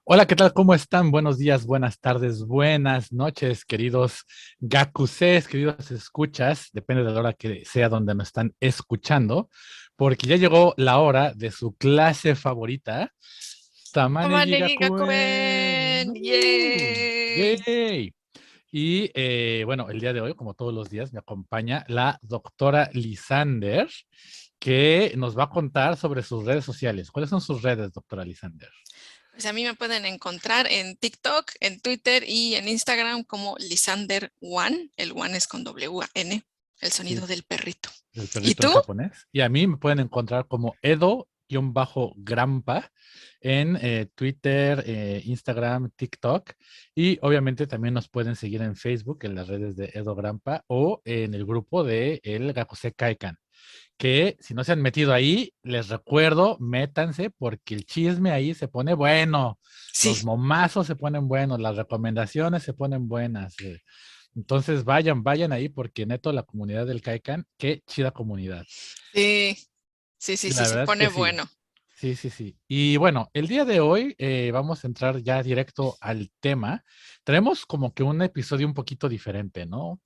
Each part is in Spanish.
Hola, ¿qué tal? ¿Cómo están? Buenos días, buenas tardes, buenas noches, queridos gakuses, queridos escuchas, depende de la hora que sea donde nos están escuchando, porque ya llegó la hora de su clase favorita, Tamane Tamanegi Gigakuen. Gakuen, yay. ¡Yay! Y bueno, el día de hoy, como todos los días, me acompaña la doctora Lisander, que nos va a contar sobre sus redes sociales. ¿Cuáles son sus redes, doctora Lisander? Pues a mí me pueden encontrar en TikTok, en Twitter y en Instagram como Lisander One. El One es con W-A-N, el Sí, sonido del perrito. el ¿Y perrito en tú? japonés. Y a mí me pueden encontrar como Edo-Grampa en Twitter, Instagram, TikTok. Y obviamente también nos pueden seguir en Facebook, en las redes de Edo Grampa o en el grupo de el Gakuse Kaikan. Que si no se han metido ahí, les recuerdo, métanse porque el chisme ahí se pone bueno. Los Sí, momazos se ponen buenos, las recomendaciones se ponen buenas. Entonces vayan ahí porque neto la comunidad del Kaikan, qué chida comunidad. sí, sí, sí, Y sí, la se verdad es que pone sí, bueno. sí, sí, sí. Y bueno, el día de hoy vamos a entrar ya directo al tema. Tenemos como que un episodio un poquito diferente, ¿no?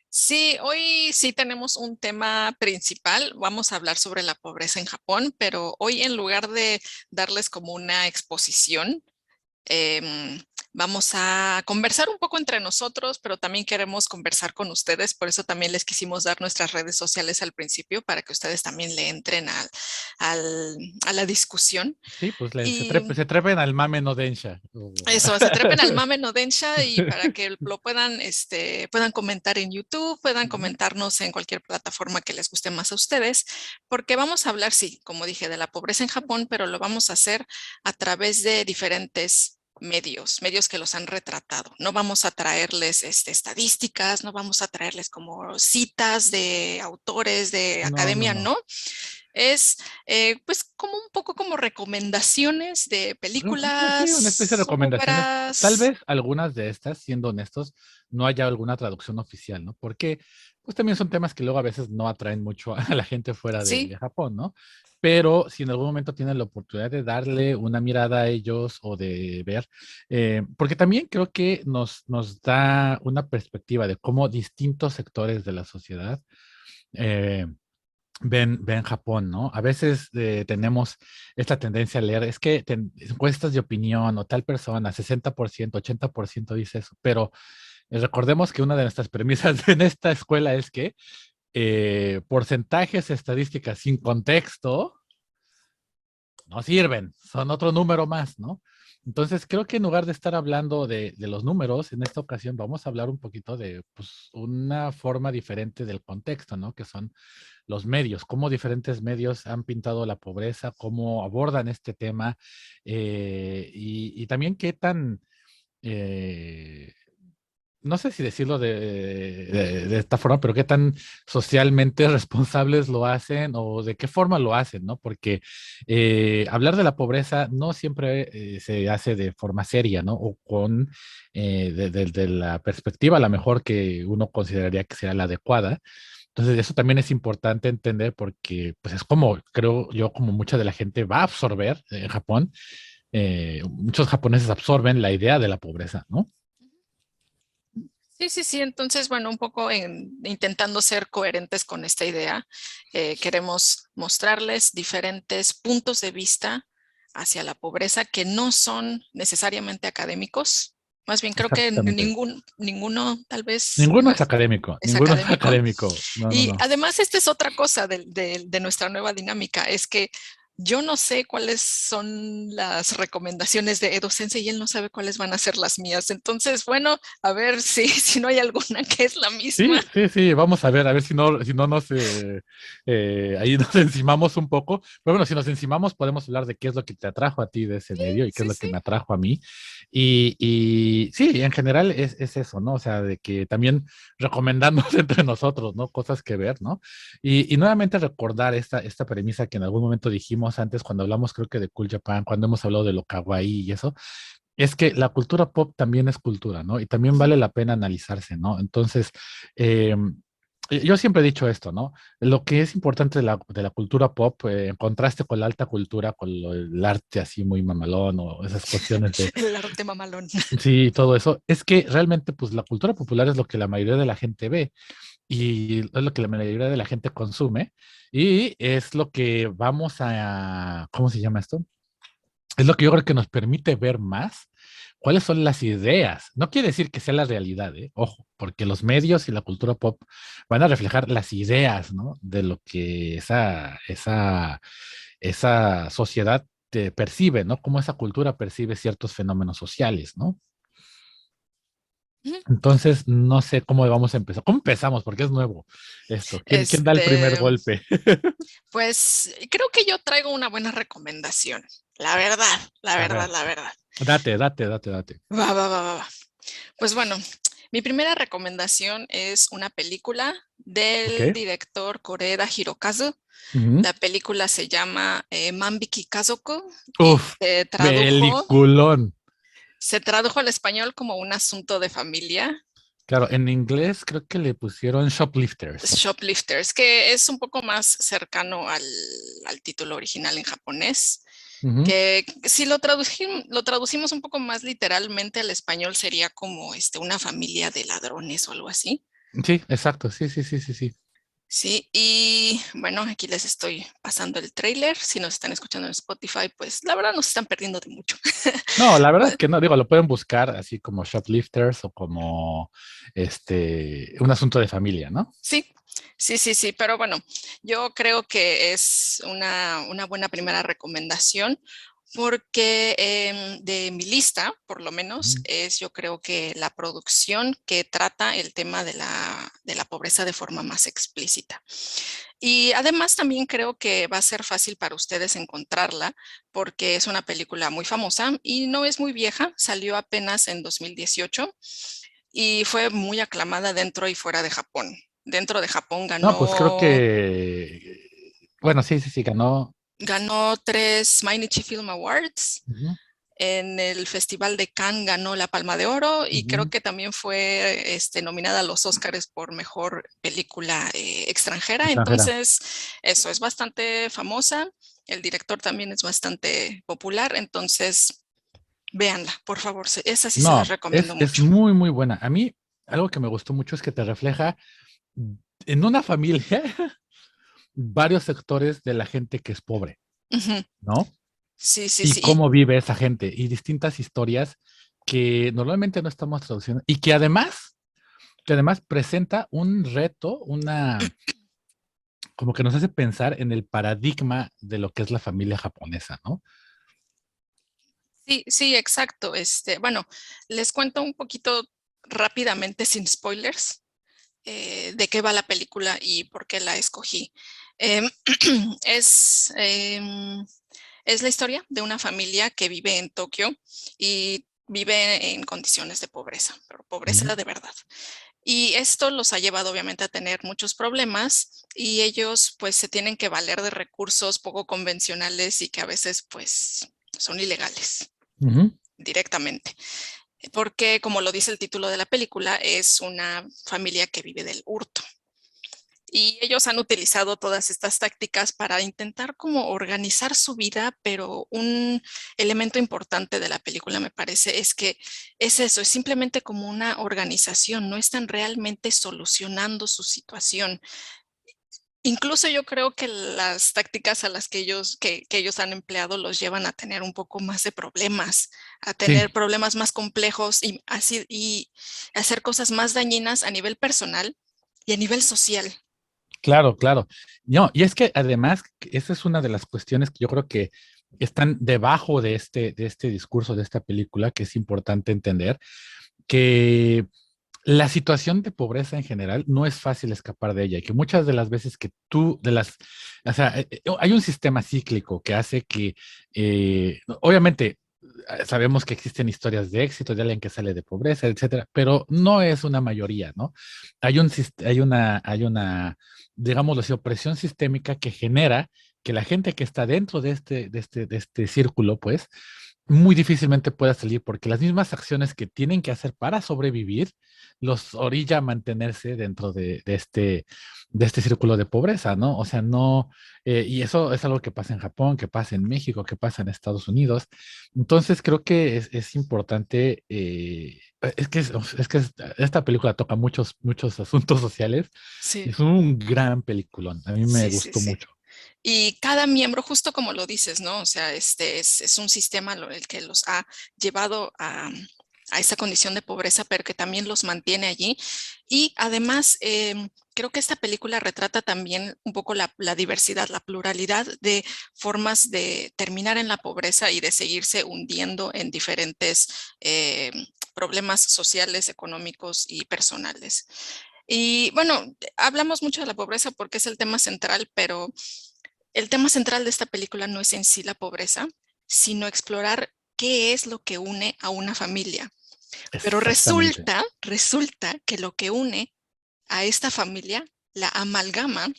Sí, hoy sí tenemos un tema principal. Vamos a hablar sobre la pobreza en Japón, pero hoy en lugar de darles como una exposición, Em, vamos a conversar un poco entre nosotros, pero también queremos conversar con ustedes. Por eso también les quisimos dar nuestras redes sociales al principio para que ustedes también le entren a la discusión. Sí, pues Y se trepen al mame no densha. eso, se trepen al Mame no Densha y para que lo puedan, puedan comentar en YouTube, puedan Ujú. comentarnos en cualquier plataforma que les guste más a ustedes, porque vamos a hablar, sí, como dije, de la pobreza en Japón, pero lo vamos a hacer a través de diferentes medios que los han retratado. No vamos a traerles estadísticas, no vamos a traerles como citas de autores de No, no, academia, no. no. Es pues como un poco como recomendaciones de Sí, una especie de películas, recomendaciones. Tal obras. vez algunas de estas, siendo honestos, no haya alguna traducción oficial, ¿no? Porque pues también son temas que luego a veces no atraen mucho a la gente fuera de Sí, Japón, ¿no? Pero si en algún momento tienen la oportunidad de darle una mirada a ellos o de ver, porque también creo que nos da una perspectiva de cómo distintos sectores de la sociedad eh, ven Japón, ¿no? A veces tenemos esta tendencia a leer, es que encuestas de opinión o tal persona, 60%, 80% dice eso, pero recordemos que una de nuestras premisas en esta escuela es que porcentajes estadísticas sin contexto no sirven, son otro número más, ¿no? Entonces, creo que en lugar de estar hablando de los números, en esta ocasión vamos a hablar un poquito de pues, una forma diferente del contexto, ¿no? Que son los medios, cómo diferentes medios han pintado la pobreza, cómo abordan este tema y también qué tan, eh, no sé si decirlo de esta forma, pero qué tan socialmente responsables lo hacen o de qué forma lo hacen, ¿no? Porque hablar de la pobreza no siempre se hace de forma seria, ¿no? O con, de la perspectiva a la mejor que uno consideraría que sea la adecuada. Entonces, eso también es importante entender porque, pues, es como, creo yo, como mucha de la gente va a absorber en Japón, muchos japoneses absorben la idea de la pobreza, ¿no? sí, sí, sí. Entonces, bueno, un poco intentando ser coherentes con esta idea, queremos mostrarles diferentes puntos de vista hacia la pobreza que no son necesariamente académicos. Más bien, creo que Exactamente. ninguno tal vez Ninguno no es académico, es ninguno es académico. académico. No, no, Y no. además, esta es otra cosa de nuestra nueva dinámica, es que yo no sé cuáles son las recomendaciones de Edo Sensei y él no sabe cuáles van a ser las mías. Entonces, bueno, a ver si, si no hay alguna que es la misma. Sí, sí, sí, vamos a ver si no nos, ahí nos encimamos un poco. Pero bueno, si nos encimamos, podemos hablar de qué es lo que te atrajo a ti de ese medio y qué es Sí, lo que sí. me atrajo a mí. Y sí, en general es eso, ¿no? O sea, de que también recomendándonos entre nosotros, ¿no? Cosas que ver, ¿no? Y nuevamente recordar esta premisa que en algún momento dijimos antes, cuando hablamos, creo que de Cool Japan, cuando hemos hablado de lo kawaii y eso, es que la cultura pop también es cultura, ¿no? Y también vale la pena analizarse, ¿no? Entonces, eh, yo siempre he dicho esto, ¿no? Lo que es importante de la cultura pop, en contraste con la alta cultura, con el arte así muy mamalón o esas cuestiones de, El arte mamalón. sí, todo eso, es que realmente pues la cultura popular es lo que la mayoría de la gente ve y es lo que la mayoría de la gente consume y es lo que vamos a, ¿cómo se llama esto? Es lo que yo creo que nos permite ver más cuáles son las ideas. No quiere decir que sea la realidad, ¿eh? Ojo, porque los medios y la cultura pop van a reflejar las ideas, ¿no? De lo que esa sociedad percibe, ¿no? Cómo esa cultura percibe ciertos fenómenos sociales, ¿no? Ujú. Entonces, no sé cómo vamos a empezar. ¿Cómo empezamos? Porque es nuevo esto. ¿Quién da el primer Este, golpe? pues creo que yo traigo una buena recomendación. La verdad, la A verdad, ver, la verdad. date, date, date, date. Va, va, va, va, va. Pues bueno, mi primera recomendación es una película ¿Ok? del director Koreeda Hirokazu. Ujú. La película se llama Manbiki Kazoko y Uf, se tradujo al español como Un asunto de familia. claro, en inglés creo que le pusieron shoplifters. Shoplifters, que es un poco más cercano al título original en japonés, Ujú. que si lo traducimos un poco más literalmente al español sería como una familia de ladrones o algo así. Sí, exacto, sí, sí, sí, sí, sí. Sí, y bueno, aquí les estoy pasando el tráiler. Si nos están escuchando en Spotify, pues la verdad nos están perdiendo de mucho. No, la verdad es Bueno, que no, digo, lo pueden buscar así como shoplifters o como un asunto de familia, ¿no? sí, sí, sí, sí, pero bueno, yo creo que es una buena primera recomendación porque de mi lista, por lo menos, Ujú. es yo creo que la producción que trata el tema de la pobreza de forma más explícita. Y además también creo que va a ser fácil para ustedes encontrarla porque es una película muy famosa y no es muy vieja, salió apenas en 2018 y fue muy aclamada dentro y fuera de Japón. Dentro de Japón No, pues creo ganó, que, bueno, sí, sí, sí, ganó. ganó 3 Mainichi Film Awards. Ujú, En el Festival de Cannes ganó la Palma de Oro y creo ujú, que también fue nominada a los Oscars por mejor película extranjera. extranjera. Entonces, eso es bastante famosa. El director también es bastante popular. Entonces, véanla, por favor. Esa sí se las No, recomiendo es mucho. muy, muy buena. A mí, algo que me gustó mucho es que te refleja en una familia varios sectores de la gente que es pobre, Ujú. ¿no? Sí, sí, Y sí. cómo vive esa gente y distintas historias que normalmente no estamos traduciendo y que además presenta un reto, como que nos hace pensar en el paradigma de lo que es la familia japonesa, ¿no? Sí, sí, exacto. Bueno, les cuento un poquito rápidamente, sin spoilers, de qué va la película y por qué la escogí. Em, es, em, es la historia de una familia que vive en Tokio y vive en condiciones de pobreza, pero Ujú, pobreza de verdad. Y esto los ha llevado obviamente a tener muchos problemas y ellos pues se tienen que valer de recursos poco convencionales y que a veces pues son ilegales ujú. directamente. Porque como lo dice el título de la película, es una familia que vive del hurto. Y ellos han utilizado todas estas tácticas para intentar como organizar su vida, pero un elemento importante de la película me parece es que es eso, es simplemente como una organización, no están realmente solucionando su situación. Incluso yo creo que las tácticas a las que ellos han empleado los llevan a tener un poco más de problemas, a Sí, tener problemas más complejos y así y hacer cosas más dañinas a nivel personal y a nivel social. claro, claro. No, y es que además, esa es una de las cuestiones que yo creo que están debajo de este discurso, de esta película, que es importante entender, que la situación de pobreza en general no es fácil escapar de ella y que muchas de las veces que o sea, hay un sistema cíclico que hace que, obviamente, sabemos que existen historias de éxito de alguien que sale de pobreza, etcétera, pero no es una mayoría, ¿no? Hay una, digámoslo así, opresión sistémica que genera que la gente que está dentro de este círculo, pues, muy difícilmente pueda salir porque las mismas acciones que tienen que hacer para sobrevivir los orilla a mantenerse dentro de este círculo de pobreza, ¿no? O sea, no, y eso es algo que pasa en Japón, que pasa en México, que pasa en Estados Unidos. Entonces creo que es importante, esta película toca muchos asuntos sociales. Sí, Es un gran peliculón, a mí me sí, sí, gustó sí. mucho. Y cada miembro, justo como lo dices, ¿no? O sea, es un sistema el que los ha llevado a esa condición de pobreza, pero que también los mantiene allí. Y además, creo que esta película retrata también un poco la diversidad, la pluralidad de formas de terminar en la pobreza y de seguirse hundiendo en diferentes problemas sociales, económicos y personales. Y bueno, hablamos mucho de la pobreza porque es el tema central, pero el tema central de esta película no es en sí la pobreza, sino explorar qué es lo que une a una familia. Pero Exactamente. resulta que lo que une a esta familia, la amalgama,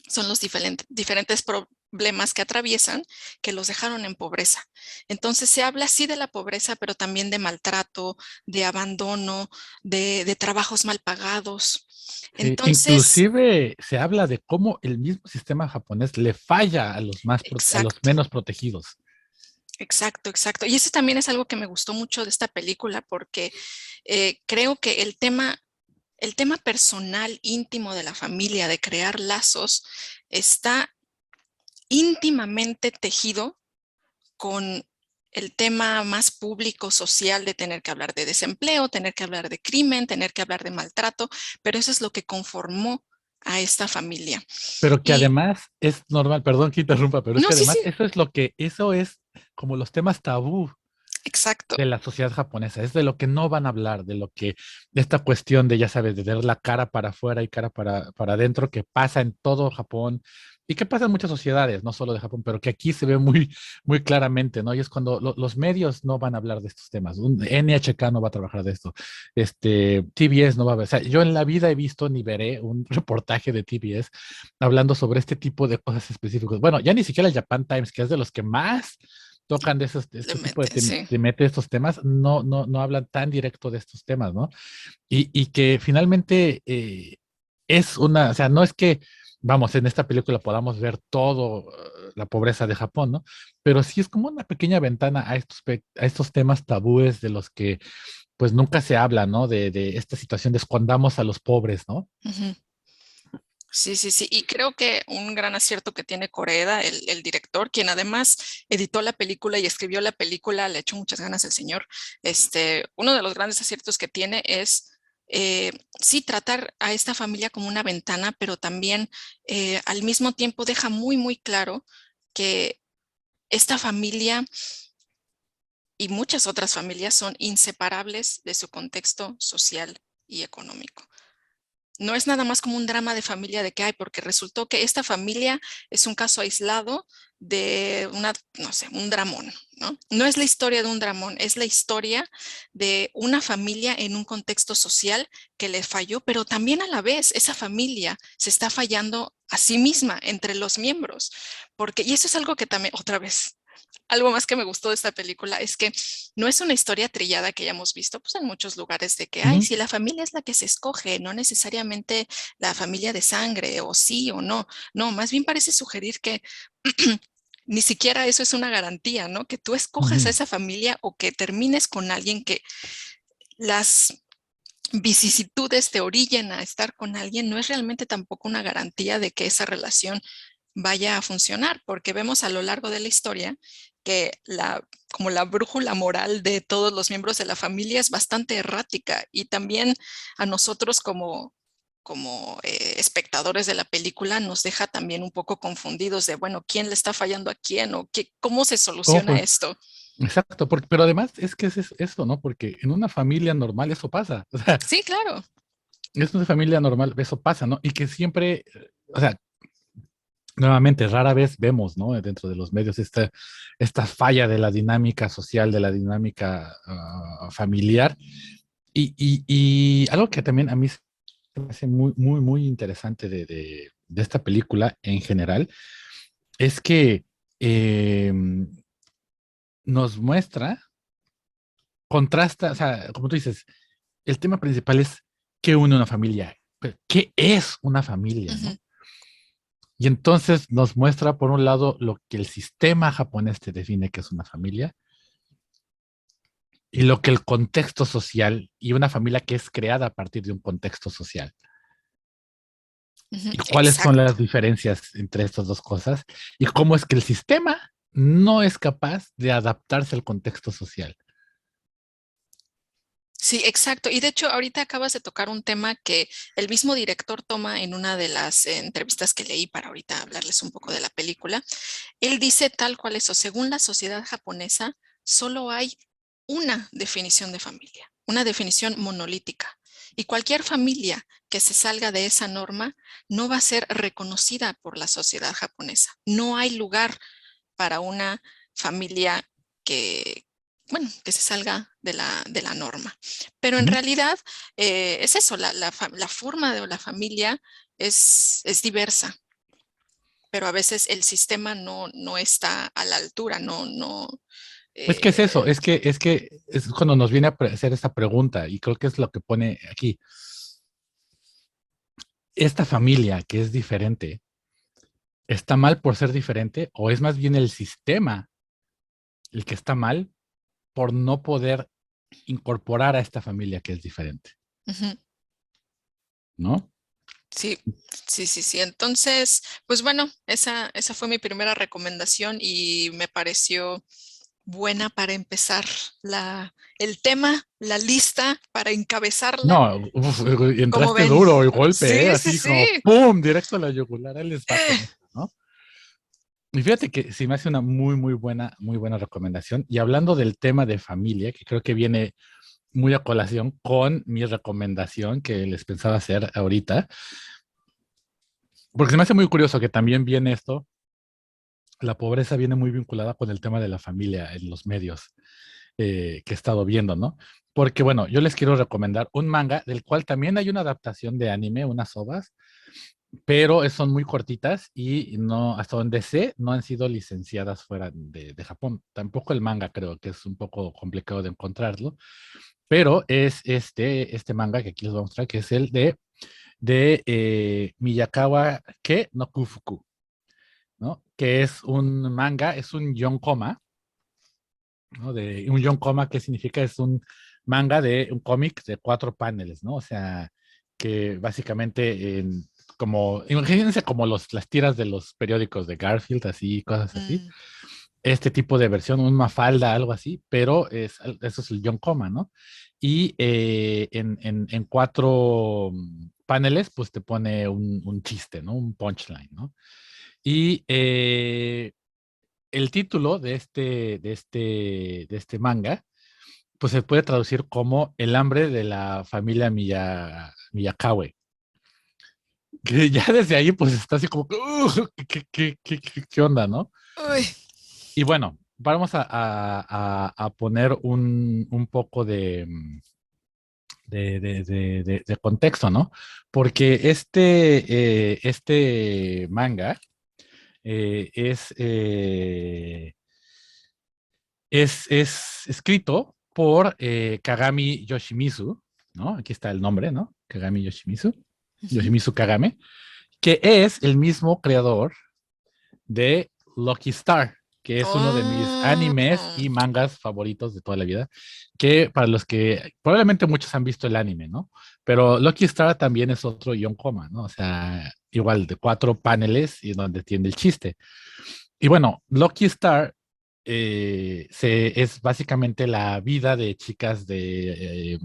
son los diferentes problemas que atraviesan que los dejaron en pobreza. Entonces se habla sí de la pobreza, pero también de maltrato, de abandono, de trabajos mal pagados. Sí, Entonces, inclusive se habla de cómo el mismo sistema japonés le falla a a los exacto. menos protegidos. Exacto, exacto. Y eso también es algo que me gustó mucho de esta película porque creo que el tema personal, íntimo de la familia, de crear lazos, está íntimamente tejido con el tema más público, social, de tener que hablar de desempleo, tener que hablar de crimen, tener que hablar de maltrato, pero eso es lo que conformó a esta familia. Pero que Y además es normal, perdón que interrumpa, pero es no, que sí, además sí, eso es como los temas tabú exacto. de la sociedad japonesa, es de lo que no van a hablar, de esta cuestión de, ya sabes, de tener la cara para afuera y cara para adentro, que pasa en todo Japón y que pasa en muchas sociedades, no solo de Japón, pero que aquí se ve muy claramente, ¿no? Y es cuando los medios no van a hablar de estos temas, un NHK no va a trabajar de esto, TBS no va a ver, o sea, yo en la vida he visto ni veré un reportaje de TBS hablando sobre este tipo de cosas específicas. Bueno, ya ni siquiera el Japan Times, que es de los que más tocan de Le este tipo meten, sí. te mete estos temas, no hablan tan directo de estos temas, ¿no? Y que finalmente o sea, no es que, vamos, en esta película podamos ver todo la pobreza de Japón, ¿no? Pero sí es como una pequeña ventana a estos temas tabúes de los que pues nunca se habla, ¿no? De esta situación de escondamos a los pobres, ¿no? Ujú. Sí, sí, sí. Y creo que un gran acierto que tiene Koreeda, el director, quien además editó la película y escribió la película, le echó muchas ganas el señor. Uno de los grandes aciertos que tiene es, sí, tratar a esta familia como una ventana, pero también al mismo tiempo deja muy claro que esta familia y muchas otras familias son inseparables de su contexto social y económico. No es nada más como un drama de familia de que hay, porque resultó que esta familia es un caso aislado de no sé, un dramón, ¿no? No es la historia de un dramón, es la historia de una familia en un contexto social que le falló, pero también a la vez esa familia se está fallando a sí misma entre los miembros, porque, y eso es algo que también, otra vez, algo más que me gustó de esta película es que no es una historia trillada que ya hemos visto pues, en muchos lugares de que, ay, Ujú, si la familia es la que se escoge, no necesariamente la familia de sangre o sí o no. No, más bien parece sugerir que ni siquiera eso es una garantía, ¿no? Que tú escojas a ujú. esa familia o que termines con alguien que las vicisitudes te orillen a estar con alguien, no es realmente tampoco una garantía de que esa relación vaya a funcionar, porque vemos a lo largo de la historia que como la brújula moral de todos los miembros de la familia es bastante errática y también a nosotros como espectadores de la película nos deja también un poco confundidos de, bueno, ¿quién le está fallando a quién o cómo se ¿Cómo soluciona fue? esto? Exacto, pero además es que es eso, ¿no? Porque en una familia normal eso pasa, o sea, Sí, claro. es una familia normal, eso pasa, ¿no? Y que siempre, o sea, nuevamente, rara vez vemos, ¿no? Dentro de los medios esta falla de la dinámica social, de la dinámica familiar. Y algo que también a mí se me hace muy interesante de esta película en general es que eh, nos muestra, contrasta, o sea, como tú dices, el tema principal es qué une una familia, qué es una familia, ¿no? Ujú, Y entonces nos muestra, por un lado, lo que el sistema japonés te define que es una familia y lo que el contexto social y una familia que es creada a partir de un contexto social. ujú, Y cuáles son exacto. las diferencias entre estas dos cosas y cómo es que el sistema no es capaz de adaptarse al contexto social. Sí, exacto. Y de hecho, ahorita acabas de tocar un tema que el mismo director toma en una de las entrevistas que leí para ahorita hablarles un poco de la película. Él dice tal cual eso, según la sociedad japonesa, solo hay una definición de familia, una definición monolítica. Y cualquier familia que se salga de esa norma no va a ser reconocida por la sociedad japonesa. No hay lugar para una familia que, bueno, que se salga de la norma. Pero en ¿Mm? realidad es eso, la forma de la familia es diversa, pero a veces el sistema no está a la altura, Es que es eso, eh, es cuando nos viene a hacer esta pregunta y creo que es lo que pone aquí. Esta familia que es diferente, ¿está mal por ser diferente o es más bien el sistema el que está mal por no poder incorporar a esta familia que es diferente? ujú, ¿No? sí, sí. Entonces, pues bueno, esa fue mi primera recomendación y me pareció buena para empezar el tema, la lista, para encabezarla. No, uf, Como entraste ven, duro el golpe, ¿eh? sí, Así como sí. ¡pum! Directo a la yugular, ahí les va con esto, ¿no? Y fíjate que sí me hace una muy buena recomendación. Y hablando del tema de familia, que creo que viene muy a colación con mi recomendación que les pensaba hacer ahorita, porque se me hace muy curioso que también viene esto, la pobreza viene muy vinculada con el tema de la familia en los medios que he estado viendo, ¿no? Porque bueno, yo les quiero recomendar un manga del cual también hay una adaptación de anime, unas ovas, pero son muy cortitas y no, hasta donde sé, no han sido licenciadas fuera de Japón. Tampoco el manga creo que es un poco complicado de encontrarlo, pero es este manga que aquí les voy a mostrar, que es el de Miyakawa Ke no Kufuku, ¿no? Que es un manga, es un yonkoma, ¿no? De un yonkoma, ¿qué significa? Es un manga de un cómic de 4 paneles, ¿no? O sea, que básicamente como, imagínense como las tiras de los periódicos de Garfield, así, cosas así. Mm, Este tipo de versión, un Mafalda, algo así, pero eso es el yonkoma, ¿no? Y en 4 paneles, pues te pone un chiste, ¿no? Un punchline, ¿no? Y el título de este manga, pues se puede traducir como El hambre de la familia Miyakawa. Que ya desde ahí, pues está así como, ¿qué onda, no? uy, Y bueno, vamos a poner un poco de contexto, ¿no? Porque este manga eh, es, eh, es escrito por Kagami Yoshimizu, ¿no? Aquí está el nombre, ¿no? Kagami Yoshimizu, ujú. Yoshimizu Kagame, que es el mismo creador de Lucky Star, que es uno de mis animes Oh, y mangas favoritos de toda la vida, que para los que probablemente muchos han visto el anime, ¿no? Pero Lucky Star también es otro coma, ¿no? O sea, igual de 4 paneles y donde tiene el chiste. Y bueno, Lucky Star es básicamente la vida de chicas de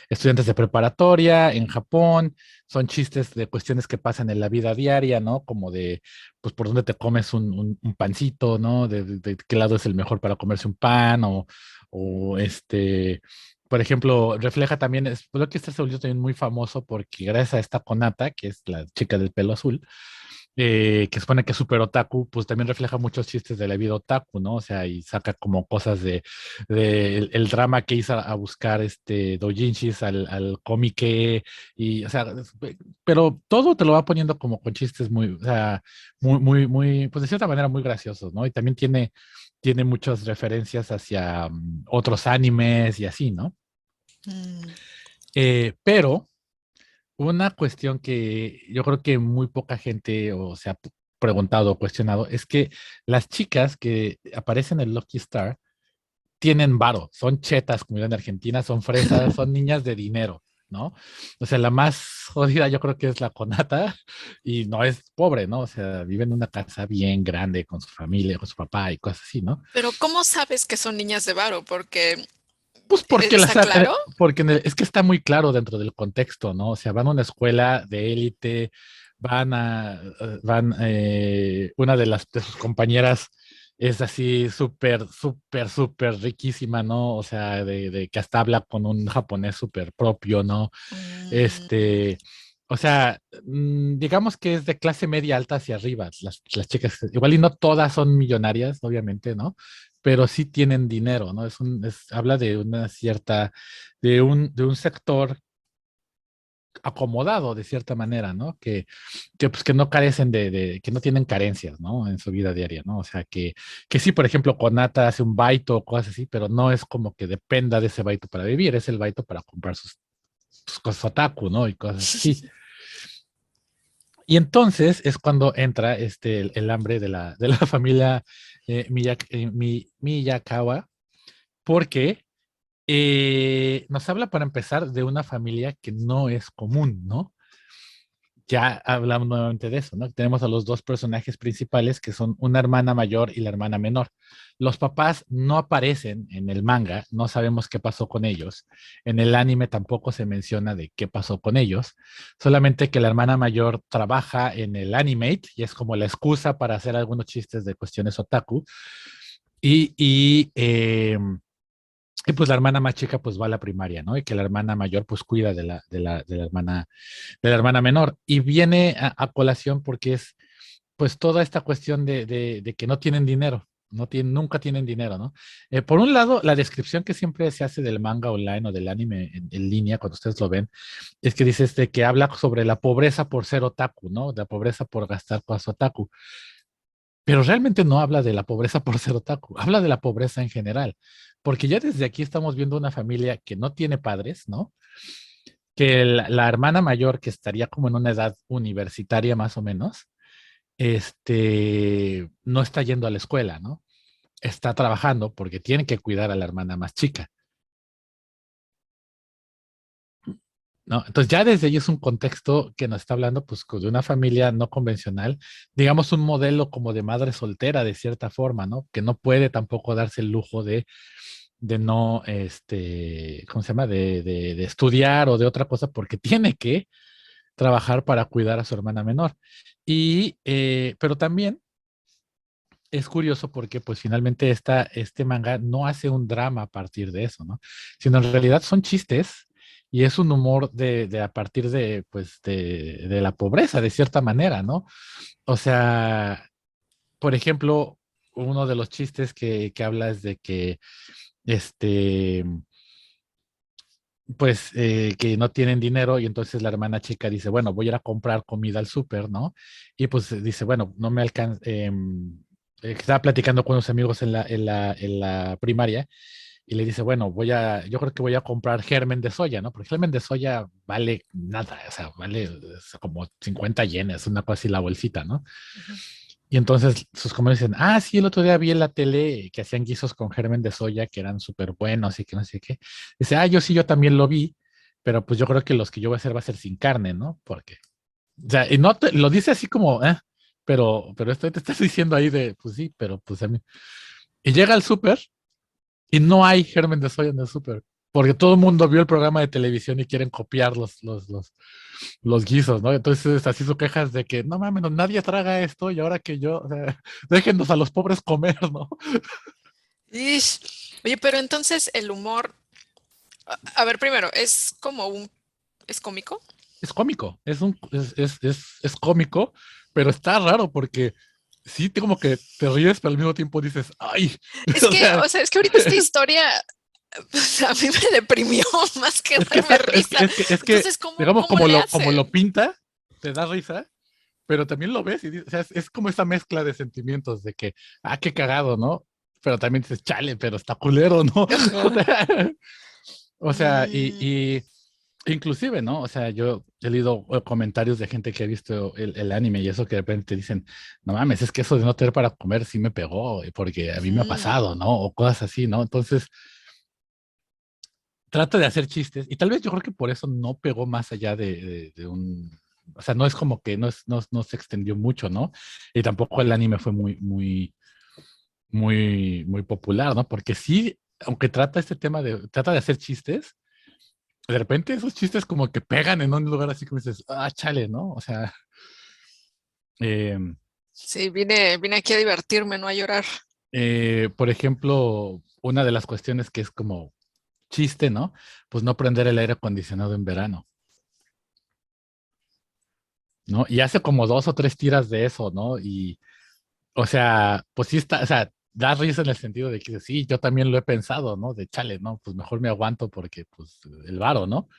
estudiantes de preparatoria en Japón. Son chistes de cuestiones que pasan en la vida diaria, ¿no? Como de, pues, por dónde te comes un pancito, ¿no? De qué lado es el mejor para comerse un pan o por ejemplo, refleja también, Lucky Star se volvió también muy famoso porque gracias a esta Konata, que es la chica del pelo azul, que supone que es super otaku, pues también refleja muchos chistes de la vida otaku, ¿no? O sea, y saca como cosas de el drama que hizo a buscar doujinshis al cómic, y, o sea, pero todo te lo va poniendo como con chistes muy, o sea, pues de cierta manera muy graciosos, ¿no? Y también tiene muchas referencias hacia otros animes y así, ¿no? mm. Pero una cuestión que yo creo que muy poca gente o se ha preguntado o cuestionado es que las chicas que aparecen en Lucky Star tienen varo, son chetas, como en Argentina, son fresas, son niñas de dinero, ¿no? O sea, la más jodida yo creo que es la Conata y no es pobre, ¿no? O sea, vive en una casa bien grande con su familia, con su papá y cosas así, ¿no? Pero ¿cómo sabes que son niñas de varo? Porque Pues porque ¿está claro? porque es que está muy claro dentro del contexto, ¿no? O sea, van a una escuela de élite, una de sus compañeras es así súper riquísima, ¿no? O sea, de que hasta habla con un japonés súper propio, ¿no? Mm, Este, o sea, digamos que es de clase media alta hacia arriba, las chicas, igual y no todas son millonarias, obviamente, ¿no? Pero sí tienen dinero, ¿no? Habla de una cierta, de un sector acomodado de cierta manera, ¿no? Pues, que no carecen que no tienen carencias, ¿no? En su vida diaria, ¿no? O sea, que sí, por ejemplo, Konata hace un baito o cosas así, pero no es como que dependa de ese baito para vivir, es el baito para comprar sus cosas otaku, ¿no? Y cosas así. Y entonces es cuando entra el hambre de la familia Miyakawa, porque nos habla para empezar de una familia que no es común, ¿no? Ya hablamos nuevamente de eso, ¿no? Tenemos a los dos personajes principales que son una hermana mayor y la hermana menor. Los papás no aparecen en el manga, no sabemos qué pasó con ellos. En el anime tampoco se menciona de qué pasó con ellos, solamente que la hermana mayor trabaja en el Animate y es como la excusa para hacer algunos chistes de cuestiones otaku. Y, y, eh, y pues la hermana más chica pues va a la primaria, ¿no? Y que la hermana mayor pues cuida de la hermana menor. Y viene a colación porque es pues toda esta cuestión de que no tienen dinero, nunca tienen dinero, ¿no? Por un lado, la descripción que siempre se hace del manga online o del anime en línea, cuando ustedes lo ven, es que dice que habla sobre la pobreza por ser otaku, ¿no? La pobreza por gastar cosas otaku. Pero realmente no habla de la pobreza por ser otaku, habla de la pobreza en general, porque ya desde aquí estamos viendo una familia que no tiene padres, ¿no? Que la hermana mayor, que estaría como en una edad universitaria más o menos, no está yendo a la escuela, ¿no? Está trabajando porque tiene que cuidar a la hermana más chica, ¿no? Entonces ya desde ahí es un contexto que nos está hablando pues de una familia no convencional, digamos un modelo como de madre soltera de cierta forma, ¿no? Que no puede tampoco darse el lujo de no, ¿cómo se llama? De estudiar o de otra cosa porque tiene que trabajar para cuidar a su hermana menor. Pero también es curioso porque pues finalmente este manga no hace un drama a partir de eso, ¿no? Sino en realidad son chistes y es un humor de a partir pues, de la pobreza, de cierta manera, ¿no? O sea, por ejemplo, uno de los chistes que habla es de que, este, pues, que no tienen dinero y entonces la hermana chica dice, bueno, voy a ir a comprar comida al súper, ¿no? Y pues dice, bueno, no me alcanza, estaba platicando con unos amigos en la primaria y le dice, bueno, yo creo que voy a comprar germen de soya, ¿no? Porque germen de soya vale nada, o sea, vale como 50 yenes, una cosa así la bolsita, ¿no? ujú. Y entonces sus compañeros dicen, ah, sí, el otro día vi en la tele que hacían guisos con germen de soya que eran súper buenos y que no sé qué. Dice, ah, yo sí, yo también lo vi, pero pues yo creo que los que yo voy a hacer va a ser sin carne, ¿no? Porque, o sea, y no lo dice así como, pero esto te estás diciendo ahí pues sí, pero pues a mí. Y llega al súper y no hay germen de soya en el súper, porque todo el mundo vio el programa de televisión y quieren copiar los guisos, ¿no? Entonces, así su quejas de que, no mames, no, nadie traga esto y ahora que yo, o sea, déjenos a los pobres comer, ¿no? Ish. Oye, pero entonces el humor, a ver, primero, ¿es cómico? Es cómico, es cómico, pero está raro porque sí, como que te ríes, pero al mismo tiempo dices, ay, Es o que, sea, o sea, es que ahorita esta historia pues, a mí me deprimió más que es que darme exacto, risa. es que, Entonces, ¿cómo, digamos, cómo como le lo hacen? pinta, te da risa, pero también lo ves y o sea, es como esa mezcla de sentimientos de que, qué cagado, ¿no? Pero también dices, chale, pero está culero, ¿no? O Ajá. sea, o sea, Mm, inclusive, ¿no? O sea, yo he leído comentarios de gente que ha visto el anime y eso que de repente dicen, no mames, es que eso de no tener para comer sí me pegó, porque a mí me ha Ujú. pasado, ¿no? O cosas así, ¿no? Entonces, trata de hacer chistes y tal vez yo creo que por eso no pegó más allá de un, o sea, no es como que no se extendió mucho, ¿no? Y tampoco el anime fue muy popular, ¿no? Porque sí, aunque trata de hacer chistes, de repente esos chistes como que pegan en un lugar así como dices, ah, chale, ¿no? O sea, eh, Sí, vine aquí a divertirme, no a llorar. por ejemplo, una de las cuestiones que es como chiste, ¿no? Pues no prender el aire acondicionado en verano, ¿no? Y hace como dos o tres tiras de eso, ¿no? Y, o sea, pues sí está, o sea, da risa en el sentido de que sí, yo también lo he pensado, ¿no? De chale, ¿no? Pues mejor me aguanto porque, pues, el varo, ¿no?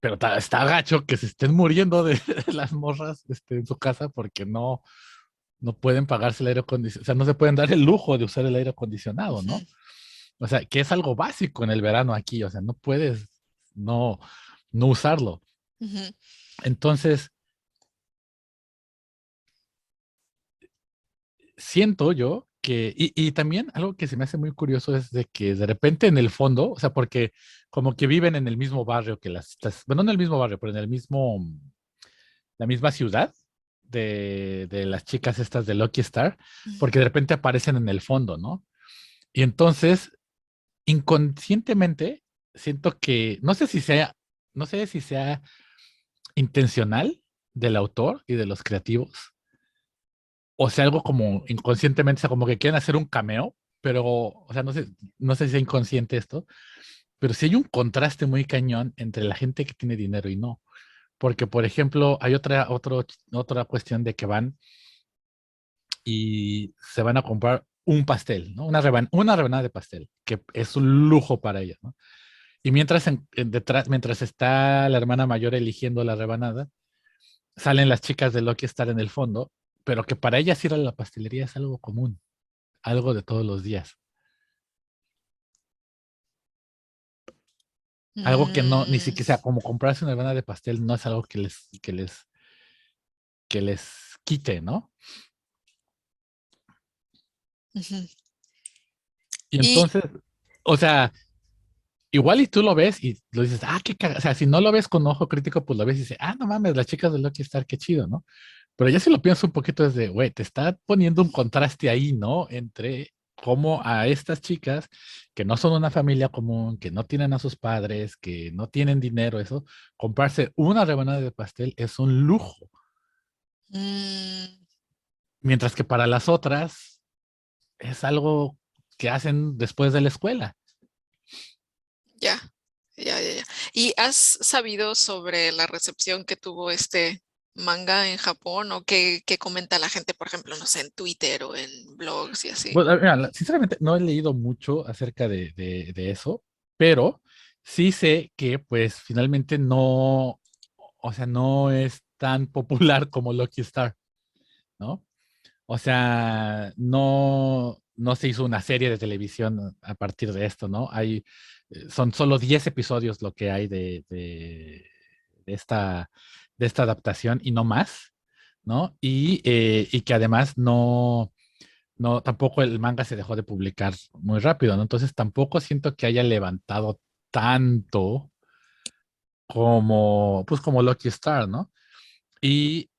Pero está gacho que se estén muriendo de las morras en su casa porque no pueden pagarse el aire acondicionado, o sea, no se pueden dar el lujo de usar el aire acondicionado, Ujú, ¿no? O sea, que es algo básico en el verano aquí, o sea, no puedes no, no usarlo. ujú. Entonces, siento yo que, y también algo que se me hace muy curioso es de que de repente en el fondo, o sea, porque como que viven en el mismo barrio que bueno, no en el mismo barrio, pero en la misma ciudad de las chicas estas de Lucky Star, porque de repente aparecen en el fondo, ¿no? Y entonces, inconscientemente, siento que, no sé si sea intencional del autor y de los creativos, o sea, algo como inconscientemente, o sea, como que quieren hacer un cameo, pero, o sea, no sé si es inconsciente esto, pero sí hay un contraste muy cañón entre la gente que tiene dinero y no. Porque, por ejemplo, hay otra cuestión de que van y se van a comprar un pastel, ¿no? Una rebanada de pastel, que es un lujo para ellos, ¿no? Y mientras detrás, mientras está la hermana mayor eligiendo la rebanada, salen las chicas de Loki estar en el fondo, pero que para ellas ir a la pastelería es algo común, algo de todos los días. Algo que no, ni Mm, siquiera, o sea, como comprarse una rebanada de pastel no es algo que les quite, ¿no? ujú. Y Y entonces, o sea, igual y tú lo ves y lo dices, ah, o sea, si no lo ves con ojo crítico, pues lo ves y dices, ah, no mames, las chicas de Lucky Star, qué chido, ¿no? Pero ya si lo pienso un poquito es de, güey, te está poniendo un contraste ahí, ¿no? Entre cómo a estas chicas que no son una familia común, que no tienen a sus padres, que no tienen dinero, eso, comprarse una rebanada de pastel es un lujo. mm, Mientras que para las otras es algo que hacen después de la escuela. ya, ya. ¿Y has sabido sobre la recepción que tuvo este manga en Japón o qué comenta la gente, por ejemplo, no sé, en Twitter o en blogs y así? Bueno, mira, sinceramente no he leído mucho acerca de eso, pero sí sé que pues finalmente no, o sea, no es tan popular como Lucky Star, ¿no? O sea, no se hizo una serie de televisión a partir de esto, ¿no? Son solo 10 episodios lo que hay de esta, de esta adaptación y no más, ¿no? Y que además tampoco el manga se dejó de publicar muy rápido, ¿no? Entonces tampoco siento que haya levantado tanto pues como Lucky Star, ¿no? Y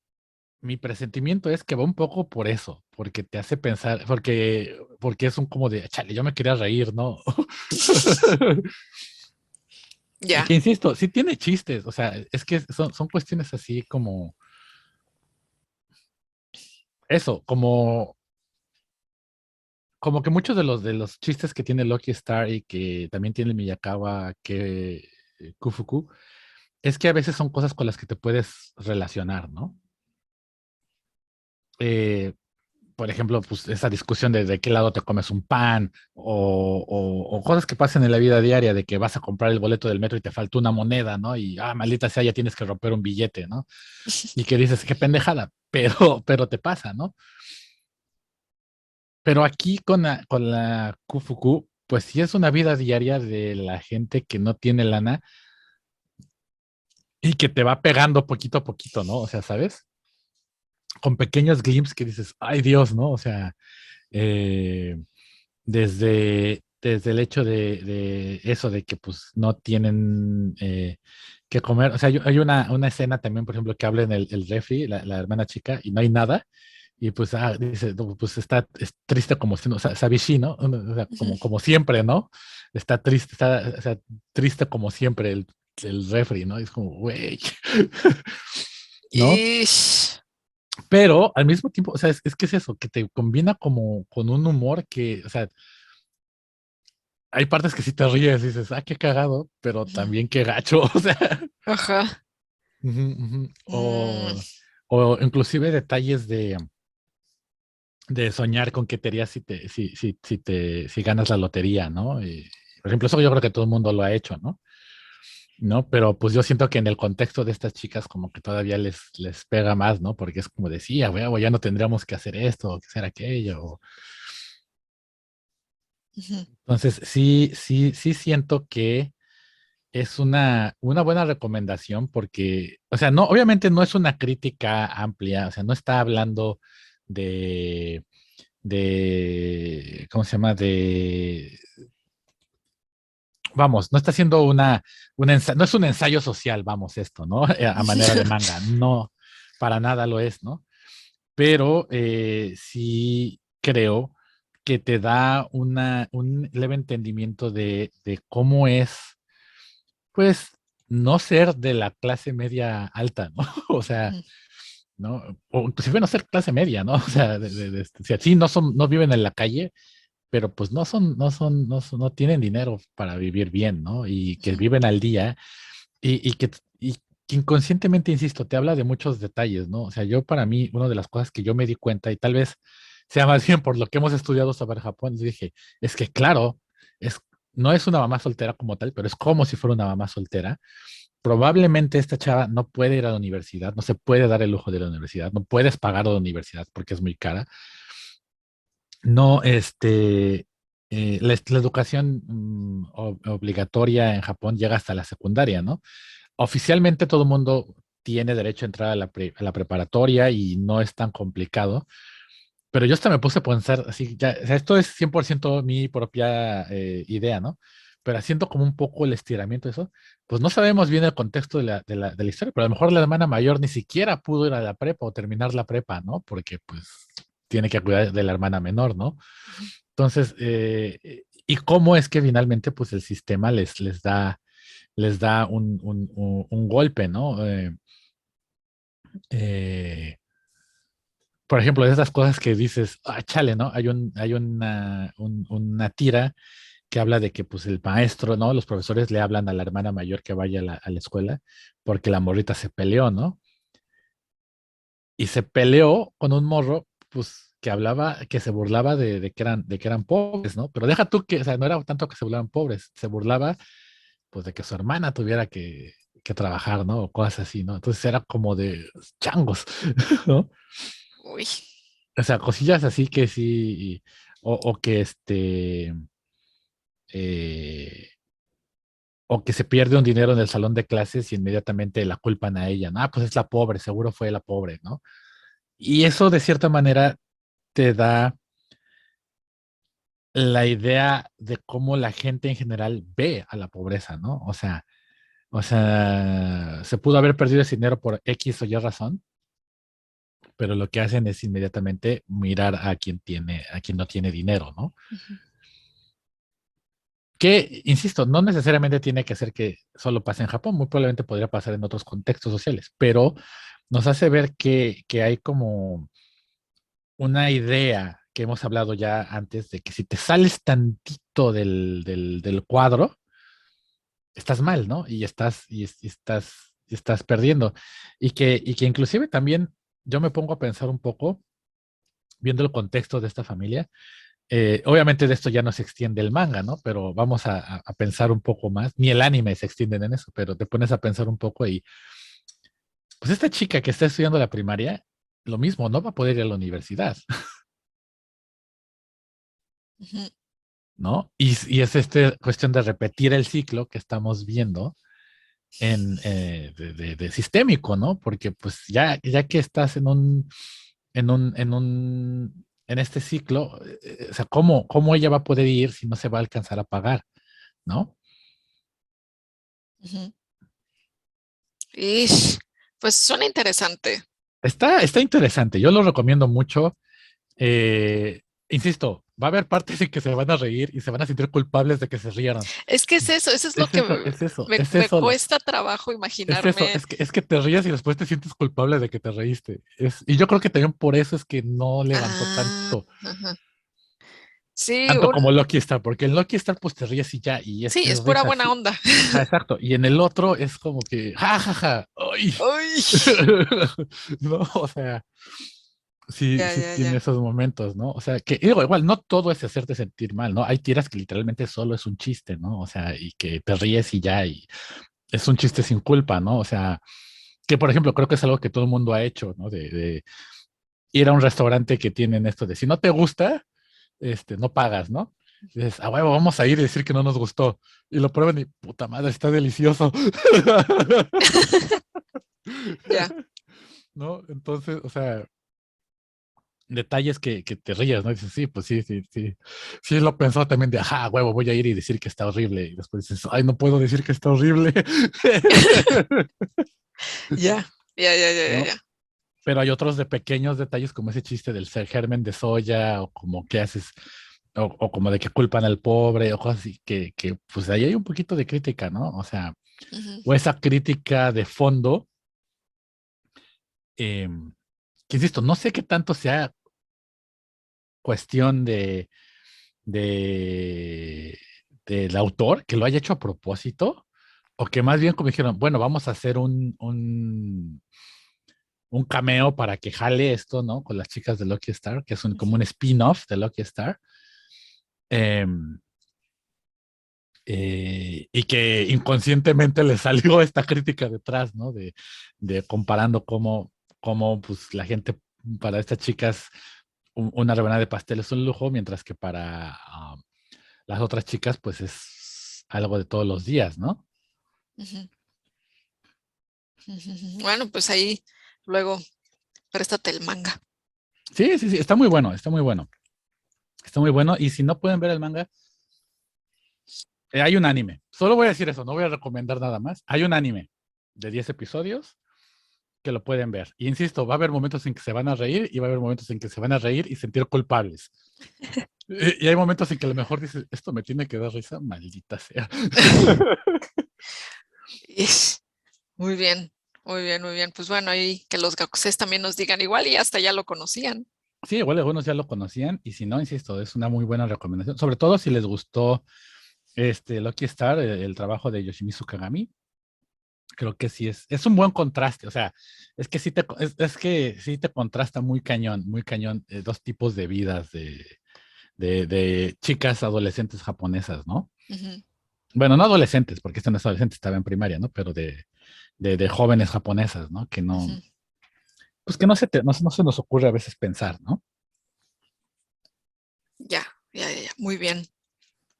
mi presentimiento es que va un poco por eso, porque te hace pensar, porque es un como de, chale, yo me quería reír, ¿no? Y Ya. que insisto, sí tiene chistes, o sea, es que son cuestiones así como eso, como que muchos de los chistes que tiene Lucky Star y que también tiene Miyakawa, que Kufuku, es que a veces son cosas con las que te puedes relacionar, ¿no? Eh, por ejemplo, pues esa discusión de qué lado te comes un pan o cosas que pasan en la vida diaria, de que vas a comprar el boleto del metro y te falta una moneda, ¿no? Y, maldita sea, ya tienes que romper un billete, ¿no? Y que dices, qué pendejada, pero te pasa, ¿no? Pero aquí con la Kufuku, pues sí es una vida diaria de la gente que no tiene lana, y que te va pegando poquito a poquito, ¿no? O sea, ¿sabes? Con pequeños glimpses que dices, ay Dios, ¿no? O sea, eh, desde el hecho de eso, de que pues no tienen que comer. O sea, hay una escena también, por ejemplo, que habla en el refri, la hermana chica, y no hay nada. Y pues dice, "No, pues es triste como si no, o sea, Sabishi, ¿no? O sea, Ujú. como siempre, ¿no? Está triste, o sea, triste como siempre el refri, ¿no? Y es como, güey, ¿no? Ish. Pero al mismo tiempo, o sea, es que es eso, que te combina como con un humor que, o sea, hay partes que sí te ríes y dices, ah, qué cagado, pero Ujú. también qué gacho, o sea, Ajá. ujú, ujú. Mm, O inclusive detalles de soñar con qué te harías si ganas la lotería, ¿no? Y, por ejemplo, eso yo creo que todo el mundo lo ha hecho, ¿no? ¿No? Pero pues yo siento que en el contexto de estas chicas como que todavía les pega más, ¿no? Porque es como decía, güey, ya no tendríamos que hacer esto o que hacer aquello. ujú. Entonces, sí siento que es una buena recomendación porque, o sea, no, obviamente no es una crítica amplia, o sea, no está hablando de, ¿cómo se llama? Vamos, no está haciendo no es un ensayo social, vamos, esto, ¿no? A manera de manga, no, para nada lo es, ¿no? Pero sí creo que te da un leve entendimiento de cómo es pues no ser de la clase media alta, ¿no? O sea, Ujú. ¿no? O inclusive no ser clase media, ¿no? O sea, si así no viven en la calle, pero pues no tienen dinero para vivir bien, ¿no? Y que Ujú. viven al día y que inconscientemente, insisto, te habla de muchos detalles, ¿no? O sea, yo para mí, una de las cosas que yo me di cuenta, y tal vez sea más bien por lo que hemos estudiado sobre Japón, dije, es que claro, es, no es una mamá soltera como tal, pero es como si fuera una mamá soltera. Probablemente esta chava no puede ir a la universidad, no se puede dar el lujo de la universidad, no puedes pagar la universidad porque es muy cara. No, la educación obligatoria en Japón llega hasta la secundaria, ¿no? Oficialmente todo el mundo tiene derecho a entrar a la preparatoria y no es tan complicado, pero yo hasta me puse a pensar, así, ya, o sea, esto es 100% mi propia idea, ¿no? Pero haciendo como un poco el estiramiento de eso, pues no sabemos bien el contexto de la historia, pero a lo mejor la hermana mayor ni siquiera pudo ir a la prepa o terminar la prepa, ¿no? Porque pues tiene que cuidar de la hermana menor, ¿no? Ujú. Entonces, ¿y cómo es que finalmente pues el sistema les da un golpe, ¿no? Eh, por ejemplo, de esas cosas que dices, ah, chale, ¿no? Hay una tira que habla de que pues el maestro, ¿no? Los profesores le hablan a la hermana mayor que vaya a la escuela porque la morrita se peleó, ¿no? Y se peleó con un morro, pues que hablaba, que se burlaba de que eran pobres, ¿no? Pero deja tú que, o sea, no era tanto que se burlaban pobres, se burlaba pues de que su hermana tuviera que trabajar, ¿no? O cosas así, ¿no? Entonces era como de changos, ¿no? Uy. O sea, cosillas así que sí, o que eh, o que se pierde un dinero en el salón de clases y inmediatamente la culpan a ella, ¿no? Ah, pues es la pobre, seguro fue la pobre, ¿no? Y eso de cierta manera te da la idea de cómo la gente en general ve a la pobreza, ¿no? O sea, se pudo haber perdido ese dinero por X o Y razón, pero lo que hacen es inmediatamente mirar a quien no tiene dinero, ¿no? Ujú. Que, insisto, no necesariamente tiene que ser que solo pase en Japón, muy probablemente podría pasar en otros contextos sociales, pero nos hace ver que hay como una idea que hemos hablado ya antes de que si te sales tantito del cuadro, estás mal, ¿no? Y estás perdiendo. Y que inclusive también yo me pongo a pensar un poco, viendo el contexto de esta familia, obviamente de esto ya no se extiende el manga, ¿no? Pero vamos a pensar un poco más, ni el anime se extienden en eso, pero te pones a pensar un poco y pues esta chica que está estudiando la primaria, lo mismo, no va a poder ir a la universidad, Ujú. ¿no? Y es esta cuestión de repetir el ciclo que estamos viendo de sistémico, ¿no? Porque pues ya que estás en este ciclo, o sea, ¿cómo ella va a poder ir si no se va a alcanzar a pagar, ¿no? Ujú. Ish, pues suena interesante. Está interesante, yo lo recomiendo mucho. Insisto, va a haber partes en que se van a reír y se van a sentir culpables de que se rieron. Es que es eso es lo Es que eso, es eso, es me eso, cuesta trabajo es eso, imaginarme. es que te ríes y después te sientes culpable de que te reíste. Y yo creo que también por eso es que no levantó Ah, tanto, ajá. Sí, tanto como Lucky Star, porque en Lucky Star pues te ríes y ya, y sí, es es pura risa buena así. onda. Ajá, exacto. Y en el otro es como que, ja, ja, ja, ¡ay! Ay, No, o sea, sí, ya, sí ya, tiene ya. esos momentos, ¿no? O sea, que digo, igual, no todo es hacerte sentir mal, ¿no? Hay tiras que literalmente solo es un chiste, ¿no? O sea, y que te ríes y ya, y es un chiste sin culpa, ¿no? O sea, que por ejemplo, creo que es algo que todo el mundo ha hecho, ¿no? De ir a un restaurante que tienen esto de si no te gusta, no pagas, ¿no? Y dices, a huevo, vamos a ir y decir que no nos gustó. Y lo prueban y puta madre, está delicioso. Ya. ¿No? Entonces, o sea, detalles que te rías, ¿no? Dices, sí, pues sí, sí, sí. Sí, lo pensó también de, ajá, huevo, voy a ir y decir que está horrible. Y después dices, ay, no puedo decir que está horrible. Ya, ya, ya, ya, ya, ¿No? ya. Pero hay otros de pequeños detalles como ese chiste del ser germen de soya o como que haces, o como de que culpan al pobre o cosas así, que pues ahí hay un poquito de crítica, ¿no? O sea, Ujú. o esa crítica de fondo, eh, que insisto, no sé qué tanto sea cuestión de, del autor, que lo haya hecho a propósito, o que más bien como dijeron, bueno, vamos a hacer un cameo para que jale esto, ¿no? Con las chicas de Lucky Star, que es como un Ujú. spin-off de Lucky Star. eh, y que inconscientemente le salió esta crítica detrás, ¿no? De comparando cómo pues, la gente, para estas chicas, una rebanada de pastel es un lujo, mientras que para las otras chicas, pues es algo de todos los días, ¿no? Ujú. Ujú. Bueno, pues ahí luego préstate el manga. Sí, sí, sí, está muy bueno, está muy bueno. Está muy bueno. Y si no pueden ver el manga, hay un anime. Solo voy a decir eso, no voy a recomendar nada más. Hay un anime de 10 episodios que lo pueden ver. Y insisto, va a haber momentos en que se van a reír y va a haber momentos en que se van a reír y sentir culpables. Y hay momentos en que a lo mejor dices, esto me tiene que dar risa, maldita sea. Ish, muy bien, muy bien, muy bien. Pues bueno, ahí que los gakuses también nos digan igual y hasta ya lo conocían. Sí, igual algunos ya lo conocían y si no, insisto, es una muy buena recomendación, sobre todo si les gustó Lucky Star, el trabajo de Yoshimitsu Kagami. Creo que sí es un buen contraste, o sea, es que es que sí te contrasta muy cañón, dos tipos de vidas de chicas adolescentes japonesas, ¿no? Ujú. Bueno, no adolescentes, porque esta no es adolescente, estaba en primaria, ¿no? Pero de jóvenes japonesas, ¿no? Que no, Ujú. pues que no se nos ocurre a veces pensar, ¿no? Ya, ya, ya, ya. Muy bien.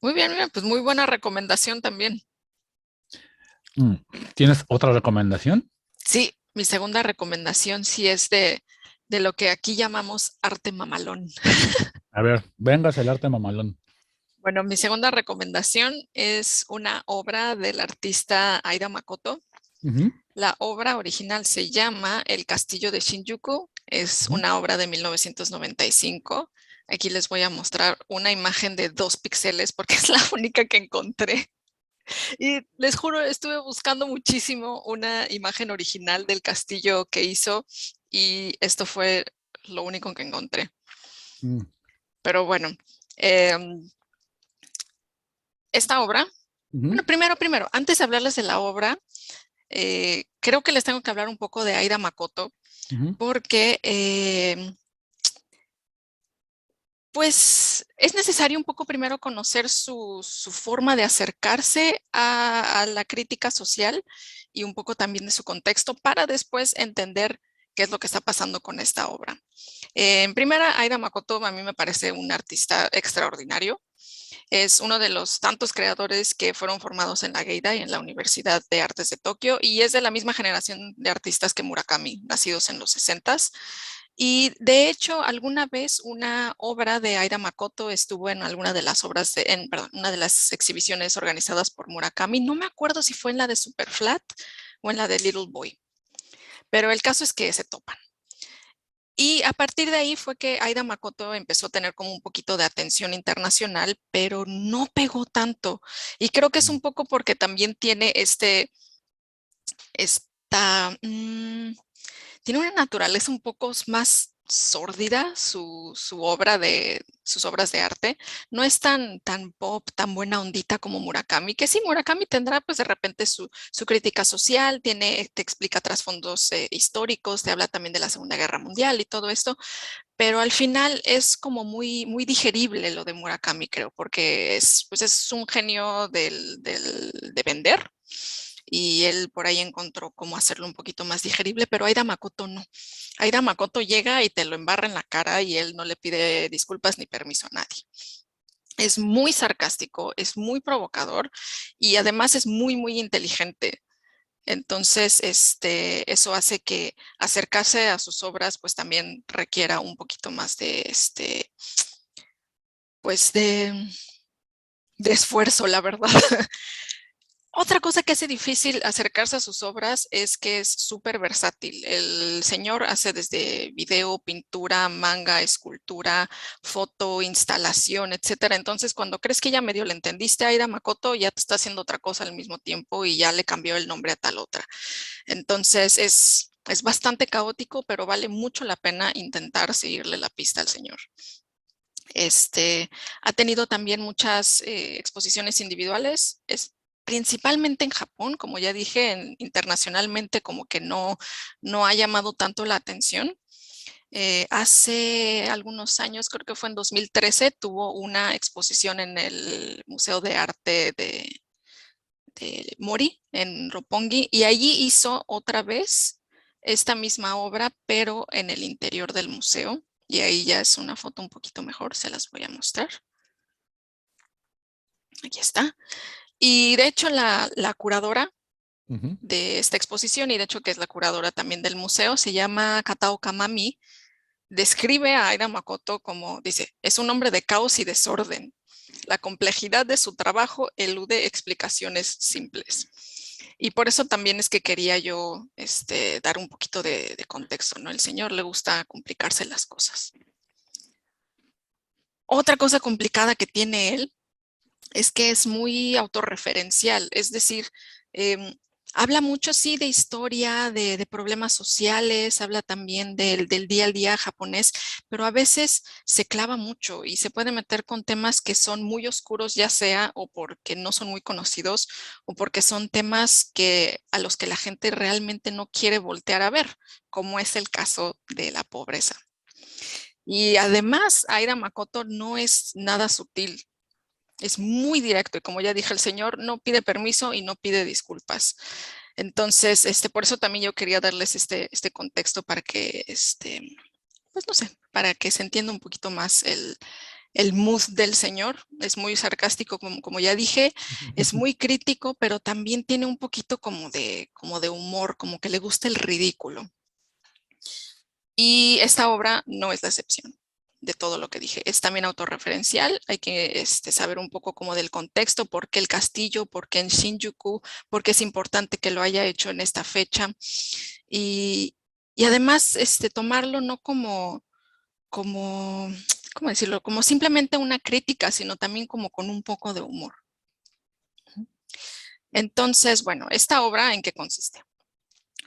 Muy bien, bien, pues muy buena recomendación también. Mm. ¿Tienes otra recomendación? Sí, mi segunda recomendación sí es de lo que aquí llamamos arte mamalón. A ver, vengas el arte mamalón. Bueno, mi segunda recomendación es una obra del artista Aida Makoto. Ujú, La obra original se llama El Castillo de Shinjuku. Es ujú. una obra de 1995. Aquí les voy a mostrar una imagen de 2 píxeles porque es la única que encontré. Y les juro, estuve buscando muchísimo una imagen original del castillo que hizo y esto fue lo único que encontré. Mm, Pero bueno, em, esta obra, ujú, bueno, primero, antes de hablarles de la obra, creo que les tengo que hablar un poco de Aida Makoto, ujú, porque pues es necesario un poco primero conocer su forma de acercarse a la crítica social y un poco también de su contexto para después entender qué es lo que está pasando con esta obra. En primera, Aida Makoto a mí me parece un artista extraordinario. Es uno de los tantos creadores que fueron formados en la Geidai, en la Universidad de Artes de Tokio, y es de la misma generación de artistas que Murakami, nacidos en los 60s. Y de hecho, alguna vez una obra de Aida Makoto estuvo en alguna de las obras, perdón, una de las exhibiciones organizadas por Murakami. No me acuerdo si fue en la de Superflat o en la de Little Boy, pero el caso es que se topan. Y a partir de ahí fue que Aida Makoto empezó a tener como un poquito de atención internacional, pero no pegó tanto. Y creo que es un poco porque también tiene esta, tiene una naturaleza un poco más sórdida sus obras de arte. No es tan pop, tan buena ondita como Murakami, que sí, Murakami tendrá pues de repente su crítica social, te explica trasfondos históricos, te habla también de la Segunda Guerra Mundial y todo esto, pero al final es como muy digerible lo de Murakami, creo, porque pues es un genio de vender y él por ahí encontró cómo hacerlo un poquito más digerible, pero Aida Makoto no. Aida Makoto llega y te lo embarra en la cara y él no le pide disculpas ni permiso a nadie. Es muy sarcástico, es muy provocador y además es muy inteligente. Entonces, eso hace que acercarse a sus obras pues también requiera un poquito más pues de esfuerzo, la verdad. Otra cosa que hace difícil acercarse a sus obras es que es súper versátil. El señor hace desde video, pintura, manga, escultura, foto, instalación, etcétera. Entonces, cuando crees que ya medio le entendiste a Aida Makoto, ya te está haciendo otra cosa al mismo tiempo y ya le cambió el nombre a tal otra. Entonces, es bastante caótico, pero vale mucho la pena intentar seguirle la pista al señor. Ha tenido también muchas exposiciones individuales, principalmente en Japón, como ya dije, internacionalmente como que no ha llamado tanto la atención. Hace algunos años, creo que fue en 2013, tuvo una exposición en el Museo de Arte de Mori, en Roppongi, y allí hizo otra vez esta misma obra, pero en el interior del museo. Y ahí ya es una foto un poquito mejor, se las voy a mostrar. Aquí está. Y de hecho la curadora de esta exposición, y de hecho que es la curadora también del museo, se llama Katao Kamami, describe a Aida Makoto como, dice, es un hombre de caos y desorden. La complejidad de su trabajo elude explicaciones simples. Y por eso también es que quería yo dar un poquito de contexto, ¿no? El señor le gusta complicarse las cosas. Otra cosa complicada que tiene él es que es muy autorreferencial, es decir, habla mucho, sí, de historia, de problemas sociales, habla también del día al día japonés, pero a veces se clava mucho y se puede meter con temas que son muy oscuros, ya sea o porque no son muy conocidos o porque son temas a los que la gente realmente no quiere voltear a ver, como es el caso de la pobreza. Y además, Aida Makoto no es nada sutil. Es muy directo y como ya dije, el señor no pide permiso y no pide disculpas. Entonces, por eso también yo quería darles este contexto para que, pues no sé, para que se entienda un poquito más el mood del señor. Es muy sarcástico, como ya dije, es muy crítico, pero también tiene un poquito como de humor, como que le gusta el ridículo. Y esta obra no es la excepción de todo lo que dije. Es también autorreferencial, hay que saber un poco como del contexto, por qué el castillo, por qué en Shinjuku, por qué es importante que lo haya hecho en esta fecha. Y, y además tomarlo no como, ¿cómo decirlo? Como simplemente una crítica, sino también como con un poco de humor. Entonces, bueno, ¿esta obra en qué consiste?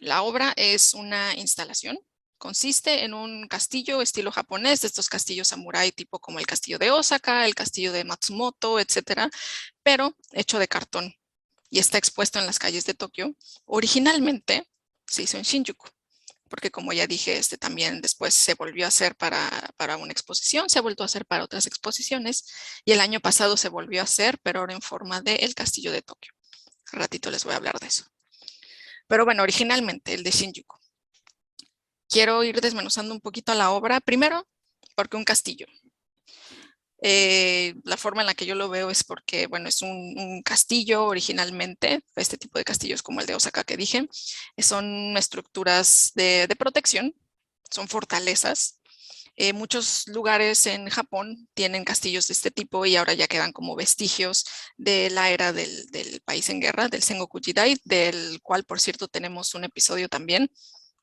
La obra es una instalación. Consiste en un castillo estilo japonés, de estos castillos samurái tipo como el castillo de Osaka, el castillo de Matsumoto, etcétera, pero hecho de cartón y está expuesto en las calles de Tokio. Originalmente se hizo en Shinjuku, porque como ya dije, también después se volvió a hacer para una exposición, se ha vuelto a hacer para otras exposiciones y el año pasado se volvió a hacer, pero ahora en forma de el castillo de Tokio. Al ratito les voy a hablar de eso. Pero bueno, originalmente el de Shinjuku. Quiero ir desmenuzando un poquito la obra. Primero, porque un castillo. La forma en la que yo lo veo es porque, bueno, es un castillo originalmente, este tipo de castillos como el de Osaka que dije, son estructuras de protección, son fortalezas. Muchos lugares en Japón tienen castillos de este tipo y ahora ya quedan como vestigios de la era del país en guerra, del Sengoku Jidai, del cual, por cierto, tenemos un episodio también.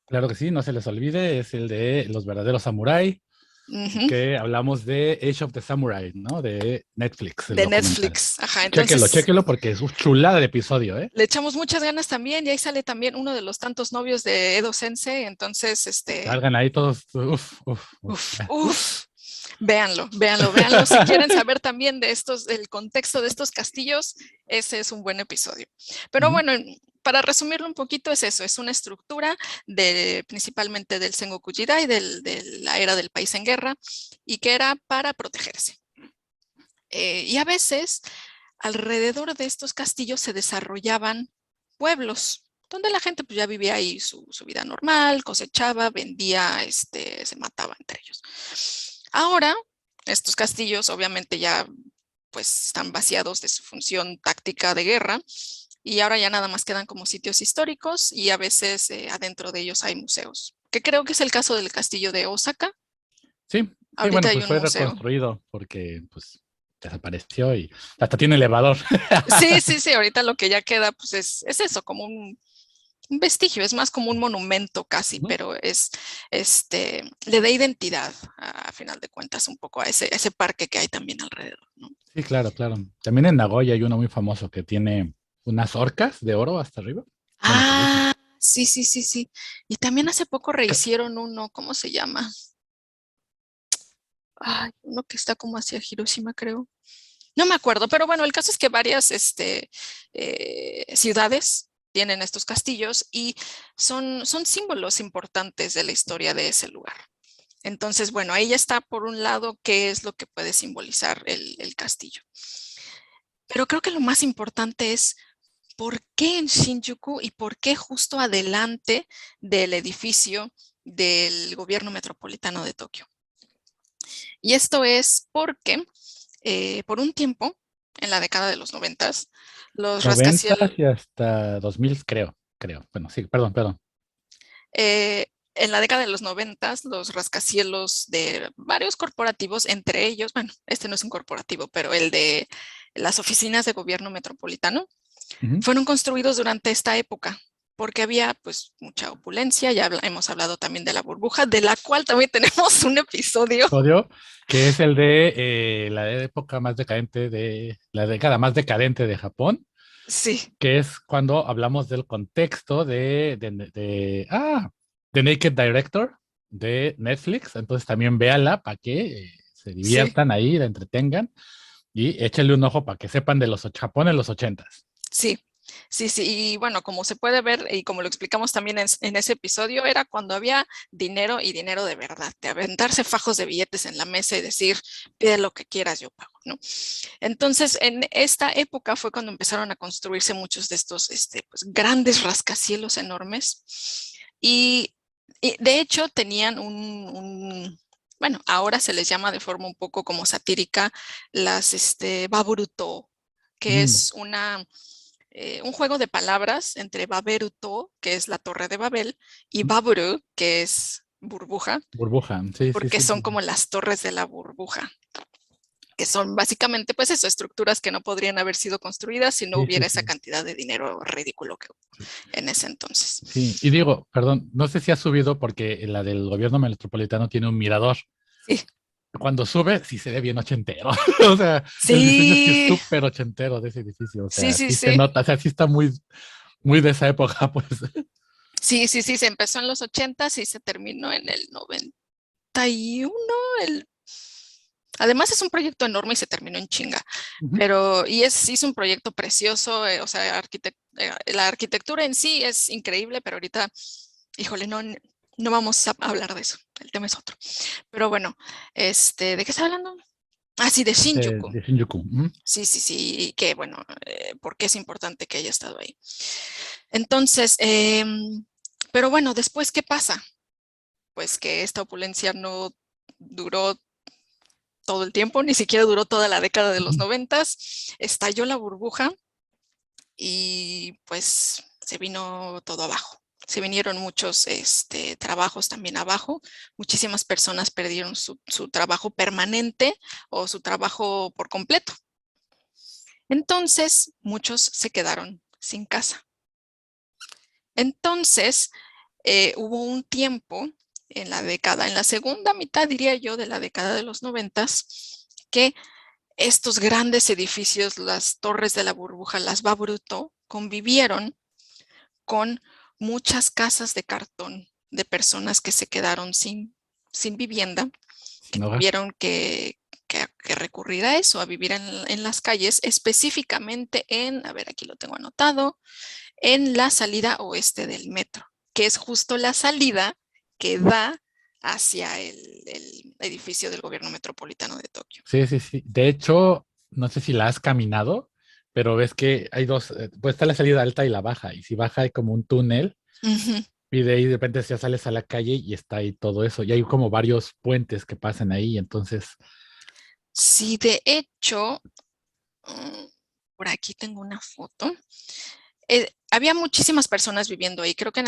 Claro que sí, no se les olvide, es el de los verdaderos samurái, Ujú. que hablamos de Age of the Samurai, ¿no? De Netflix, el De documental. Netflix. Ajá, Chéquelo, entonces chéquelo porque es una chulada de episodio, ¿eh? le echamos muchas ganas también y ahí sale también uno de los tantos novios de Edo Sensei, entonces, Salgan ahí todos, uf, uf, uf. uf, uf, véanlo, véanlo, véanlo. Si quieren saber también de estos, el contexto de estos castillos, ese es un buen episodio. Pero Ujú. bueno, para resumirlo un poquito es eso, es una estructura principalmente del Sengoku Jidai, de la era del país en guerra, y que era para protegerse. Y a veces alrededor de estos castillos se desarrollaban pueblos donde la gente pues, ya vivía ahí su vida normal, cosechaba, vendía, se mataba entre ellos. Ahora, estos castillos obviamente ya pues están vaciados de su función táctica de guerra y ahora ya nada más quedan como sitios históricos y a veces adentro de ellos hay museos, que creo que es el caso del castillo de Osaka. Sí, sí, Ahorita bueno, hay pues un fue museo. reconstruido porque pues desapareció y hasta tiene elevador. Sí, sí, sí, ahorita lo que ya queda pues es eso, como un vestigio, es más como un monumento casi, Ujú. pero le da identidad a final de cuentas un poco a ese parque que hay también alrededor, ¿no? Sí, claro, claro. También en Nagoya hay uno muy famoso que tiene unas orcas de oro hasta arriba. Bueno, parece. Ah, sí, sí, sí, sí. Y también hace poco rehicieron uno, ¿cómo se llama? Ay, uno que está como hacia Hiroshima, creo. No me acuerdo, pero bueno, el caso es que varias ciudades tienen estos castillos y son símbolos importantes de la historia de ese lugar. Entonces, bueno, ahí ya está por un lado qué es lo que puede simbolizar el castillo. Pero creo que lo más importante es por qué en Shinjuku y por qué justo adelante del edificio del gobierno metropolitano de Tokio. Y esto es porque por un tiempo, en la década de los 90, los 90 rascacielos, y hasta 2000, creo. Bueno, sí, perdón, perdón. en la década de los 90, los rascacielos de varios corporativos, entre ellos, bueno, este no es un corporativo, pero el de las oficinas de gobierno metropolitano, Ujú. fueron construidos durante esta época, porque había pues mucha opulencia, ya hemos hablado también de la burbuja, de la cual también tenemos un episodio. Episodio que es el de la época más decadente de la década más decadente de Japón, Sí, que es cuando hablamos del contexto de Naked Director de Netflix. Entonces también véala para que se sí. diviertan ahí, la entretengan y échenle un ojo para que sepan de Japón en los 80s. Sí, sí, sí. Y bueno, como se puede ver y como lo explicamos también en ese episodio, era cuando había dinero y dinero de verdad, de aventarse fajos de billetes en la mesa y decir, pide lo que quieras, yo pago, ¿no? Entonces, en esta época fue cuando empezaron a construirse muchos de estos pues, grandes rascacielos enormes y de hecho tenían bueno, ahora se les llama de forma un poco como satírica las Baburuto, que Mm, es un juego de palabras entre Baberuto, que es la torre de Babel, y mm. Baburu, que es burbuja, Burbuja, sí, sí, porque sí, son sí. como las torres de la burbuja, que son básicamente, pues eso, estructuras que no podrían haber sido construidas si no Sí, sí, hubiera esa sí. cantidad de dinero ridículo que hubo Sí, en ese entonces. sí, y digo, perdón, no sé si ha subido porque la del gobierno metropolitano tiene un mirador. Sí, Cuando sube, sí se ve bien ochentero. O sea, el diseño sí es sí, súper ochentero de ese edificio. O sí, sea, sí, sí se sí. nota, o sea, sí está muy, muy de esa época, pues. Sí, sí, sí, se empezó en los 80 y se terminó en el 91. El... Además es un proyecto enorme y se terminó en chinga, Ujú. pero es un proyecto precioso, o sea, la arquitectura en sí es increíble, pero ahorita, híjole, no vamos a hablar de eso, el tema es otro. Pero bueno, ¿de qué está hablando? Ah, sí, de Shinjuku. De Shinjuku. Ujú. Sí, sí, sí, y que bueno, ¿por qué es importante que haya estado ahí? Entonces, pero bueno, después, ¿qué pasa? Pues que esta opulencia no duró todo el tiempo, ni siquiera duró toda la década de los 90s. Estalló la burbuja y pues se vino todo abajo. Se vinieron muchos trabajos también abajo. Muchísimas personas perdieron su trabajo permanente o su trabajo por completo. Entonces, muchos se quedaron sin casa. Entonces, hubo un tiempo en la segunda mitad, diría yo, de la década de los 90s, que estos grandes edificios, las torres de la burbuja, las Babruto, convivieron con muchas casas de cartón de personas que se quedaron sin vivienda, que Sin hogar. tuvieron que recurrir a eso, a vivir en las calles, específicamente a ver, aquí lo tengo anotado, en la salida oeste del metro, que es justo la salida que da hacia el edificio del gobierno metropolitano de Tokio. Sí, sí, sí. De hecho, no sé si la has caminado, pero ves que hay dos, pues está la salida alta y la baja, y si baja hay como un túnel, Ujú. y de ahí de repente ya sales a la calle y está ahí todo eso, y hay como varios puentes que pasan ahí, entonces, Sí, de hecho, por aquí tengo una foto. Había muchísimas personas viviendo ahí. Creo que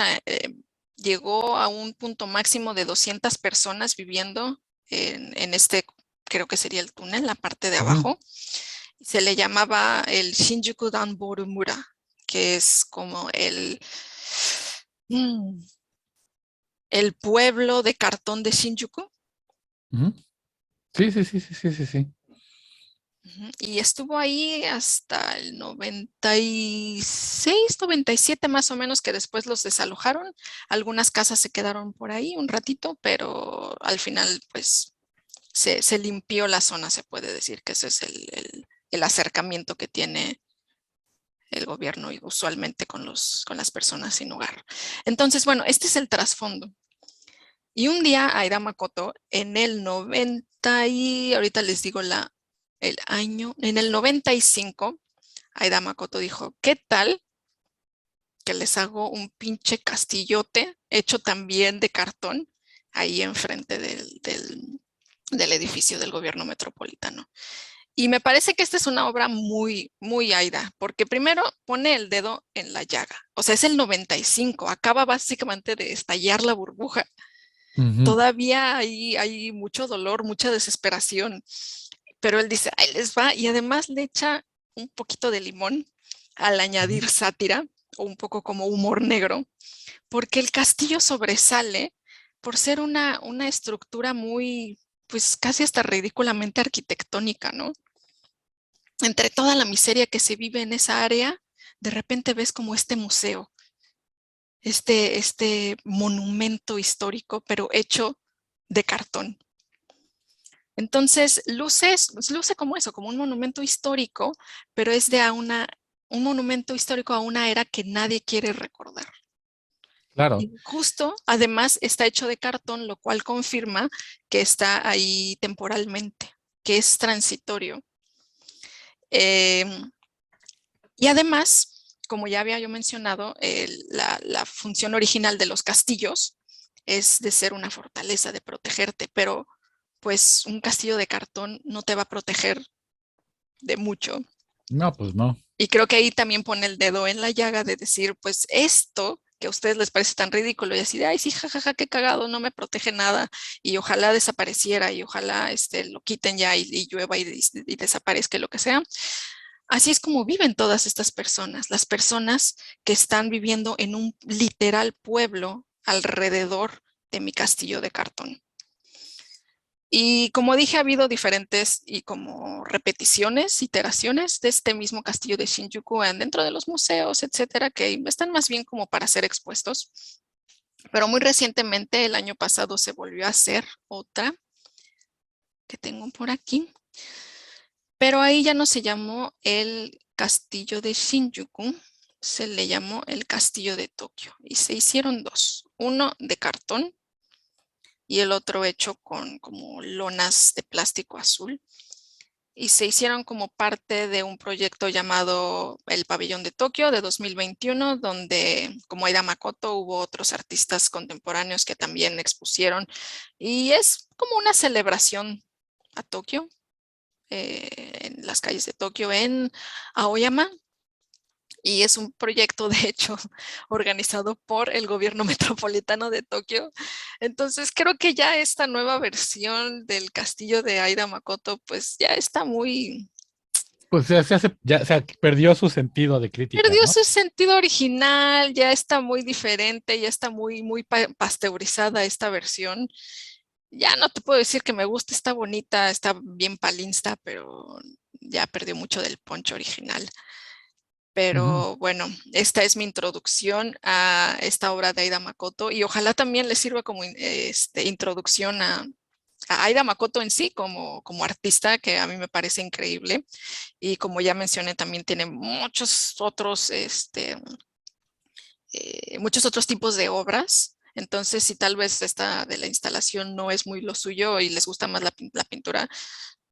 llegó a un punto máximo de 200 personas viviendo en este, creo que sería el túnel, la parte de ujú, abajo. Se le llamaba el Shinjuku Danborumura, que es como mm, el pueblo de cartón de Shinjuku. ujú. Sí, sí, sí, sí, sí, sí, sí. Ujú. Y estuvo ahí hasta el 96, 97 más o menos, que después los desalojaron. Algunas casas se quedaron por ahí un ratito, pero al final pues se limpió la zona, se puede decir que ese es el acercamiento que tiene el gobierno y usualmente con las personas sin hogar. Entonces, bueno, este es el trasfondo. Y un día Aira Makoto en el 90 y ahorita les digo el año, en el 95, Aida Makoto dijo, ¿qué tal que les hago un pinche castillote hecho también de cartón ahí enfrente del edificio del gobierno metropolitano? Y me parece que esta es una obra muy, muy Aida, porque primero pone el dedo en la llaga. O sea, es el 95, acaba básicamente de estallar la burbuja. Ujú, Todavía hay mucho dolor, mucha desesperación, pero él dice, ahí les va, y además le echa un poquito de limón al ujú. añadir sátira o un poco como humor negro, porque el castillo sobresale por ser una estructura muy, pues casi hasta ridículamente arquitectónica, ¿no? Entre toda la miseria que se vive en esa área, de repente ves como este museo, este monumento histórico, pero hecho de cartón. Entonces, luce como eso, como un monumento histórico, pero es un monumento histórico a una era que nadie quiere recordar. Claro, Y justo, además, está hecho de cartón, lo cual confirma que está ahí temporalmente, que es transitorio. Em, y además, como ya había yo mencionado, la función original de los castillos es de ser una fortaleza, de protegerte, pero pues un castillo de cartón no te va a proteger de mucho. no, pues no. Y creo que ahí también pone el dedo en la llaga de decir, pues esto que a ustedes les parece tan ridículo y así de, ay, sí, jajaja, qué cagado, no me protege nada y ojalá desapareciera y ojalá lo quiten ya y llueva y desaparezca lo que sea. Así es como viven todas estas personas, las personas que están viviendo en un literal pueblo alrededor de mi castillo de cartón. Y como dije, ha habido diferentes y como repeticiones, iteraciones de este mismo castillo de Shinjuku dentro de los museos, etcétera, que están más bien como para ser expuestos. Pero muy recientemente, el año pasado, se volvió a hacer otra que tengo por aquí. Pero ahí ya no se llamó el castillo de Shinjuku, se le llamó el castillo de Tokio. Y se hicieron dos, uno de cartón y el otro hecho con como lonas de plástico azul. Y se hicieron como parte de un proyecto llamado El Pabellón de Tokio de 2021, donde como Aida Makoto hubo otros artistas contemporáneos que también expusieron y es como una celebración a Tokio, en las calles de Tokio, en Aoyama. Y es un proyecto, de hecho, organizado por el gobierno metropolitano de Tokio. Entonces, creo que ya esta nueva versión del castillo de Aida Makoto, pues ya está muy... Pues ya se hace, ya, o sea, perdió su sentido de crítica, Perdió ¿no? su sentido original, ya está muy diferente, ya está muy pasteurizada esta versión. Ya no te puedo decir que me gusta, está bonita, está bien palinsta, pero ya perdió mucho del poncho original. Ujú. Pero bueno, esta es mi introducción a esta obra de Aida Makoto y ojalá también les sirva como introducción a Aida Makoto en sí como artista, que a mí me parece increíble. Y como ya mencioné, también tiene muchos otros tipos de obras. Entonces, si tal vez esta de la instalación no es muy lo suyo y les gusta más la pintura,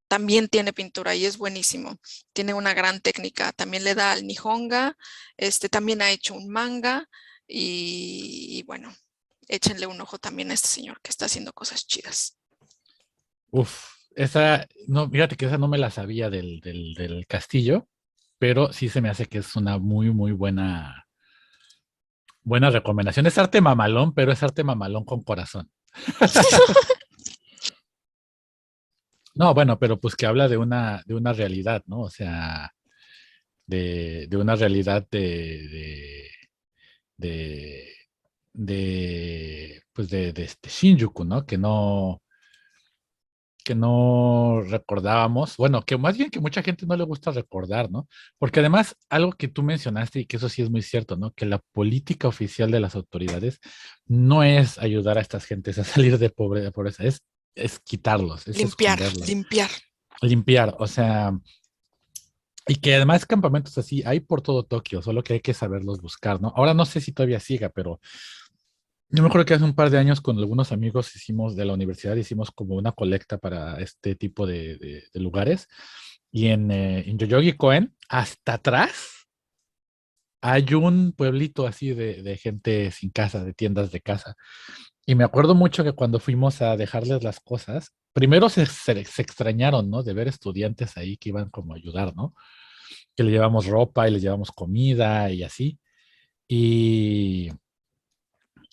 también tiene pintura y es buenísimo. Tiene una gran técnica. También le da al Nihonga. También ha hecho un manga. Y bueno, échenle un ojo también a este señor que está haciendo cosas chidas. Uf, esa, no, fíjate que esa no me la sabía del castillo, pero sí se me hace que es una muy, muy buena recomendación. Es arte mamalón, pero es arte mamalón con corazón. No, bueno, pero pues que habla de una realidad, ¿no? O sea, de una realidad de, pues de este Shinjuku, ¿no? Que no recordábamos, bueno, que más bien que mucha gente no le gusta recordar, ¿no? Porque además, algo que tú mencionaste y que eso sí es muy cierto, ¿no? Que la política oficial de las autoridades no es ayudar a estas gentes a salir de pobreza, es quitarlos, es Limpiar, esconderlos, limpiar. limpiar, o sea, y que además campamentos así hay por todo Tokio, solo que hay que saberlos buscar, ¿no? Ahora no sé si todavía siga, pero yo me acuerdo que hace un par de años con algunos amigos hicimos de la universidad, hicimos como una colecta para este tipo de lugares. Y en Yoyogi Koen, hasta atrás, hay un pueblito así de gente sin casa, de tiendas de casa. Y me acuerdo mucho que cuando fuimos a dejarles las cosas, primero se extrañaron, ¿no? De ver estudiantes ahí que iban como a ayudar, ¿no? Que le llevamos ropa y les llevamos comida y así. Y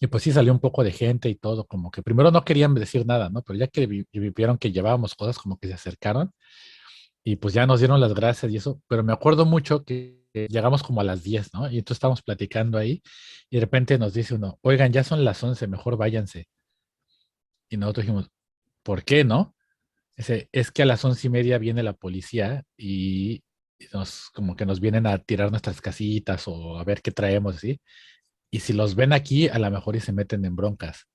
Y pues sí salió un poco de gente y todo, como que primero no querían decir nada, ¿no? Pero ya que vieron que llevábamos cosas, como que se acercaron y pues ya nos dieron las gracias y eso. Pero me acuerdo mucho que llegamos como a las 10, ¿no? Y entonces estábamos platicando ahí y de repente nos dice uno, oigan, ya son las 11, mejor váyanse. Y nosotros dijimos, ¿por qué no? Dice, es que a las 11:30 viene la policía y como que nos vienen a tirar nuestras casitas o a ver qué traemos, ¿sí? Y si los ven aquí, a lo mejor y se meten en broncas.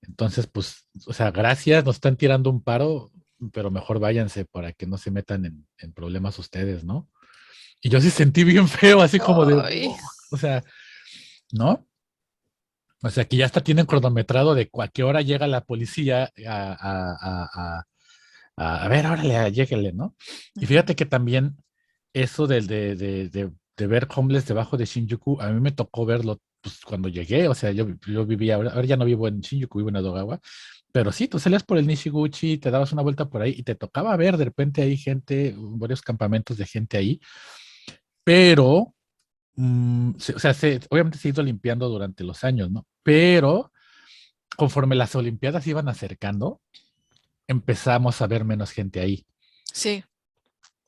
Entonces, pues, o sea, gracias, nos están tirando un paro, pero mejor váyanse para que no se metan en problemas ustedes, ¿no? Y yo sí sentí bien feo, así como de, Ay, "Ugh", o sea, ¿no? O sea, que ya hasta tienen cronometrado de a qué hora llega la policía a ver, órale, lléguele, ¿no? Y ujú. fíjate que también eso de ver homeless debajo de Shinjuku, a mí me tocó verlo pues, cuando llegué, o sea, yo vivía, ahora ya no vivo en Shinjuku, vivo en Edogawa, pero sí, tú salías por el Nishiguchi, te dabas una vuelta por ahí y te tocaba ver de repente hay gente, varios campamentos de gente ahí, pero, o sea, obviamente se ha ido limpiando durante los años, ¿no? Pero conforme las Olimpiadas iban acercando, empezamos a ver menos gente ahí. Sí,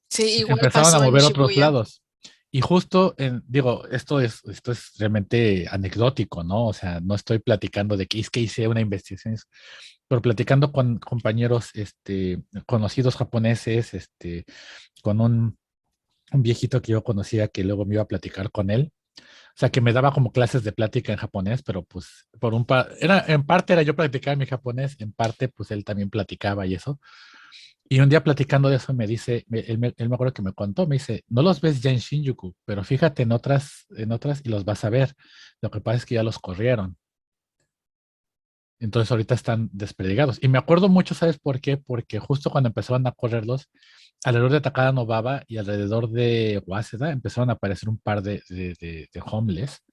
sí, Y se igual empezaron a pasó en mover a otros Shibuya. lados. Y justo, digo, esto es realmente anecdótico, ¿no? O sea, no estoy platicando de que es que hice una investigación, pero platicando con compañeros, conocidos japoneses, con un viejito que yo conocía que luego me iba a platicar con él. O sea, que me daba como clases de plática en japonés, pero pues en parte era yo practicar mi japonés, en parte pues él también platicaba y eso. Y un día platicando de eso me dice, él me acuerdo que me contó, me dice, no los ves ya en Shinjuku, pero fíjate en otras y los vas a ver. Lo que pasa es que ya los corrieron. Entonces ahorita están desperdigados. Y me acuerdo mucho, ¿sabes por qué? Porque justo cuando empezaron a correrlos, alrededor de Takada Novaba y alrededor de Waseda empezaron a aparecer un par de homeless.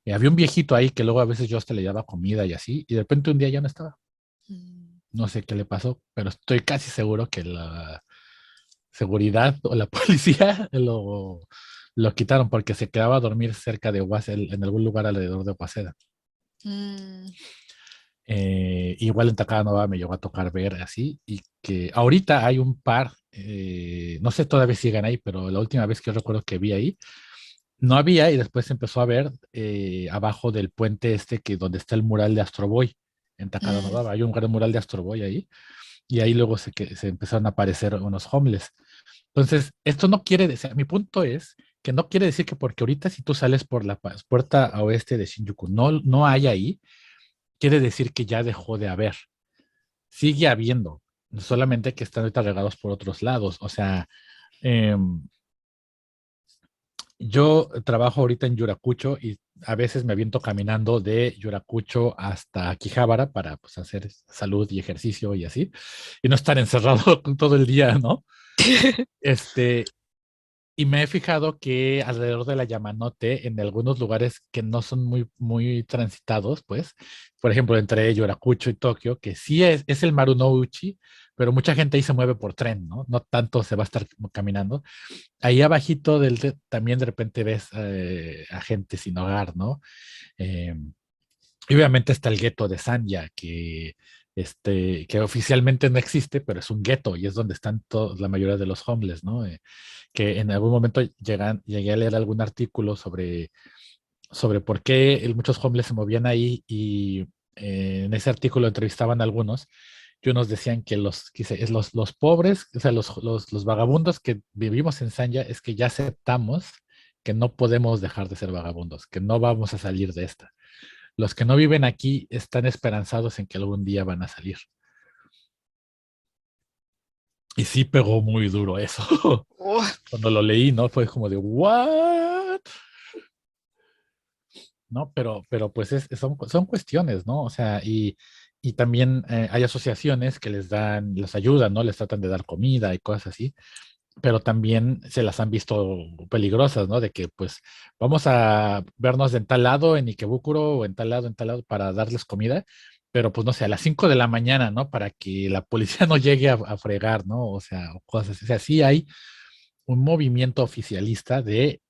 Y había un viejito ahí que luego a veces yo hasta le daba comida y así, y de repente un día ya no estaba. Mm. No sé qué le pasó, pero estoy casi seguro que la seguridad o la policía lo quitaron porque se quedaba a dormir cerca de Waseda, en algún lugar alrededor de Waseda. Mm, Igual en Takada Nova me llegó a tocar ver así, y que ahorita hay un par, no sé todavía siguen ahí, pero la última vez que yo recuerdo que vi ahí, no había, y después se empezó a ver abajo del puente este que donde está el mural de Astro Boy en Takada mm, Nova, hay un gran mural de Astro Boy ahí, y ahí luego se empezaron a aparecer unos homeless. Entonces, esto no quiere decir, mi punto es que no quiere decir que porque ahorita si tú sales por la puerta a oeste de Shinjuku no hay ahí, quiere decir que ya dejó de haber. Sigue habiendo, solamente que están ahorita regados por otros lados. O sea, eh, yo trabajo ahorita en Yurakucho y a veces me aviento caminando de Yurakucho hasta Akihabara para pues, hacer salud y ejercicio y así, y no estar encerrado todo el día, ¿no? Este, y me he fijado que alrededor de la Yamanote, en algunos lugares que no son muy transitados, pues, por ejemplo, entre Yorakucho y Tokio, que sí es el Marunouchi, pero mucha gente ahí se mueve por tren, ¿no? No tanto se va a estar caminando. Ahí abajito también de repente ves a gente sin hogar, ¿no? Eh, y obviamente está el gueto de Sanya, que oficialmente no existe, pero es un gueto y es donde están la mayoría de los homeless, ¿no? Que en algún momento llegué a leer algún artículo sobre por qué muchos homeless se movían ahí y en ese artículo entrevistaban a algunos y unos decían que los pobres, o sea, los vagabundos que vivimos en Sanya es que ya aceptamos que no podemos dejar de ser vagabundos, que no vamos a salir de esta. Los que no viven aquí están esperanzados en que algún día van a salir. Y sí pegó muy duro eso. oh, Cuando lo leí, ¿no? Fue como de, ¿what? ¿No? Pero pues son cuestiones, ¿no? O sea, y también hay asociaciones que les ayudan, ¿no? Les tratan de dar comida y cosas así, pero también se las han visto peligrosas, ¿no? De que pues vamos a vernos en tal lado, en Ikebukuro, o en tal lado, para darles comida, pero pues no sé, a las 5 de la mañana, ¿no? Para que la policía no llegue a fregar, ¿no? O sea, o cosas así. O sea, sí hay un movimiento oficialista de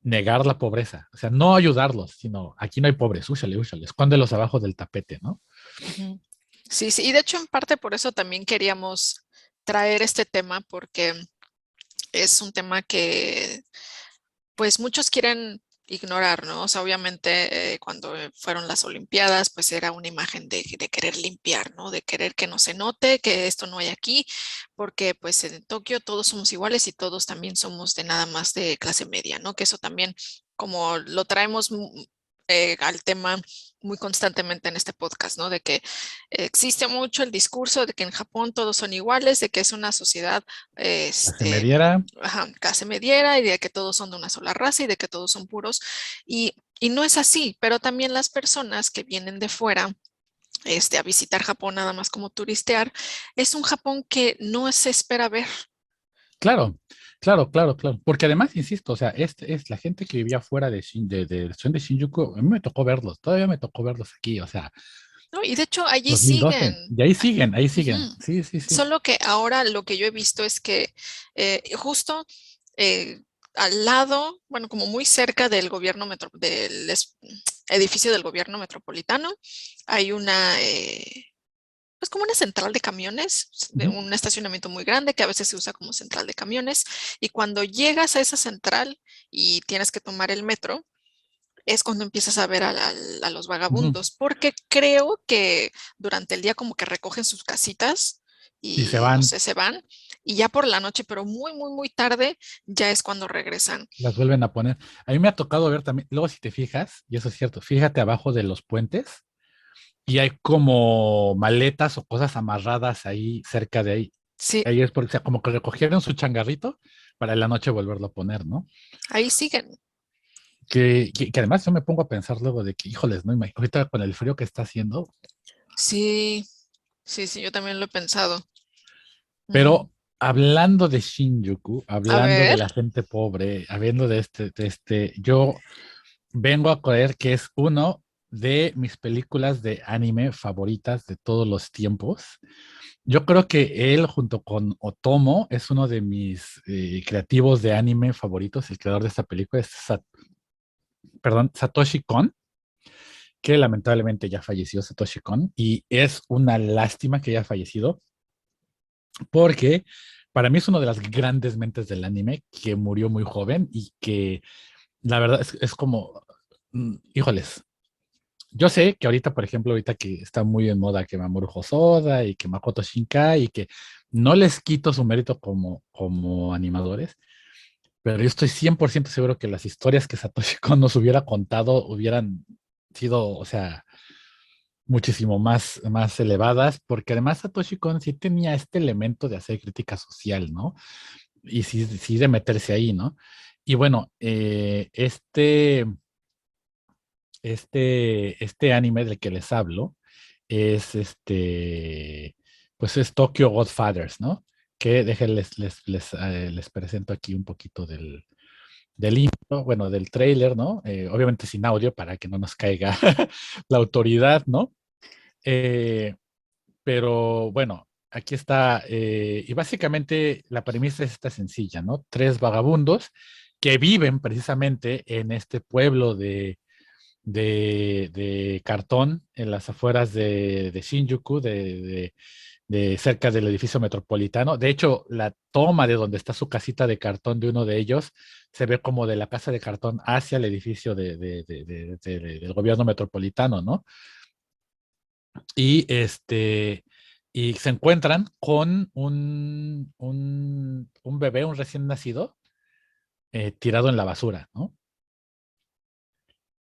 negar la pobreza, o sea, no ayudarlos, sino aquí no hay pobres, úchale, úchale, escóndelos abajo del tapete, ¿no? ujú. Sí, sí, y de hecho en parte por eso también queríamos traer este tema porque es un tema que pues muchos quieren ignorar, ¿no? O sea, obviamente cuando fueron las Olimpiadas, pues era una imagen de querer limpiar, ¿no? De querer que no se note, que esto no hay aquí, porque pues en Tokio todos somos iguales y todos también somos de nada más de clase media, ¿no? Que eso también, como lo traemos al tema muy constantemente en este podcast, ¿no? De que existe mucho el discurso de que en Japón todos son iguales, de que es una sociedad, Se me diera, ajá, clase mediera y de que todos son de una sola raza y de que todos son puros. Y no es así, pero también las personas que vienen de fuera a visitar Japón nada más como turistear, es un Japón que no se espera ver. claro, claro, claro, claro, porque además, insisto, o sea, es la gente que vivía fuera de la región de Shinjuku, a mí me tocó verlos, todavía me tocó verlos aquí, o sea, ¿No? Y de hecho allí 2012, siguen. y ahí siguen, Ujú. sí, sí, sí. Solo que ahora lo que yo he visto es que justo eh, al lado, bueno, como muy cerca del edificio del gobierno metropolitano, hay pues como una central de camiones, de Ujú. un estacionamiento muy grande que a veces se usa como central de camiones. Y cuando llegas a esa central y tienes que tomar el metro, es cuando empiezas a ver a los Ujú. vagabundos, porque creo que durante el día como que recogen sus casitas Y se y no van, sé, se van, y ya por la noche, pero muy tarde, ya es cuando regresan. las vuelven a poner. A mí me ha tocado ver también, luego si te fijas, y eso es cierto, fíjate abajo de los puentes, y hay como maletas o cosas amarradas ahí cerca de ahí. Sí, Ahí es porque, o sea, como que recogieron su changarrito para en la noche volverlo a poner, ¿no? ahí siguen. Que además yo me pongo a pensar luego de que, híjoles, ¿no? Ahorita con el frío que está haciendo, Sí, sí, sí, yo también lo he pensado. Mm, pero hablando de Shinjuku, A hablando de ver, la gente pobre, hablando yo vengo a creer que es uno de mis películas de anime favoritas de todos los tiempos. Yo creo que él, junto con Otomo, es uno de mis creativos de anime favoritos. El creador de esta película es Satoshi Kon, que lamentablemente ya falleció, Satoshi Kon, y es una lástima que haya fallecido, porque para mí es una de las grandes mentes del anime que murió muy joven y que la verdad es como, híjoles, yo sé que ahorita, por ejemplo, ahorita que está muy en moda que Mamoru Hosoda y que Makoto Shinkai y que no les quito su mérito como animadores, pero yo estoy 100% seguro que las historias que Satoshi Kon nos hubiera contado hubieran sido, o sea, muchísimo más elevadas, porque además Satoshi Kon sí tenía este elemento de hacer crítica social, ¿no? Y sí de meterse ahí, ¿no? Y bueno, este anime del que les hablo es pues es Tokyo Godfathers, ¿no? Que déjenles, les presento aquí un poquito del intro, bueno, del trailer, ¿no? Obviamente sin audio para que no nos caiga la autoridad, ¿no? Eh, pero bueno, aquí está, y básicamente la premisa es esta sencilla, ¿no? Tres vagabundos que viven precisamente en este pueblo de cartón en las afueras de Shinjuku, de cerca del edificio metropolitano. De hecho, la toma de donde está su casita de cartón de uno de ellos se ve como de la casa de cartón hacia el edificio del gobierno metropolitano, ¿no? Y y se encuentran con un bebé, un recién nacido, tirado en la basura, ¿no?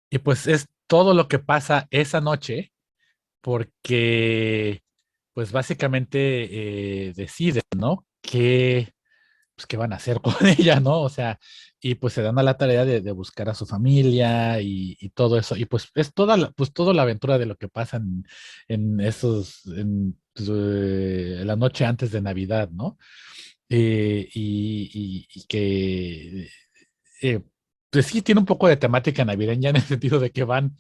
Y pues es todo lo que pasa esa noche porque pues básicamente deciden, ¿no? Qué van a hacer con ella, ¿no? O sea, y pues se dan a la tarea de buscar a su familia y todo eso. Y pues es pues toda la aventura de lo que pasa pues, la noche antes de Navidad, ¿no? Y que, eh, pues sí, tiene un poco de temática navideña en el sentido de que van,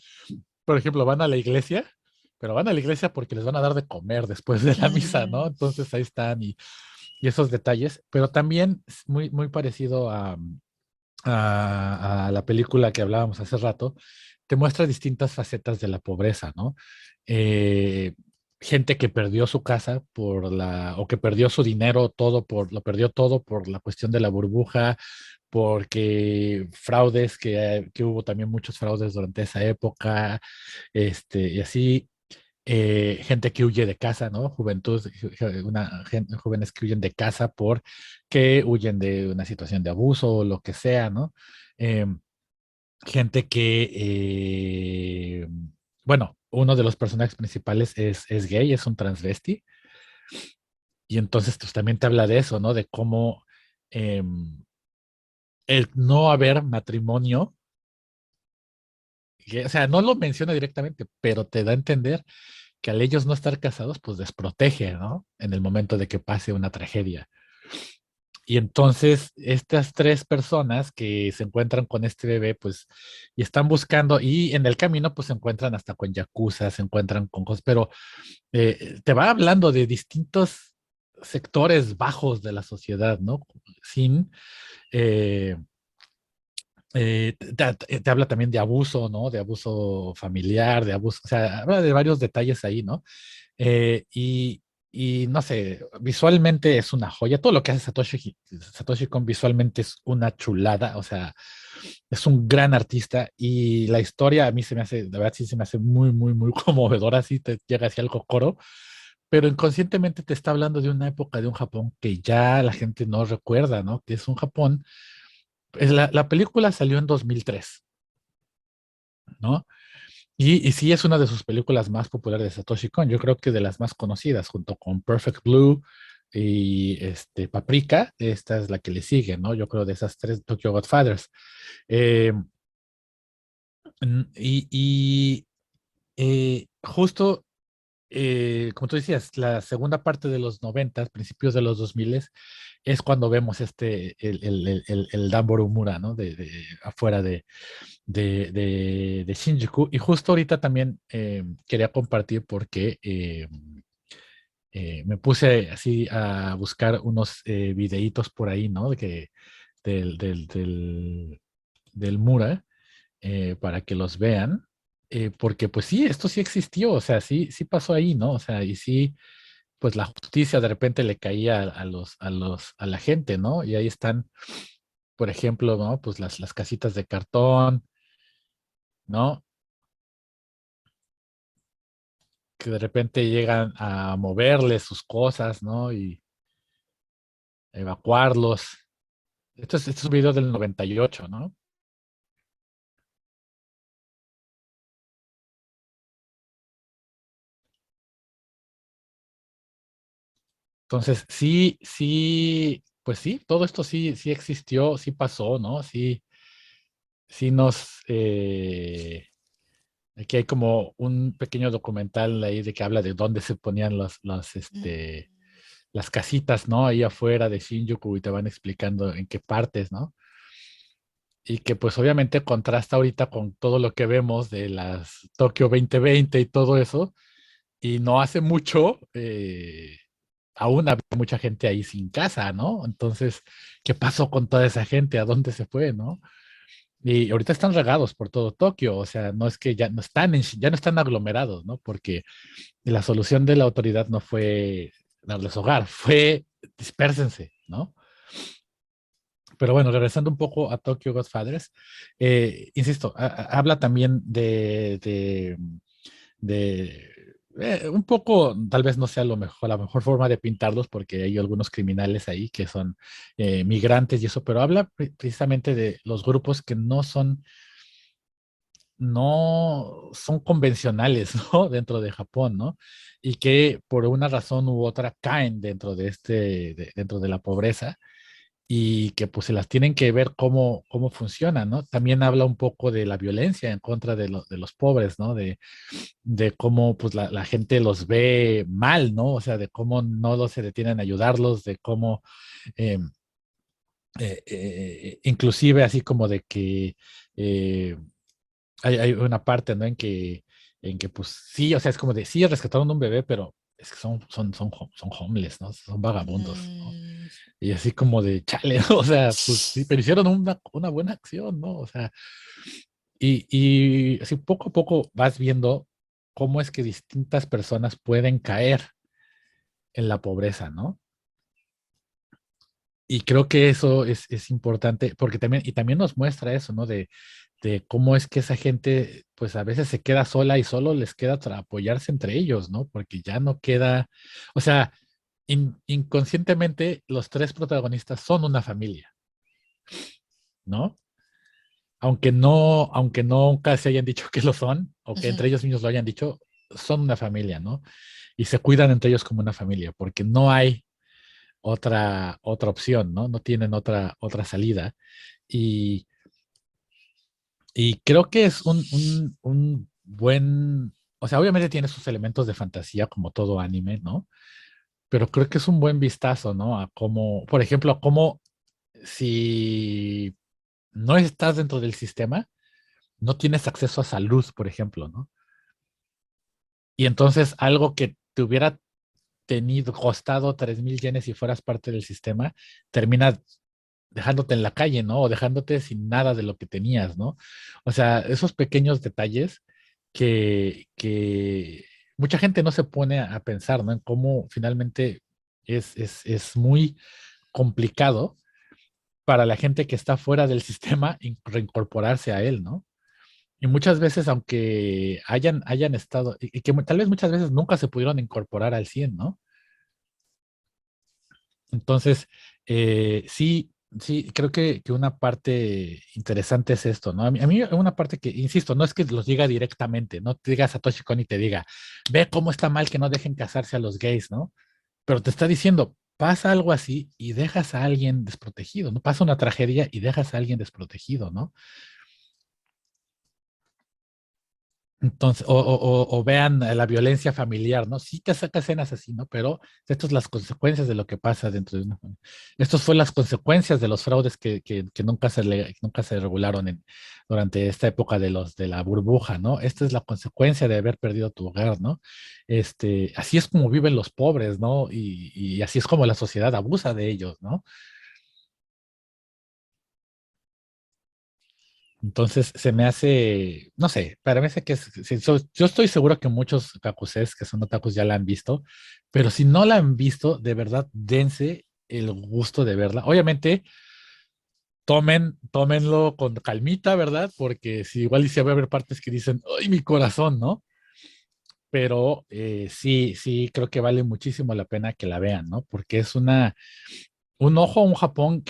por ejemplo, van a la iglesia, pero van a la iglesia porque les van a dar de comer después de la misa, ¿no? Mm, Entonces ahí están y esos detalles, pero también es muy parecido a la película que hablábamos hace rato, te muestra distintas facetas de la pobreza, ¿no? Eh, gente que perdió su casa o que perdió su dinero, lo perdió todo por la cuestión de la burbuja, porque fraudes, que hubo también muchos fraudes durante esa época, y así, gente que huye de casa, ¿no? Jóvenes que huyen de casa porque huyen de una situación de abuso o lo que sea, ¿no? Gente bueno, uno de los personajes principales es gay, es un transvesti, y entonces pues, también te habla de eso, ¿no? De cómo el no haber matrimonio, o sea, no lo menciona directamente, pero te da a entender que al ellos no estar casados, pues desprotege, ¿no? En el momento de que pase una tragedia. Y entonces estas tres personas que se encuentran con este bebé, pues, y están buscando, y en el camino, pues se encuentran hasta con yakuza, se encuentran con cosas, pero te va hablando de distintos sectores bajos de la sociedad, ¿no? Sin, eh, te habla también de abuso, ¿no? De abuso familiar, de abuso, o sea, habla de varios detalles ahí, ¿no? Eh, y, y no sé, visualmente es una joya. Todo lo que hace Satoshi Kon visualmente es una chulada, o sea, es un gran artista y la historia a mí se me hace, la verdad sí se me hace muy conmovedora, así te llega hacia algo coro, pero inconscientemente te está hablando de una época de un Japón que ya la gente no recuerda, ¿no? Que es un Japón, la película salió en 2003, ¿no? Y sí es una de sus películas más populares de Satoshi Kon, yo creo que de las más conocidas, junto con Perfect Blue y Paprika, esta es la que le sigue, ¿no? Yo creo de esas tres Tokyo Godfathers. Eh, y justo como tú decías, la segunda parte de los 90, principios de los 2000, es cuando vemos el Danboru Mura, ¿no? Afuera de Shinjuku. Y justo ahorita también quería compartir porque me puse así a buscar unos videitos por ahí, ¿no? Del, del, del, del Mura, para que los vean. Porque pues sí, esto sí existió, o sea, sí, sí pasó ahí, ¿no? O sea, y sí, pues la justicia de repente le caía a la gente, ¿no? Y ahí están, por ejemplo, ¿no? Pues las casitas de cartón, ¿no? Que de repente llegan a moverle sus cosas, ¿no? Y evacuarlos. Este es un video del 98, ¿no? Entonces, sí, sí, pues sí, todo esto sí, sí existió, sí pasó, ¿no? Sí, sí aquí hay como un pequeño documental ahí de que habla de dónde se ponían Mm. las casitas, ¿no? Ahí afuera de Shinjuku y te van explicando en qué partes, ¿no? Y que pues obviamente contrasta ahorita con todo lo que vemos de las Tokio 2020 y todo eso. Y no hace mucho, aún había mucha gente ahí sin casa, ¿no? Entonces, ¿qué pasó con toda esa gente? ¿A dónde se fue, no? Y ahorita están regados por todo Tokio, o sea, no es que ya no están ya no están aglomerados, ¿no? Porque la solución de la autoridad no fue darles hogar, fue dispérsense, ¿no? Pero bueno, regresando un poco a Tokyo Godfathers, insisto, habla también de un poco, tal vez no sea lo mejor, la mejor forma de pintarlos, porque hay algunos criminales ahí que son migrantes y eso, pero habla precisamente de los grupos que no son convencionales, ¿no? Dentro de Japón, ¿no? Y que por una razón u otra caen dentro dentro de la pobreza y que pues se las tienen que ver cómo funcionan, ¿no? También habla un poco de la violencia en contra de los pobres, ¿no? De cómo pues la gente los ve mal, ¿no? O sea, de cómo no los se detienen a ayudarlos, de cómo eh, inclusive así como de que eh, hay una parte, ¿no? En que pues sí, o sea, es como de sí, rescataron un bebé, pero es que son homeless, ¿no? Son vagabundos, ¿no? Mm. Y así como de chale, ¿no? O sea, pues sí, pero hicieron una buena acción, ¿no? O sea, y así poco a poco vas viendo cómo es que distintas personas pueden caer en la pobreza, ¿no? Y creo que eso es importante porque también nos muestra eso, ¿no? De cómo es que esa gente, pues a veces se queda sola y solo les queda para apoyarse entre ellos, ¿no? Porque ya no queda, o sea, inconscientemente los tres protagonistas son una familia, ¿no? Aunque nunca se hayan dicho que lo son, o que Ujú. entre ellos mismos lo hayan dicho, son una familia, ¿no? Y se cuidan entre ellos como una familia, porque no hay otra opción, ¿no? No tienen otra salida. Y, y creo que es un buen, o sea, obviamente tiene sus elementos de fantasía como todo anime, ¿no? Pero creo que es un buen vistazo, ¿no? A cómo, por ejemplo, a cómo si no estás dentro del sistema, no tienes acceso a salud, por ejemplo, ¿no? Y entonces algo que te hubiera costado 3,000 yenes si fueras parte del sistema, termina dejándote en la calle, ¿no? O dejándote sin nada de lo que tenías, ¿no? O sea, esos pequeños detalles que mucha gente no se pone a pensar, ¿no? En cómo finalmente es muy complicado para la gente que está fuera del sistema reincorporarse a él, ¿no? Y muchas veces, aunque hayan estado, y que tal vez muchas veces nunca se pudieron incorporar al 100, ¿no? Entonces, sí, sí, creo que una parte interesante es esto, ¿no? A mí una parte que, insisto, no es que los diga directamente, no te diga Satoshi Kon y te diga, ve cómo está mal que no dejen casarse a los gays, ¿no? Pero te está diciendo, pasa algo así y dejas a alguien desprotegido, ¿no? Pasa una tragedia y dejas a alguien desprotegido, ¿no? Entonces, o vean la violencia familiar, ¿no? Sí te saca escenas así, ¿no? Pero estas son las consecuencias de lo que pasa dentro de una familia. Estas fueron las consecuencias de los fraudes que nunca se regularon durante esta época de la burbuja, ¿no? Esta es la consecuencia de haber perdido tu hogar, ¿no? Así es como viven los pobres, ¿no? Y así es como la sociedad abusa de ellos, ¿no? Entonces se me hace, no sé, para mí sé que yo estoy seguro que muchos otakus que son otakus ya la han visto, pero si no la han visto, de verdad, dense el gusto de verla. Obviamente, tómenlo con calmita, ¿verdad? Porque si igual y si va a haber partes que dicen, ¡ay, mi corazón!, ¿no? Pero sí, creo que vale muchísimo la pena que la vean, ¿no? Porque un ojo a un Japón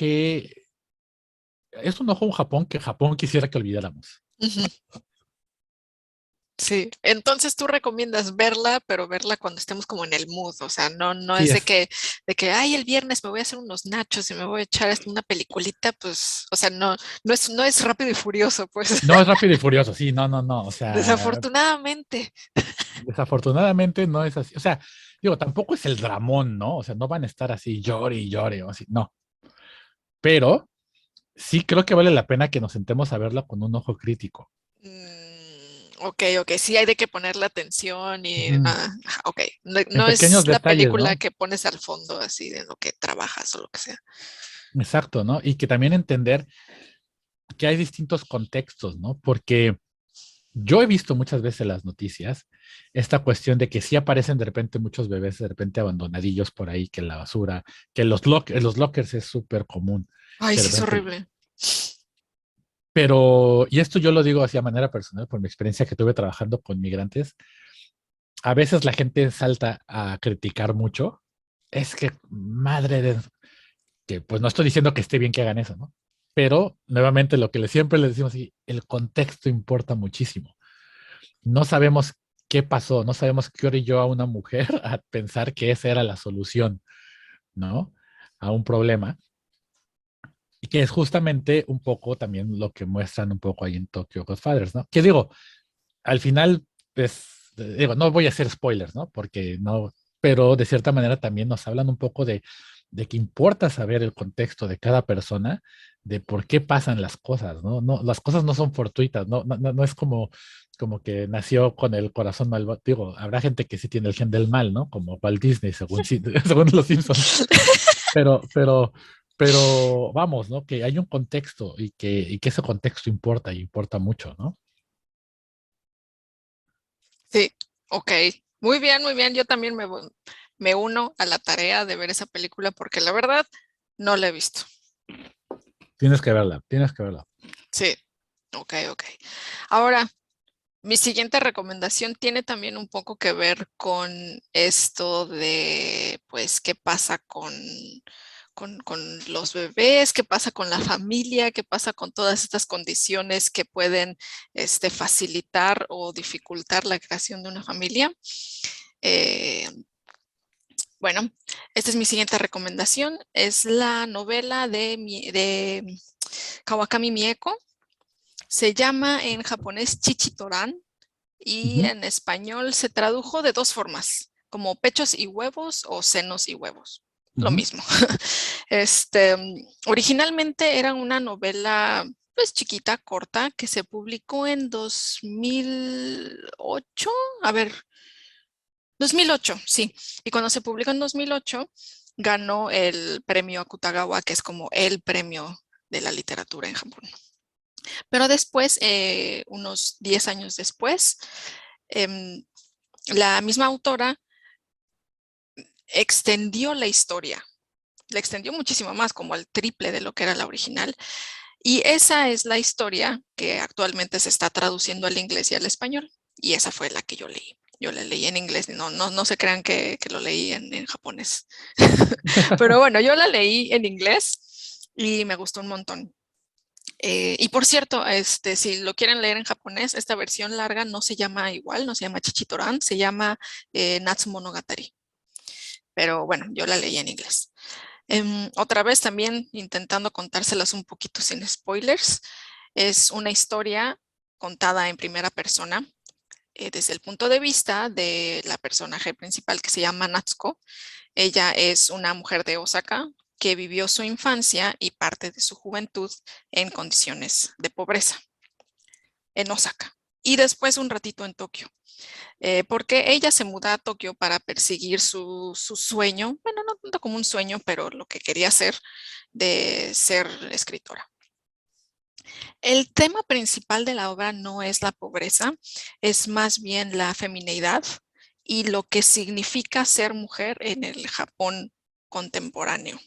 es un ojo a un Japón que Japón quisiera que olvidáramos. Ujú. Sí, entonces tú recomiendas verla, pero verla cuando estemos como en el mood, o sea, no Sí, es es, ay, el viernes me voy a hacer unos nachos y me voy a echar una peliculita, pues, o sea, no es Rápido y Furioso, pues, no es Rápido y Furioso, sí, no, o sea, desafortunadamente. desafortunadamente no es así, o sea, digo, tampoco es el dramón, ¿no? O sea, no van a estar así llore y llore o así, no, pero sí creo que vale la pena que nos sentemos a verla con un ojo crítico. Ok, sí hay de que ponerle atención y, Ujú. ajá, ok, no, En no pequeños es la detalles, película ¿no? que pones al fondo así de lo que trabajas o lo que sea. Exacto, ¿no? Y que también entender que hay distintos contextos, ¿no? Porque yo he visto muchas veces en las noticias esta cuestión de que sí aparecen de repente muchos bebés de repente abandonadillos por ahí, que en la basura, que en los lockers es súper común, Ay, que de sí, es repente, horrible. pero, y esto yo lo digo así a manera personal por mi experiencia que tuve trabajando con migrantes, a veces la gente salta a criticar mucho, es que madre de, que pues no estoy diciendo que esté bien que hagan eso, ¿no? Pero nuevamente lo que siempre les decimos, sí, el contexto importa muchísimo. No sabemos qué pasó, no sabemos qué orilló a una mujer a pensar que esa era la solución, ¿no? A un problema. Y que es justamente un poco también lo que muestran un poco ahí en Tokyo Godfathers, ¿no? Que digo, al final, pues, digo, no voy a hacer spoilers, ¿no? Porque no, pero de cierta manera también nos hablan un poco de que importa saber el contexto de cada persona, de por qué pasan las cosas, ¿no? No, las cosas no son fortuitas, no es como que nació con el corazón malvado. Digo, habrá gente que sí tiene el gen del mal, ¿no? Como Walt Disney, según, según los Simpsons. Pero, pero, pero vamos, ¿no? Que hay un contexto y que ese contexto importa y importa mucho, ¿no? Sí, ok. Muy bien. Yo también me uno a la tarea de ver esa película porque la verdad no la he visto. Tienes que verla, tienes que verla. Sí, ok. Ahora, mi siguiente recomendación tiene también un poco que ver con esto de, pues, qué pasa con los bebés, qué pasa con la familia, qué pasa con todas estas condiciones que pueden facilitar o dificultar la creación de una familia. Eh, bueno, esta es mi siguiente recomendación. Es la novela de Kawakami Mieko. Se llama en japonés Chichitoran y Ujú, en español se tradujo de dos formas, como pechos y huevos o senos y huevos. Lo ujú, mismo. Originalmente era una novela pues chiquita, corta, que se publicó en 2008. A ver, 2008, sí. Y cuando se publicó en 2008, ganó el premio Akutagawa, que es como el premio de la literatura en Japón. Pero después, unos 10 años después, em, la misma autora extendió la historia. La extendió muchísimo más, como el triple de lo que era la original. Y esa es la historia que actualmente se está traduciendo al inglés y al español. Y esa fue la que yo leí. Yo la leí en inglés, no se crean que lo leí en japonés. Pero bueno, yo la leí en inglés y me gustó un montón. Y por cierto, si lo quieren leer en japonés, esta versión larga no se llama igual, no se llama Chichitoran, se llama Natsu Monogatari. Pero bueno, yo la leí en inglés. Otra vez también intentando contárselas un poquito sin spoilers. Es una historia contada en primera persona desde el punto de vista de la personaje principal que se llama Natsuko. Ella es una mujer de Osaka que vivió su infancia y parte de su juventud en condiciones de pobreza en Osaka y después un ratito en Tokio, porque ella se muda a Tokio para perseguir su sueño, bueno, no tanto como un sueño, pero lo que quería hacer de ser escritora. El tema principal de la obra no es la pobreza, es más bien la femineidad y lo que significa ser mujer en el Japón contemporáneo.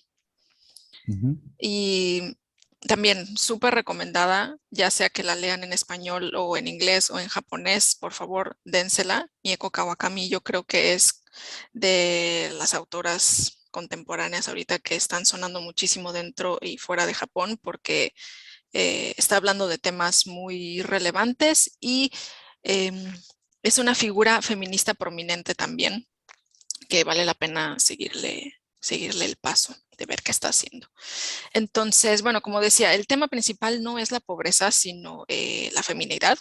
Y también súper recomendada, ya sea que la lean en español o en inglés o en japonés, por favor, dénsela. Mieko Kawakami yo creo que es de las autoras contemporáneas ahorita que están sonando muchísimo dentro y fuera de Japón porque está hablando de temas muy relevantes y es una figura feminista prominente también que vale la pena seguirle el paso de ver qué está haciendo. Entonces, bueno, como decía, el tema principal no es la pobreza, sino la feminidad,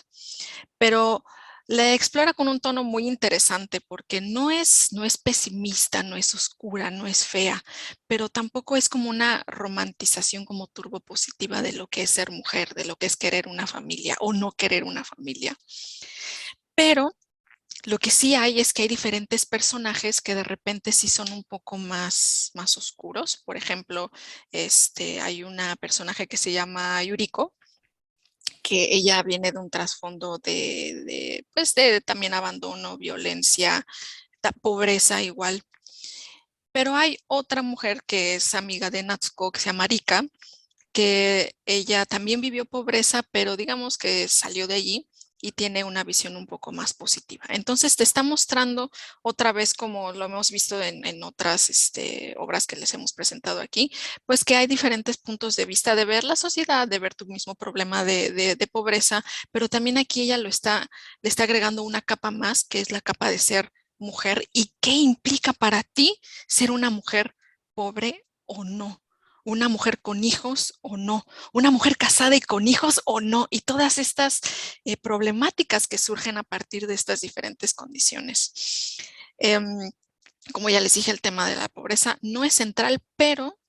pero la explora con un tono muy interesante porque no es pesimista, no es oscura, no es fea, pero tampoco es como una romantización como turbopositiva de lo que es ser mujer, de lo que es querer una familia o no querer una familia. Pero lo que sí hay es que hay diferentes personajes que de repente sí son un poco más oscuros. Por ejemplo, hay una personaje que se llama Yuriko, que ella viene de un trasfondo pues de también abandono, violencia, pobreza igual. Pero hay otra mujer que es amiga de Natsuko, que se llama Rika, que ella también vivió pobreza, pero digamos que salió de allí y tiene una visión un poco más positiva. Entonces te está mostrando otra vez, como lo hemos visto en otras obras que les hemos presentado aquí, pues que hay diferentes puntos de vista de ver la sociedad, de ver tu mismo problema de pobreza, pero también aquí ella le está agregando una capa más, que es la capa de ser mujer y qué implica para ti ser una mujer pobre o no, una mujer con hijos o no, una mujer casada y con hijos o no, y todas estas problemáticas que surgen a partir de estas diferentes condiciones. Como ya les dije, el tema de la pobreza no es central, pero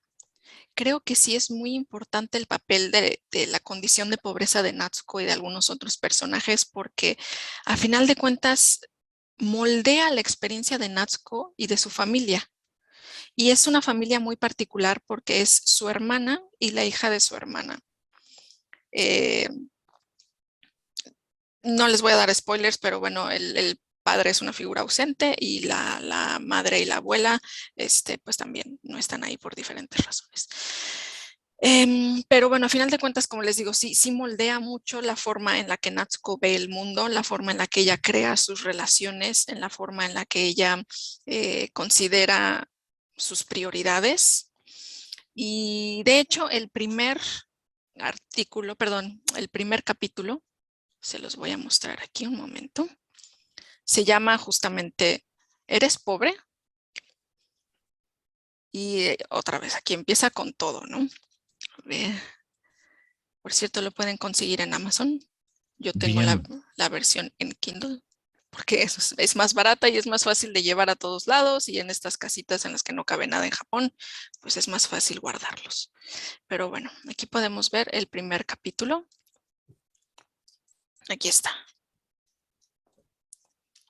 creo que sí es muy importante el papel de la condición de pobreza de Natsuko y de algunos otros personajes, porque a final de cuentas moldea la experiencia de Natsuko y de su familia. Y es una familia muy particular porque es su hermana y la hija de su hermana. No les voy a dar spoilers, pero bueno, el padre es una figura ausente y la madre y la abuela pues también no están ahí por diferentes razones. Pero bueno, a final de cuentas, como les digo, sí moldea mucho la forma en la que Natsuko ve el mundo, la forma en la que ella crea sus relaciones, en la forma en la que ella considera sus prioridades. Y de hecho, el primer capítulo, se los voy a mostrar aquí un momento, se llama justamente ¿Eres pobre? Y otra vez, aquí empieza con todo, ¿no? Por cierto, lo pueden conseguir en Amazon. Yo tengo Bien. la versión en Kindle porque es más barata y es más fácil de llevar a todos lados, y en estas casitas en las que no cabe nada en Japón, pues es más fácil guardarlos. Pero bueno, aquí podemos ver el primer capítulo. Aquí está.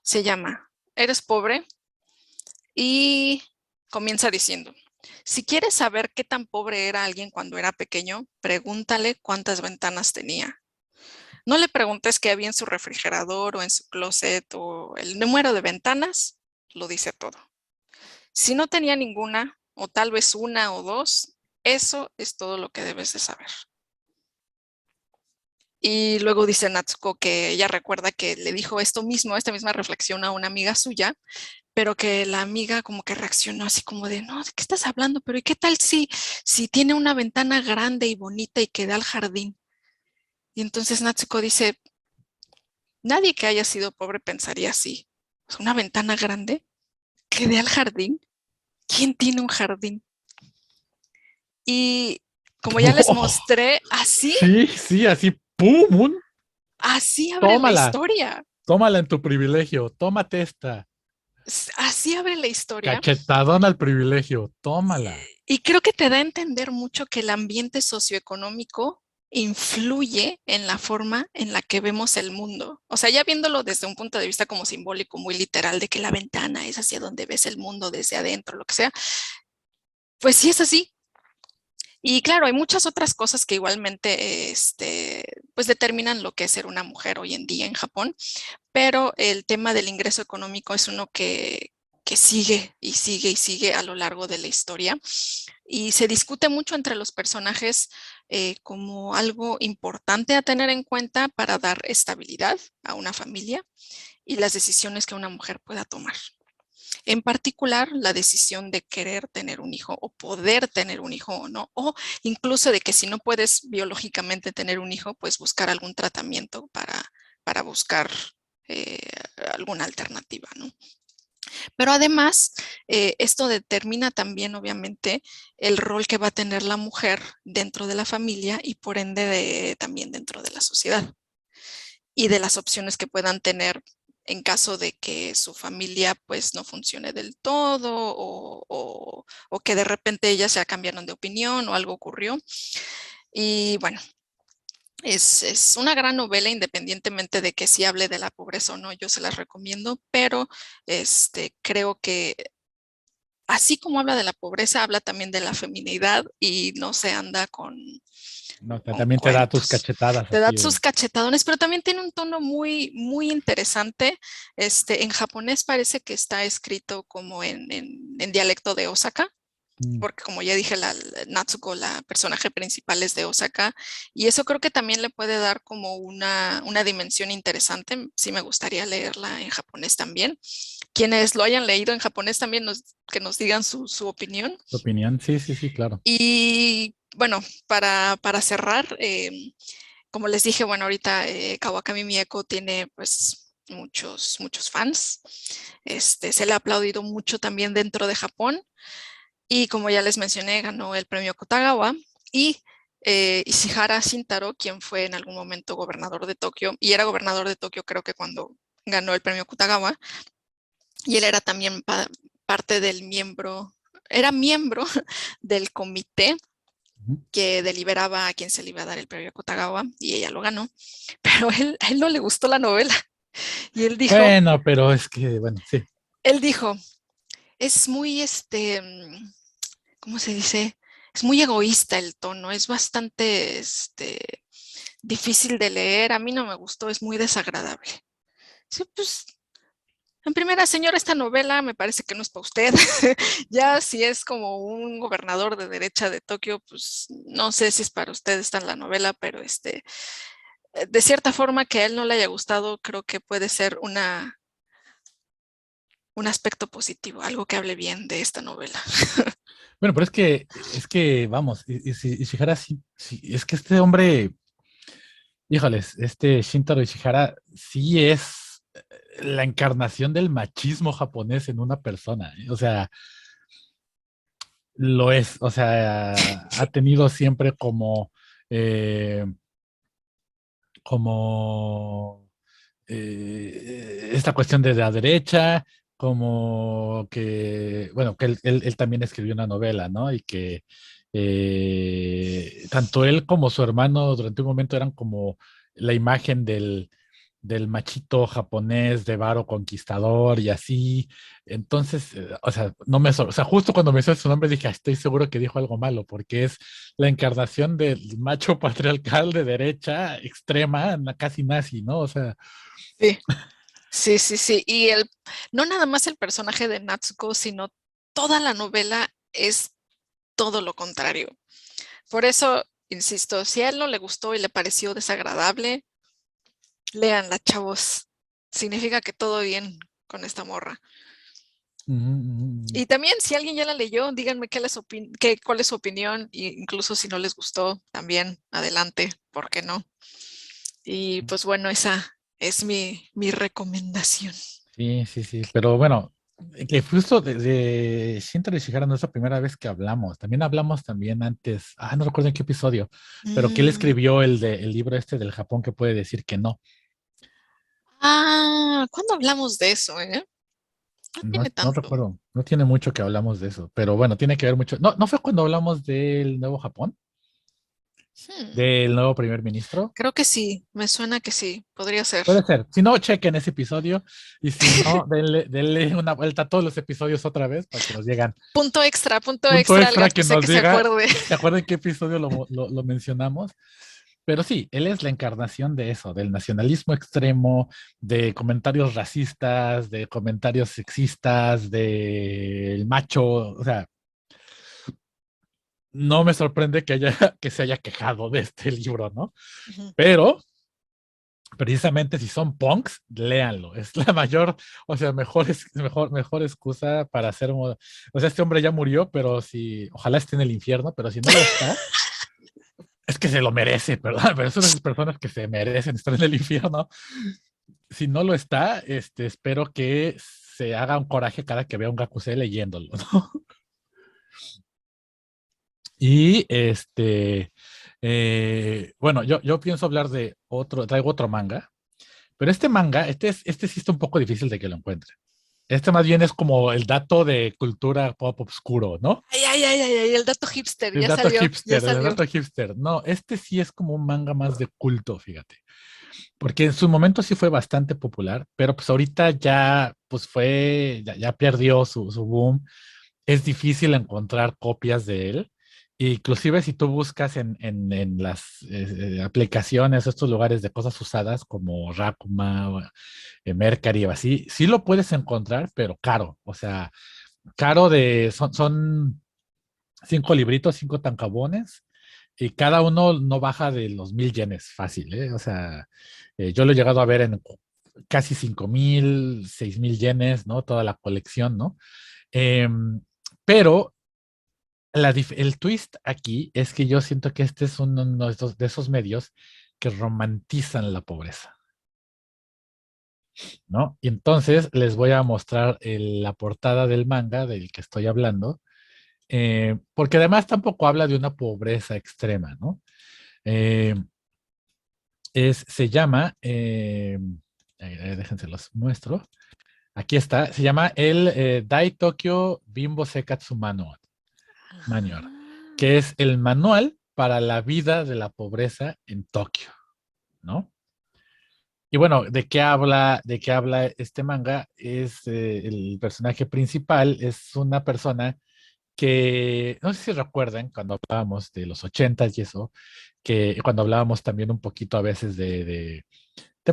Se llama ¿Eres pobre? Y comienza diciendo: si quieres saber qué tan pobre era alguien cuando era pequeño, pregúntale cuántas ventanas tenía. No le preguntes qué había en su refrigerador o en su closet, o el número de ventanas lo dice todo. Si no tenía ninguna, o tal vez una o dos, eso es todo lo que debes de saber. Y luego dice Natsuko que ella recuerda que le dijo esto mismo, esta misma reflexión a una amiga suya, pero que la amiga como que reaccionó así como de, no, ¿de qué estás hablando? Pero ¿y qué tal si tiene una ventana grande y bonita y que da al jardín? Y entonces Natsuko dice, nadie que haya sido pobre pensaría así. ¿Una ventana grande que dé al jardín? ¿Quién tiene un jardín? Y como ya les mostré, Sí, sí, así, ¡pum! así abre la Tómala. historia. Tómala en tu privilegio, tómate esta. Así abre la historia. Cachetadón al privilegio, tómala. Y creo que te da a entender mucho que el ambiente socioeconómico influye en la forma en la que vemos el mundo. O sea, ya viéndolo desde un punto de vista como simbólico, muy literal, de que la ventana es hacia donde ves el mundo desde adentro, lo que sea, pues sí es así. Y claro, hay muchas otras cosas que igualmente pues determinan lo que es ser una mujer hoy en día en Japón, pero el tema del ingreso económico es uno que sigue y sigue y sigue a lo largo de la historia y se discute mucho entre los personajes como algo importante a tener en cuenta para dar estabilidad a una familia y las decisiones que una mujer pueda tomar. En particular, la decisión de querer tener un hijo o poder tener un hijo o no, o incluso de que si no puedes biológicamente tener un hijo, pues buscar algún tratamiento para buscar eh, alguna alternativa, ¿no? Pero además, esto determina también, obviamente, el rol que va a tener la mujer dentro de la familia y por ende también dentro de la sociedad y de las opciones que puedan tener en caso de que su familia pues no funcione del todo o que de repente ellas ya cambiaron de opinión o algo ocurrió. Y bueno, es una gran novela independientemente de que si hable de la pobreza o no, yo se las recomiendo, pero creo que así como habla de la pobreza, habla también de la feminidad y no se anda No, con también te da tus cuentos. cachetadas Te da así sus de. cachetadones, pero también tiene un tono muy, muy interesante. En japonés parece que está escrito como en dialecto de Osaka, Mm, porque como ya dije, Natsuko, la personaje principal es de Osaka, y eso creo que también le puede dar como una dimensión interesante. Sí me gustaría leerla en japonés también. Quienes lo hayan leído en japonés también que nos digan su opinión. ¿Tu opinión? Sí, sí, sí, claro. Y bueno, para cerrar, como les dije, bueno, ahorita Kawakami Mieko tiene pues muchos fans. Se le ha aplaudido mucho también dentro de Japón. Y como ya les mencioné, ganó el premio Kotagawa. Y Ishihara Shintaro, quien fue en algún momento gobernador de Tokio, y era gobernador de Tokio creo que cuando ganó el premio Kotagawa, y él era también parte del era miembro del comité Ujú. que deliberaba a quién se le iba a dar el premio Kotagawa y ella lo ganó, pero a él no le gustó la novela y Bueno, pero es que, bueno, sí. él dijo, es muy, ¿cómo se dice? Es muy egoísta el tono, es bastante, difícil de leer, a mí no me gustó, es muy desagradable. Sí, pues en primera, señora, esta novela me parece que no es para usted. Ya si es como un gobernador de derecha de Tokio, pues no sé si es para usted esta la novela, pero de cierta forma que a él no le haya gustado, creo que puede ser un aspecto positivo, algo que hable bien de esta novela. Bueno, pero vamos, Ishihara sí, sí, es que este hombre, híjoles, este Shintaro Ishihara sí es la encarnación del machismo japonés en una persona, ¿eh? O sea, lo es, o sea, ha tenido siempre eh, como esta cuestión de la derecha, como que, bueno, que él también escribió una novela, ¿no? Y que tanto él como su hermano durante un momento eran como la imagen del machito japonés de varo conquistador y así. Entonces, o sea, no me, o sea, justo cuando me hizo su nombre dije, "Ah, estoy seguro que dijo algo malo, porque es la encarnación del macho patriarcal de derecha extrema, casi nazi, ¿no? O sea, Sí, sí, sí, sí. Y no nada más el personaje de Natsuko, sino toda la novela es todo lo contrario. Por eso, insisto, si a él no le gustó y le pareció desagradable, léanla, chavos. Significa que todo bien con esta morra. ujú, ujú, Y también, si alguien ya la leyó, díganme cuál es su opinión, e incluso si no les gustó, también adelante, ¿por qué no? Y ujú. pues bueno, esa es mi recomendación. Sí, sí, sí, pero bueno, que justo de Shintaro Ishihara no es la primera vez que hablamos, también hablamos también antes, no recuerdo en qué episodio, pero que él Mm, escribió el libro este del Japón que puede decir que no. Ah, ¿cuándo hablamos de eso, eh? No No, tiene no tanto. recuerdo, no tiene mucho que hablamos de eso, pero bueno, tiene que ver mucho. No, ¿no fue cuando hablamos del nuevo Japón? Hmm, ¿Del nuevo primer ministro? creo que sí, me suena que sí, podría ser. Puede ser. Si no, chequen ese episodio. Y si no, denle una vuelta a todos los episodios otra vez para que nos llegan. Punto Punto extra al extra que Gakuse nos que se diga, acuerde. ¿se acuerdan qué episodio lo mencionamos? Pero sí, él es la encarnación de eso, del nacionalismo extremo, de comentarios racistas, de comentarios sexistas, del macho. O sea, no me sorprende que se haya quejado de este libro, ¿no? Ujú. Pero precisamente si son punks, léanlo. Es la mayor, o sea, mejor excusa para hacer o sea, este hombre ya murió, pero si, ojalá esté en el infierno, pero si no lo está, es que se lo merece, ¿verdad? Pero son esas personas que se merecen estar en el infierno. Si no lo está, espero que se haga un coraje cada que vea un Gakusei leyéndolo, ¿no? Y bueno, yo pienso hablar de traigo otro manga. Pero este manga, este sí está un poco difícil de que lo encuentre. Este más bien es como el dato de cultura pop obscuro, ¿no? Ay, ay, ay, ay, ay, el dato hipster, El ya dato salió, ya hipster, el salió. dato hipster. No, este sí es como un manga más de culto, fíjate. Porque en su momento sí fue bastante popular, pero pues ahorita ya, pues ya perdió su boom. Es difícil encontrar copias de él. Inclusive si tú buscas en las aplicaciones, estos lugares de cosas usadas como Rakuma, o, Mercari o así, sí lo puedes encontrar, pero caro. O sea, caro son 5 libritos, 5 tancabones, y cada uno no baja de los 1,000 yenes fácil, ¿eh? O sea, yo lo he llegado a ver en casi 5,000, 6,000 yenes, ¿no? Toda la colección, ¿no? Em, pero el twist aquí es que yo siento que este es uno de esos medios que romantizan la pobreza, ¿no? Y entonces les voy a mostrar la portada del manga del que estoy hablando, porque además tampoco habla de una pobreza extrema, ¿no? Eh, se llama, déjense los muestro, aquí está, se llama el Dai Tokyo Bimbo Sekatsu Manual, que es el manual para la vida de la pobreza en Tokio, ¿no? Y bueno, ¿de qué habla este manga? El personaje principal es una persona que, no sé si recuerdan cuando hablábamos de los 80s y eso, que cuando hablábamos también un poquito a veces de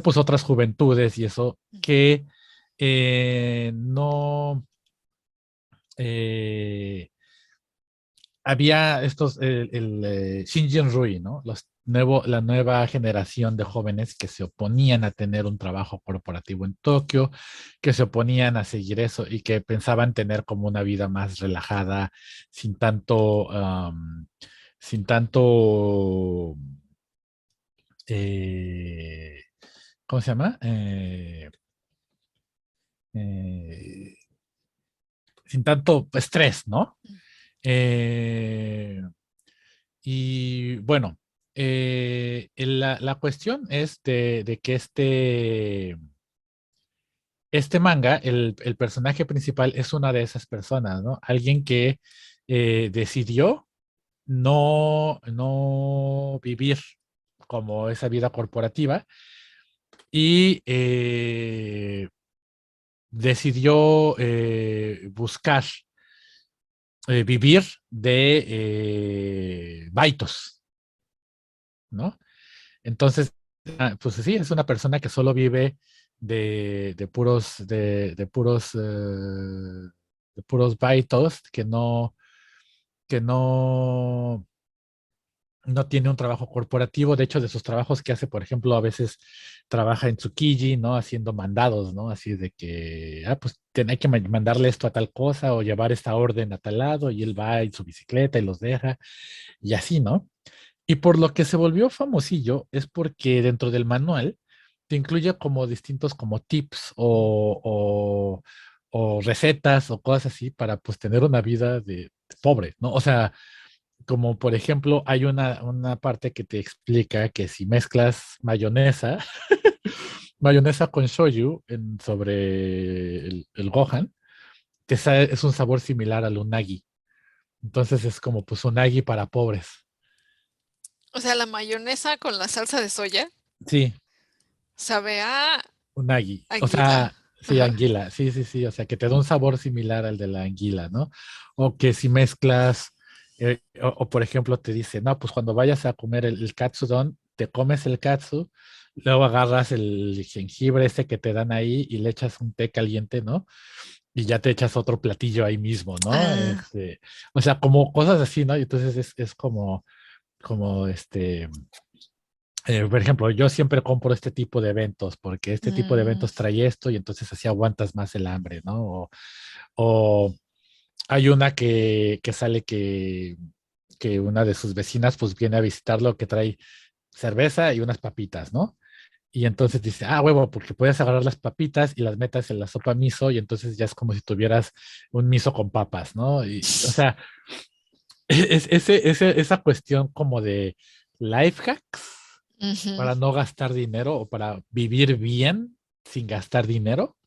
pues otras juventudes y eso, que no, eh, había Shinjin Rui, ¿no? La nueva generación de jóvenes que se oponían a tener un trabajo corporativo en Tokio, que se oponían a seguir eso y que pensaban tener como una vida más relajada, sin tanto, sin tanto, eh, ¿cómo se llama? Eh, Sin tanto estrés, ¿no? Eh, Y bueno, la cuestión es de que este manga, el personaje principal es una de esas personas, ¿no? Alguien que decidió no vivir como esa vida corporativa y decidió buscar vivir de baitos, ¿no? Entonces, pues sí, es una persona que solo vive de puros baitos, que no tiene un trabajo corporativo. De hecho, de sus trabajos que hace, por ejemplo, a veces trabaja en Tsukiji, ¿no? Haciendo mandados, ¿no? Así de que, pues hay que mandarle esto a tal cosa o llevar esta orden a tal lado y él va en su bicicleta y los deja y así, ¿no? Y por lo que se volvió famosillo es porque dentro del manual te incluye como distintos como tips o recetas o cosas así para pues tener una vida de pobre, ¿no? O sea, como por ejemplo hay una parte que te explica que si mezclas mayonesa mayonesa con shoyu sobre el Gohan, que es un sabor similar al unagi. Entonces es como pues unagi para pobres. O sea, la mayonesa con la salsa de soya Sí, sabe a unagi. O anguila. sea, sí, Ajá. anguila. Sí, sí, sí. O sea, que te da un sabor similar al de la anguila, ¿no? O que si mezclas, o, por ejemplo te dice, no, pues cuando vayas a comer el katsudon, te comes el katsu, luego agarras el jengibre ese que te dan ahí y le echas un té caliente, ¿no? Y ya te echas otro platillo ahí mismo, ¿no? Ah, O sea, como cosas así, ¿no? Y entonces es como por ejemplo, yo siempre compro este tipo de eventos porque este tipo de mm, eventos trae esto y entonces así aguantas más el hambre, ¿no? O hay una que sale que una de sus vecinas pues viene a visitarlo que trae cerveza y unas papitas, ¿no? Y entonces dice, ah, huevo, porque puedes agarrar las papitas y las metas en la sopa miso y entonces ya es como si tuvieras un miso con papas, ¿no? Y, o sea, esa cuestión como de life hacks ujú. para no gastar dinero o para vivir bien sin gastar dinero.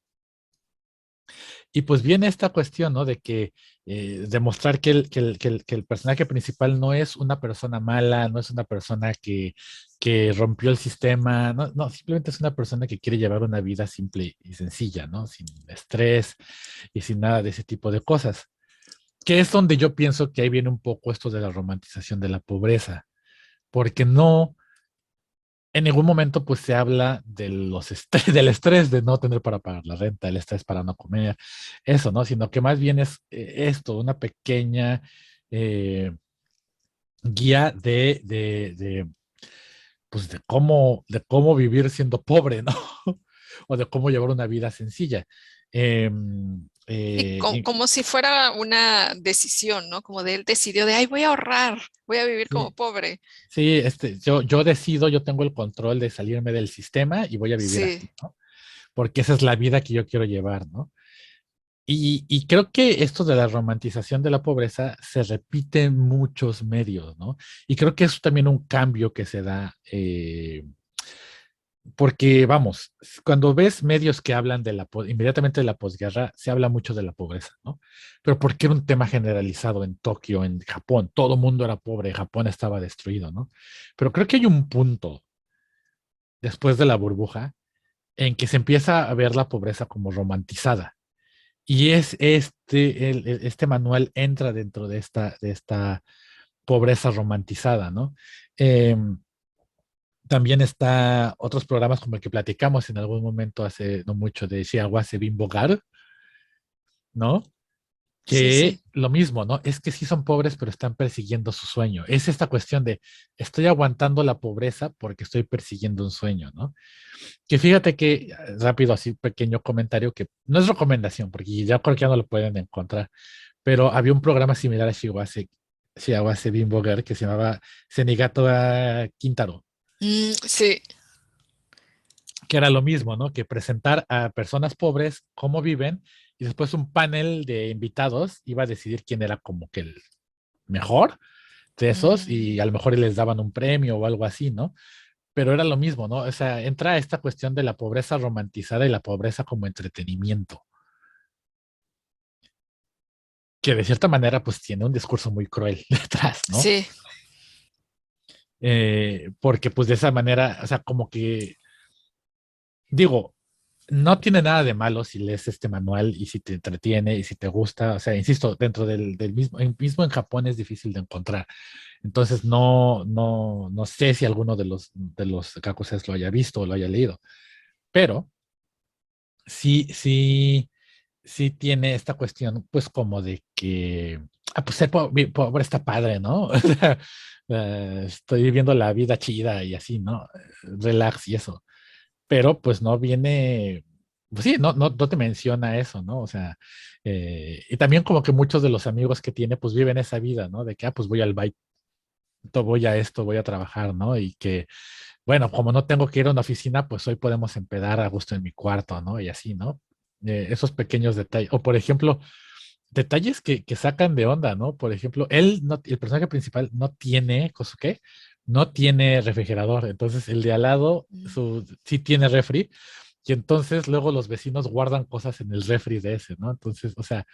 Y pues viene esta cuestión, ¿no? De que demostrar que el personaje principal no es una persona mala, no es una persona que rompió el sistema, no, no, simplemente es una persona que quiere llevar una vida simple y sencilla, ¿no? Sin estrés y sin nada de ese tipo de cosas. Que es donde yo pienso que ahí viene un poco esto de la romantización de la pobreza, porque no, en ningún momento pues se habla de del estrés de no tener para pagar la renta, el estrés para no comer, eso, ¿no? Sino que más bien es esto, una pequeña eh, guía pues de cómo vivir siendo pobre, ¿no? O de cómo llevar una vida sencilla. Em, Sí, eh, como, y- como si fuera una decisión, ¿no? Como de él decidió de, ay, voy a ahorrar, voy a vivir como sí, pobre. sí, yo decido, yo tengo el control de salirme del sistema y voy a vivir así, Sí. ¿no? Porque esa es la vida que yo quiero llevar, ¿no? Y creo que esto de la romantización de la pobreza se repite en muchos medios, ¿no? Y creo que es también un cambio que se da, porque vamos, cuando ves medios que hablan inmediatamente de la posguerra, se habla mucho de la pobreza, ¿no? Pero porque era un tema generalizado en Tokio, en Japón, todo el mundo era pobre, Japón estaba destruido, ¿no? Pero creo que hay un punto después de la burbuja en que se empieza a ver la pobreza como romantizada. Y este manual entra dentro de esta pobreza romantizada, ¿no? Em, También está otros programas como el que platicamos en algún momento hace no mucho de Shiawase Bimbo Gar, ¿no? Sí, Que sí. lo mismo, ¿no? Es que sí son pobres, pero están persiguiendo su sueño. Es esta cuestión de estoy aguantando la pobreza porque estoy persiguiendo un sueño, ¿no? Que fíjate que, rápido, así, pequeño comentario que no es recomendación, porque ya creo que ya no lo pueden encontrar, pero había un programa similar a Shiawase Bimbo Girl que se llamaba Senigato Quintaro, Sí. que era lo mismo, ¿no? Que presentar a personas pobres cómo viven y después un panel de invitados iba a decidir quién era como que el mejor de esos y Mm, a lo mejor les daban un premio o algo así, ¿no? Pero era lo mismo, ¿no? O sea, entra esta cuestión de la pobreza romantizada y la pobreza como entretenimiento, que de cierta manera pues tiene un discurso muy cruel detrás, ¿no? sí. Porque pues de esa manera, o sea, como que, digo, no tiene nada de malo si lees este manual y si te entretiene y si te gusta, o sea, insisto, dentro del mismo en Japón es difícil de encontrar. Entonces no sé si alguno de los kakuses lo haya visto o lo haya leído, pero sí, sí, sí tiene esta cuestión, pues como de que, pues ser pobre está padre, ¿no? O sea, estoy viviendo la vida chida y así, ¿no? Relax y eso. Pero pues no viene, pues sí, no te menciona eso, ¿no? O sea, y también como que muchos de los amigos que tiene, pues viven esa vida, ¿no? De que, pues voy al baile, voy a esto, voy a trabajar, ¿no? Y que, bueno, como no tengo que ir a una oficina, pues hoy podemos empedar a gusto en mi cuarto, ¿no? Y así, ¿no? Esos pequeños detalles. O por ejemplo, detalles que sacan de onda, ¿no? Por ejemplo, el personaje principal no tiene, Kosuke, no tiene refrigerador. Entonces, el de al lado, Mm. sí tiene refri, y entonces luego los vecinos guardan cosas en el refri de ese, ¿no? Entonces, o sea,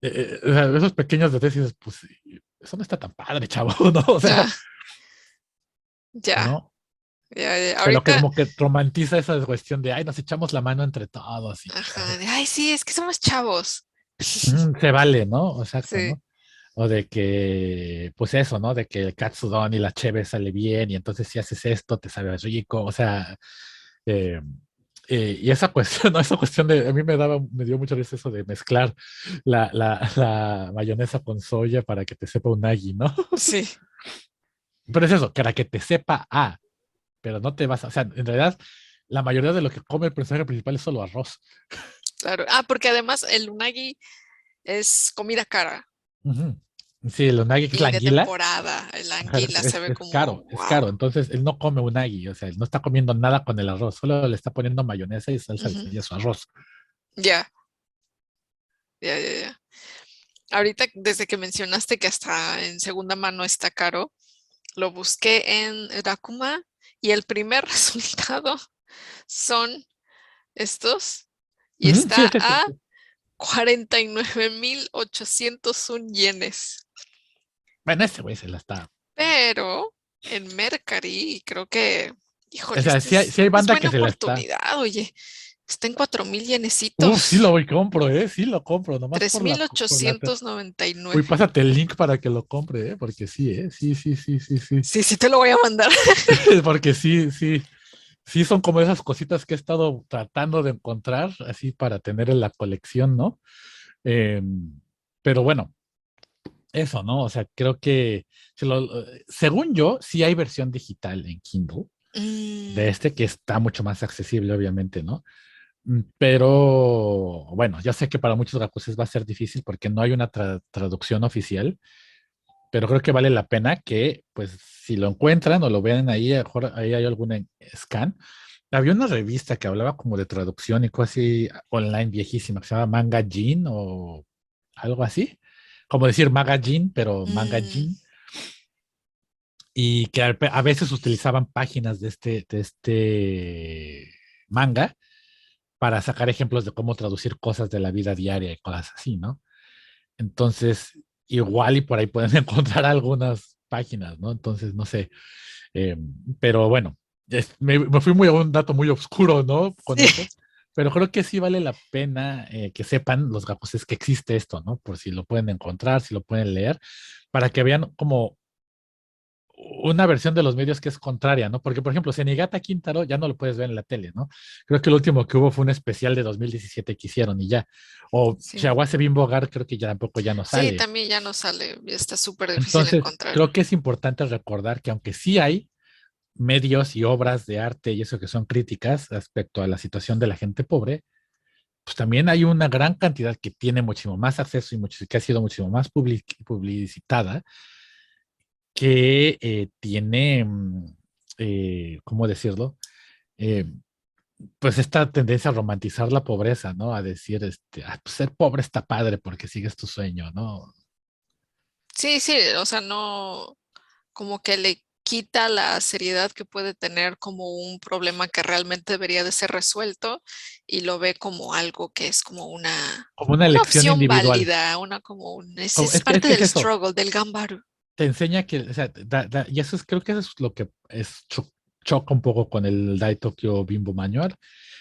esos pequeños detalles, pues eso no está tan padre, chavo, ¿no? O sea, Ah, ya, ¿no? ya, ya. Pero que Ahorita, como que romantiza esa cuestión de, ay, nos echamos la mano entre todos y ajá, ay, sí, es que somos chavos. se vale, ¿no? Exacto, Sí, ¿no? O de que, pues eso, ¿no? De que el katsudon y la cheve sale bien y entonces si haces esto te sabe rico, o sea, eh, y esa cuestión, ¿no? Esa cuestión de, a mí me dio mucho risa eso de mezclar la mayonesa con soya para que te sepa unagi, ¿no? sí, Pero es eso, para que te sepa pero no te vas a, o sea, en realidad la mayoría de lo que come el personaje principal es solo arroz. claro. Ah, porque además el unagi es comida cara Ujú. Sí, el unagi que es la y de anguila, temporada. El ajá, anguila se ve es como, caro, es caro. wow. Entonces él no come unagi, o sea, él no está comiendo nada con el arroz, solo le está poniendo mayonesa y salsa de Ujú. soya a su arroz. Ya, ya, ya, ya. Ahorita, desde que mencionaste que hasta en segunda mano está caro, lo busqué en Rakuma y el primer resultado son estos y Ujú, sí, está es ese. a 49,801 yenes. Bueno, ese güey se la está. Pero en Mercari, creo que, O híjole, sea, sí hay es banda que buena se la está. oportunidad, oye, está en 4,000 Sí lo yenecitos, voy compro, sí lo compro, nomás tres por mil por la. ochocientos noventa y Uy, nueve. pásate el link para que lo compre, porque sí, sí, sí, sí, sí, sí. Sí, sí te lo voy a mandar. Porque sí, sí, sí son como esas cositas que he estado tratando de encontrar, así para tener en la colección, ¿no? Eh, pero bueno, eso, ¿no? O sea, creo que, según yo, sí hay versión digital en Kindle, de Mm, este que está mucho más accesible, obviamente, ¿no? Pero bueno, ya sé que para muchos gakuses va a ser difícil porque no hay una traducción oficial, pero creo que vale la pena que, pues, si lo encuentran o lo vean ahí, a lo mejor ahí hay algún scan. Había una revista que hablaba como de traducción y cosas así online viejísima, que se llama Manga Jean o algo así, como decir magazine, pero Manga mm, Jean, y que a veces utilizaban páginas de este manga para sacar ejemplos de cómo traducir cosas de la vida diaria y cosas así, ¿no? Entonces, igual y por ahí pueden encontrar algunas páginas, ¿no? Entonces, no sé. eh, pero bueno, me fui muy a un dato muy oscuro, ¿no? Con sí, eso. Pero creo que sí vale la pena que sepan los gakuses que existe esto, ¿no? Por si lo pueden encontrar, si lo pueden leer, para que vean como una versión de los medios que es contraria, ¿no? Porque, por ejemplo, Senigata Quintaro ya no lo puedes ver en la tele, ¿no? Creo que el último que hubo fue un especial de 2017 que hicieron y ya. O sí. Shawase Bimbo Gar creo que ya tampoco ya no Sí, sale. también ya no sale, ya está súper difícil Entonces, encontrarlo. creo que es importante recordar que aunque sí hay medios y obras de arte y eso que son críticas respecto a la situación de la gente pobre, pues también hay una gran cantidad que tiene muchísimo más acceso y que ha sido muchísimo más publicitada, que tiene, ¿cómo decirlo? Eh, pues esta tendencia a romantizar la pobreza, ¿no? A decir, pues ser pobre está padre porque sigues tu sueño, ¿no? Sí, sí, o sea, no, como que le quita la seriedad que puede tener como un problema que realmente debería de ser resuelto y lo ve como algo que es como Como una una elección opción individual. válida, es Es parte que es del eso, struggle, del gambaru. te enseña que, o sea, y eso es, creo que eso es lo que choca un poco con el Dai Tokyo Bimbo Manual,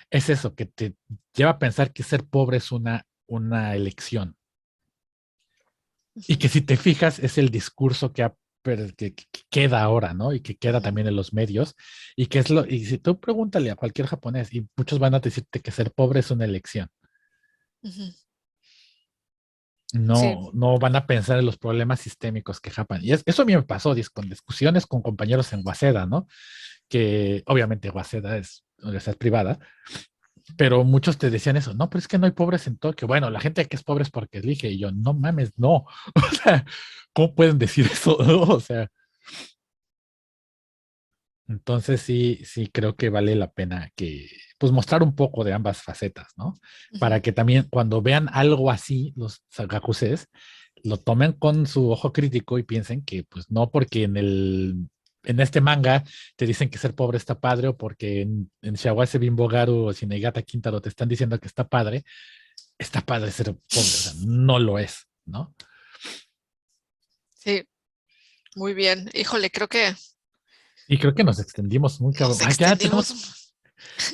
es eso, que te lleva a pensar que ser pobre es una elección. Y Ujú, que si te fijas, es el discurso que queda ahora, ¿no? Y que queda ujú, también en los medios. Y si tú pregúntale a cualquier japonés, y muchos van a decirte que ser pobre es una elección. ujú. Sí, No, no van a pensar en los problemas sistémicos que Japan. Eso a mí me pasó con discusiones con compañeros en Waseda, ¿no? Que obviamente Waseda es universidad privada, pero muchos te decían eso, no, pero es que no hay pobres en Tokio. Bueno, la gente que es pobre es porque elige, y yo, no mames, no. O sea, ¿cómo pueden decir eso? O sea, entonces sí, sí creo que vale la pena que, pues mostrar un poco de ambas facetas, ¿no? ujú. Para que también cuando vean algo así, los sagakuses, lo tomen con su ojo crítico y piensen que, pues no porque en el en este manga te dicen que ser pobre está padre, o porque en Shawase Bimbo Garu o Shinigata Kintaro te están diciendo que está padre ser pobre, o sea, no lo es, ¿no? Sí, muy bien. Híjole, creo que Y creo que nos extendimos muy cabrón. nos Ah, ya extendimos.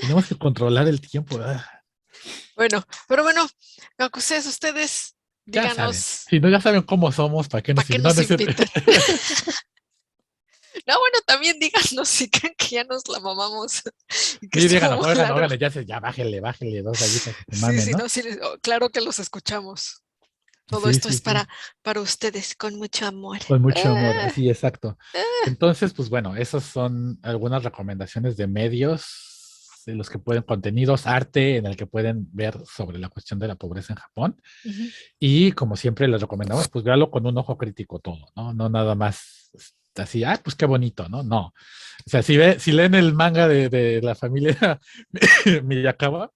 tenemos que controlar el tiempo. Bueno, pero bueno, ustedes Ya saben. díganos Si no, ya saben cómo somos, ¿para qué para nos qué invitan? nos No, no es cierto. invitan. No, bueno, también díganos si creen que ya nos la mamamos y que Sí, estuvo díganos, muy oigan, largo. oigan, ya bájele 2 rayitas a su Sí, mame, sí, ¿no? no, sí, claro que los escuchamos. Todo Sí, esto sí, es sí. para ustedes con mucho amor. Con mucho amor, Ah, sí, exacto. Entonces, pues bueno, esas son algunas recomendaciones de medios, de los que pueden, contenidos, arte, en el que pueden ver sobre la cuestión de la pobreza en Japón. ujú. Y como siempre les recomendamos, pues véalo con un ojo crítico todo, ¿no? No nada más así, pues qué bonito, ¿no? No. O sea, si leen el manga de la familia Miyakawa,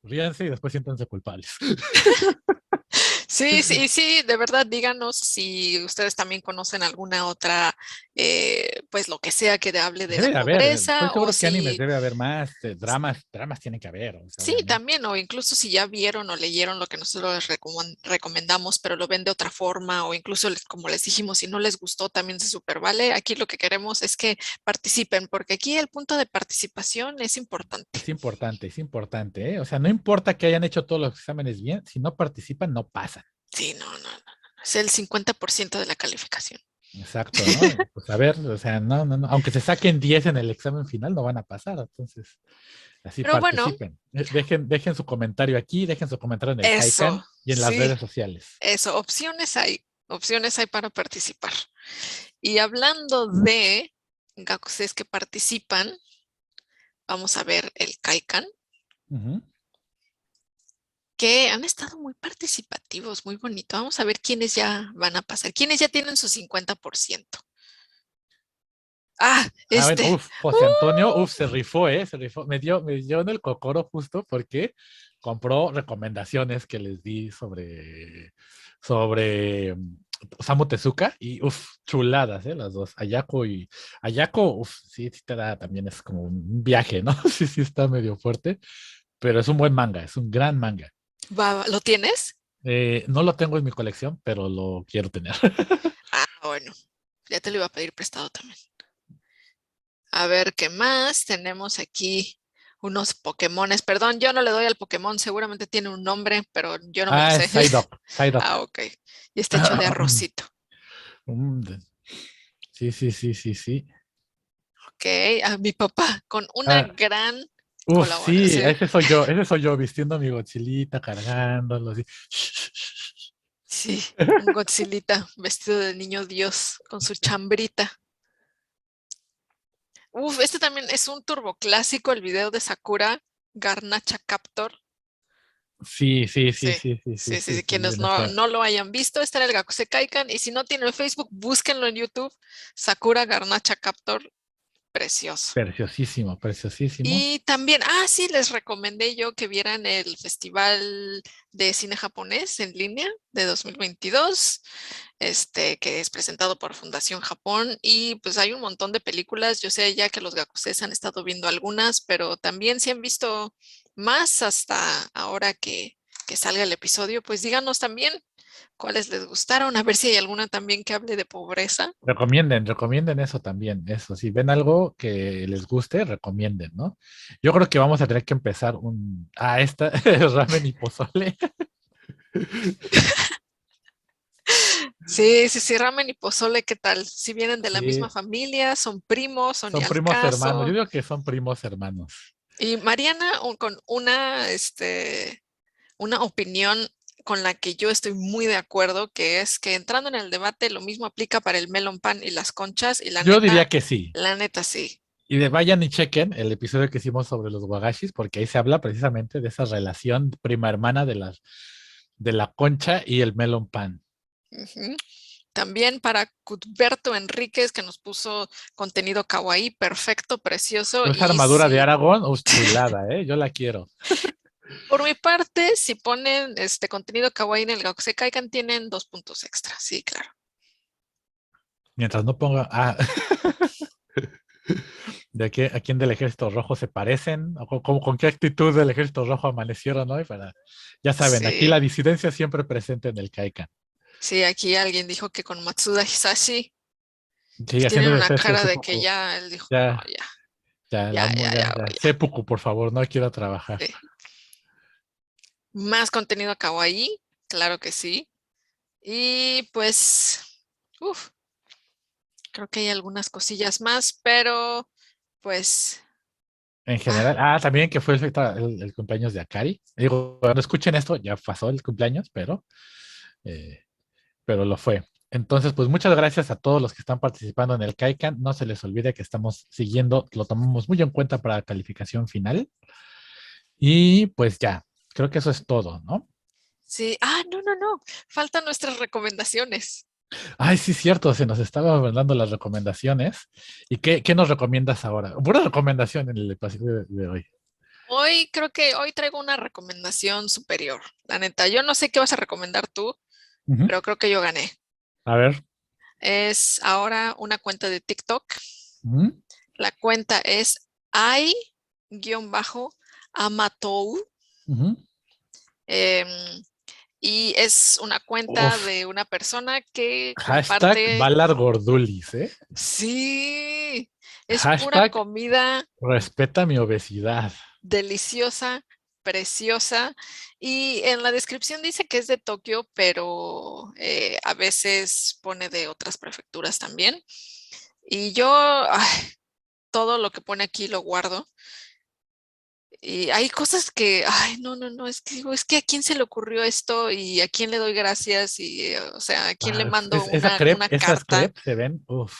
ríanse y después siéntanse culpables. Sí, sí, sí, de verdad, díganos si ustedes también conocen alguna otra, pues lo que sea que hable de la Debe de haber, estoy pobreza o seguro que animes si debe haber más, dramas tienen que haber, o sea, sí, obviamente. también, o incluso si ya vieron o leyeron lo que nosotros les recomendamos, pero lo ven de otra forma, o incluso como les dijimos, si no les gustó, también se super vale. Aquí lo que queremos es que participen, porque aquí el punto de participación es importante. Es importante, ¿eh? O sea, no importa que hayan hecho todos los exámenes bien, si no participan, no pasan. Sí, no, no, no, no. Es el 50% de la calificación. Exacto, ¿no? Pues a ver, o sea, no, aunque se saquen 10 en el examen final, no van a pasar, entonces, así Pero bueno, participen. Dejen su comentario aquí, dejen su comentario en el eso, Kaikan y en las sí, redes sociales. eso, opciones hay para participar. Y hablando de gakuses que participan, vamos a ver el Kaikan, Ujú. que han estado muy participativos, muy bonito. Vamos a ver quiénes ya van a pasar, quiénes ya tienen su 50%. Ah, Ah, bueno, José Antonio, ¡uh! se rifó, ¿eh? Se rifó. Me dio en el cocoro justo porque compró recomendaciones que les di sobre Osamu Tezuka y, chuladas, ¿eh? Las dos. Ayako, sí, sí te da, también es como un viaje, ¿no? Sí, sí está medio fuerte, pero es un buen manga, es un gran manga. ¿Lo tienes? No lo tengo en mi colección, pero lo quiero tener. Ah, bueno, ya te lo iba a pedir prestado también. A ver, ¿qué más? Tenemos aquí unos Pokémones. Perdón, yo no le doy al Pokémon, seguramente tiene un nombre, pero yo no me lo Ah, es sé. Psyduck, Ah, Psyduck. ok. Y está hecho de arrocito. Mm, sí, sí, sí, sí, sí. Ok, a mi papá con una Ah, gran sí, colaboración. ese soy yo, vistiendo mi mochilita, cargándolo así. Sí, un Godzillita vestido de niño Dios con su chambrita. Uf, este también es un turbo clásico, el video de Sakura Garnacha Captor. Sí, sí, sí, Sí, sí, sí, sí, sí, sí, sí, sí, sí, quienes no lo hayan visto, está en el Gakuse Kaikan. Y si no tienen Facebook, búsquenlo en YouTube. Sakura Garnacha Captor, precioso. preciosísimo, preciosísimo. Y también, sí, les recomendé yo que vieran el Festival de Cine Japonés en línea de 2022, que es presentado por Fundación Japón. Y pues hay un montón de películas. Yo sé ya que los gakuses han estado viendo algunas, pero también si han visto más hasta ahora que salga el episodio, pues díganos también cuáles les gustaron, a ver si hay alguna también que hable de pobreza. Recomienden eso también, eso. Si ven algo que les guste, recomienden, ¿no? Yo creo que vamos a tener que empezar esta, ramen y pozole. Sí, sí, sí, ramen y pozole, ¿qué tal? Si vienen de la misma Sí, familia, son primos, o ni son al primos hermanos. Yo caso. digo que son primos hermanos. Y Mariana, con una opinión con la que yo estoy muy de acuerdo, que es que entrando en el debate, lo mismo aplica para el melon pan y las conchas, y Yo diría que sí. la neta sí. Y vayan y chequen el episodio que hicimos sobre los wagashis, porque ahí se habla precisamente de esa relación prima hermana de la concha y el melon pan. Ujú. También para Cuthberto Enríquez, que nos puso contenido kawaii, perfecto, precioso. Esa Y armadura de si, Aragón, chulada, ¿eh? Yo la quiero. por mi parte, si ponen este contenido kawaii en el Gakusei Kaikan, tienen 2 puntos extra. Sí, claro. Mientras no ponga, de aquí, a quién del Ejército Rojo se parecen, o con qué actitud del Ejército Rojo amanecieron hoy, ya saben, aquí la Sí, disidencia siempre presente en el Kaikan. sí, aquí alguien dijo que con Matsuda Hisashi Sí, tienen haciendo una ese cara de que seppuku. ya, él dijo, no, Ya, ya, ya, ya, ya, ya, ya. ya. Seppuku, por favor, no quiero trabajar. Sí. Más contenido kawaii, claro que sí. Y pues, uff, creo que hay algunas cosillas más, pero pues, En ah, general, también que fue el cumpleaños de Akari. Digo, cuando escuchen esto, ya pasó el cumpleaños, eh, pero lo fue. Entonces, pues muchas gracias a todos los que están participando en el Kaikan. No se les olvide que estamos siguiendo, lo tomamos muy en cuenta para la calificación final. Y pues ya, creo que eso es todo, ¿no? sí, no, no, no, faltan nuestras recomendaciones. Ay, sí, cierto, se nos estaba dando las recomendaciones. ¿Y qué nos recomiendas ahora? Buena recomendación en el episodio de hoy. Hoy creo que hoy traigo una recomendación superior. La neta, yo no sé qué vas a recomendar tú, Ujú. pero creo que yo gané. A ver. Es ahora una cuenta de TikTok. Ujú, La cuenta es i-amatou. ujú. em, y es una cuenta Uf, de una persona que hashtag comparte, Valar Gordulis, ¿eh? sí, es pura Hashtag comida respeta mi obesidad. deliciosa, preciosa. Y en la descripción dice que es de Tokio, pero a veces pone de otras prefecturas también. Y yo todo lo que pone aquí lo guardo. Y hay cosas que, ay, no, no, no, es que digo, es que a quién se le ocurrió esto y a quién le doy gracias y, o sea, a quién le mando una Esas carta, crepes se ven, uf,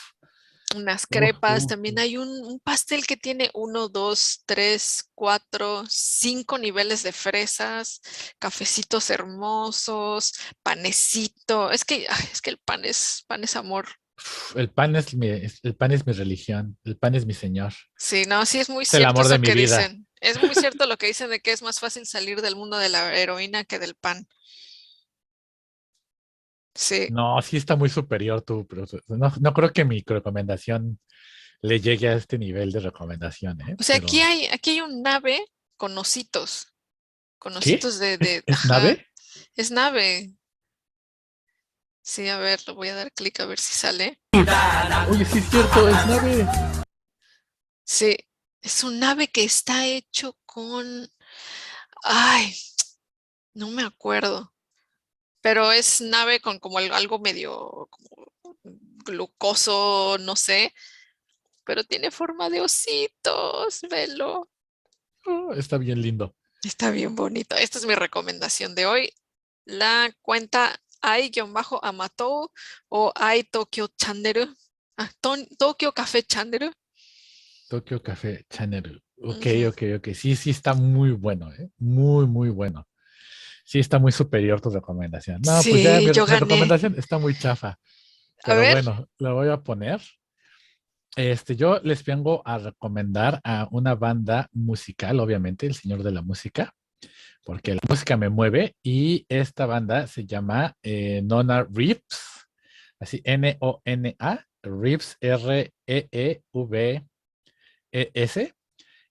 unas uf, crepas. uf. También hay un pastel que tiene uno, dos, tres, cuatro, cinco niveles de fresas, cafecitos hermosos, panecito. Es que pan es amor. El pan es mi religión, el pan es mi señor, Sí, no, sí es muy es el cierto amor de eso mi que vida. dicen. Es muy cierto lo que dicen de que es más fácil salir del mundo de la heroína que del pan. Sí. No, sí está muy superior tú, pero no creo que mi recomendación le llegue a este nivel de recomendación, ¿eh? O sea, Pero, aquí hay un nave con ¿qué? ositos ¿Es ajá, nave? es nave. Sí, a ver, le voy a dar clic a ver si sale. Oye, sí es cierto, es nave. Sí, es un nave que está hecho con, ay, no me acuerdo, pero es nave con como algo medio como glucoso, no sé, pero tiene forma de ositos, velo. Oh, está bien lindo. Está bien bonito. Esta es mi recomendación de hoy. La cuenta ai-amatou o ai Tokyo Chanderu. Tokyo Café Chanderu. Tokyo Café Channel. Ok, Ujú. ok. Sí, sí está muy bueno, ¿eh? Muy, muy bueno. Sí está muy superior tu recomendación. No, pues ya Sí, yo mi gané. recomendación está muy chafa, A pero ver. bueno, la voy a poner. Yo les vengo a recomendar a una banda musical, obviamente, el señor de la música, porque la música me mueve y esta banda se llama Nona Reeves, así Nona, Reeves, Reeves.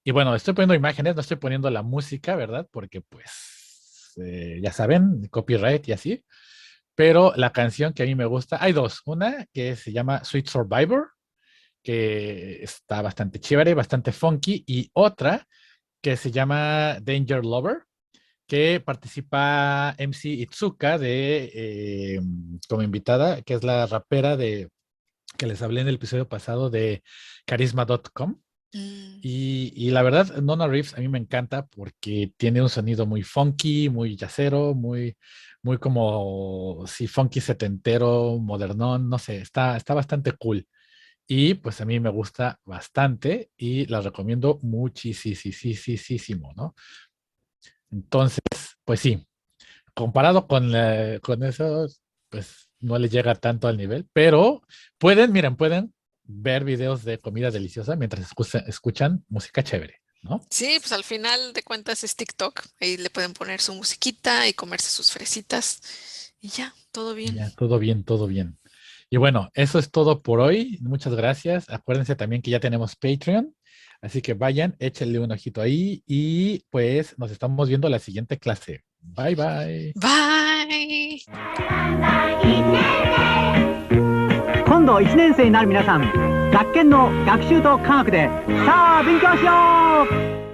Y bueno, estoy poniendo imágenes, no estoy poniendo la música, ¿verdad? Porque pues, ya saben, copyright y así. Pero la canción que a mí me gusta, hay dos. Una que se llama Sweet Survivor, que está bastante chévere, bastante funky, y otra que se llama Danger Lover, que participa MC Itsuka como invitada, que es la rapera que les hablé en el episodio pasado de Charisma.com. Mm, Y la verdad, Nona Reeves a mí me encanta porque tiene un sonido muy funky, muy jazzero, muy como, sí, funky setentero, modernón, no sé, está bastante cool. Y pues a mí me gusta bastante y la recomiendo muchísimo, ¿no? Entonces, pues sí, comparado con eso, pues no le llega tanto al nivel, pero pueden ver videos de comida deliciosa mientras escuchan música chévere, ¿no? sí, pues al final de cuentas es TikTok. Ahí le pueden poner su musiquita y comerse sus fresitas. Y ya, todo Y bien. ya, todo bien, todo bien. Y bueno, eso es todo por hoy. Muchas gracias. Acuérdense también que ya tenemos Patreon. Así que vayan, échenle un ojito ahí y pues nos estamos viendo la siguiente clase. Bye bye. Bye. 今度1年生になる皆さん、学研の学習と科学でさあ勉強しよう。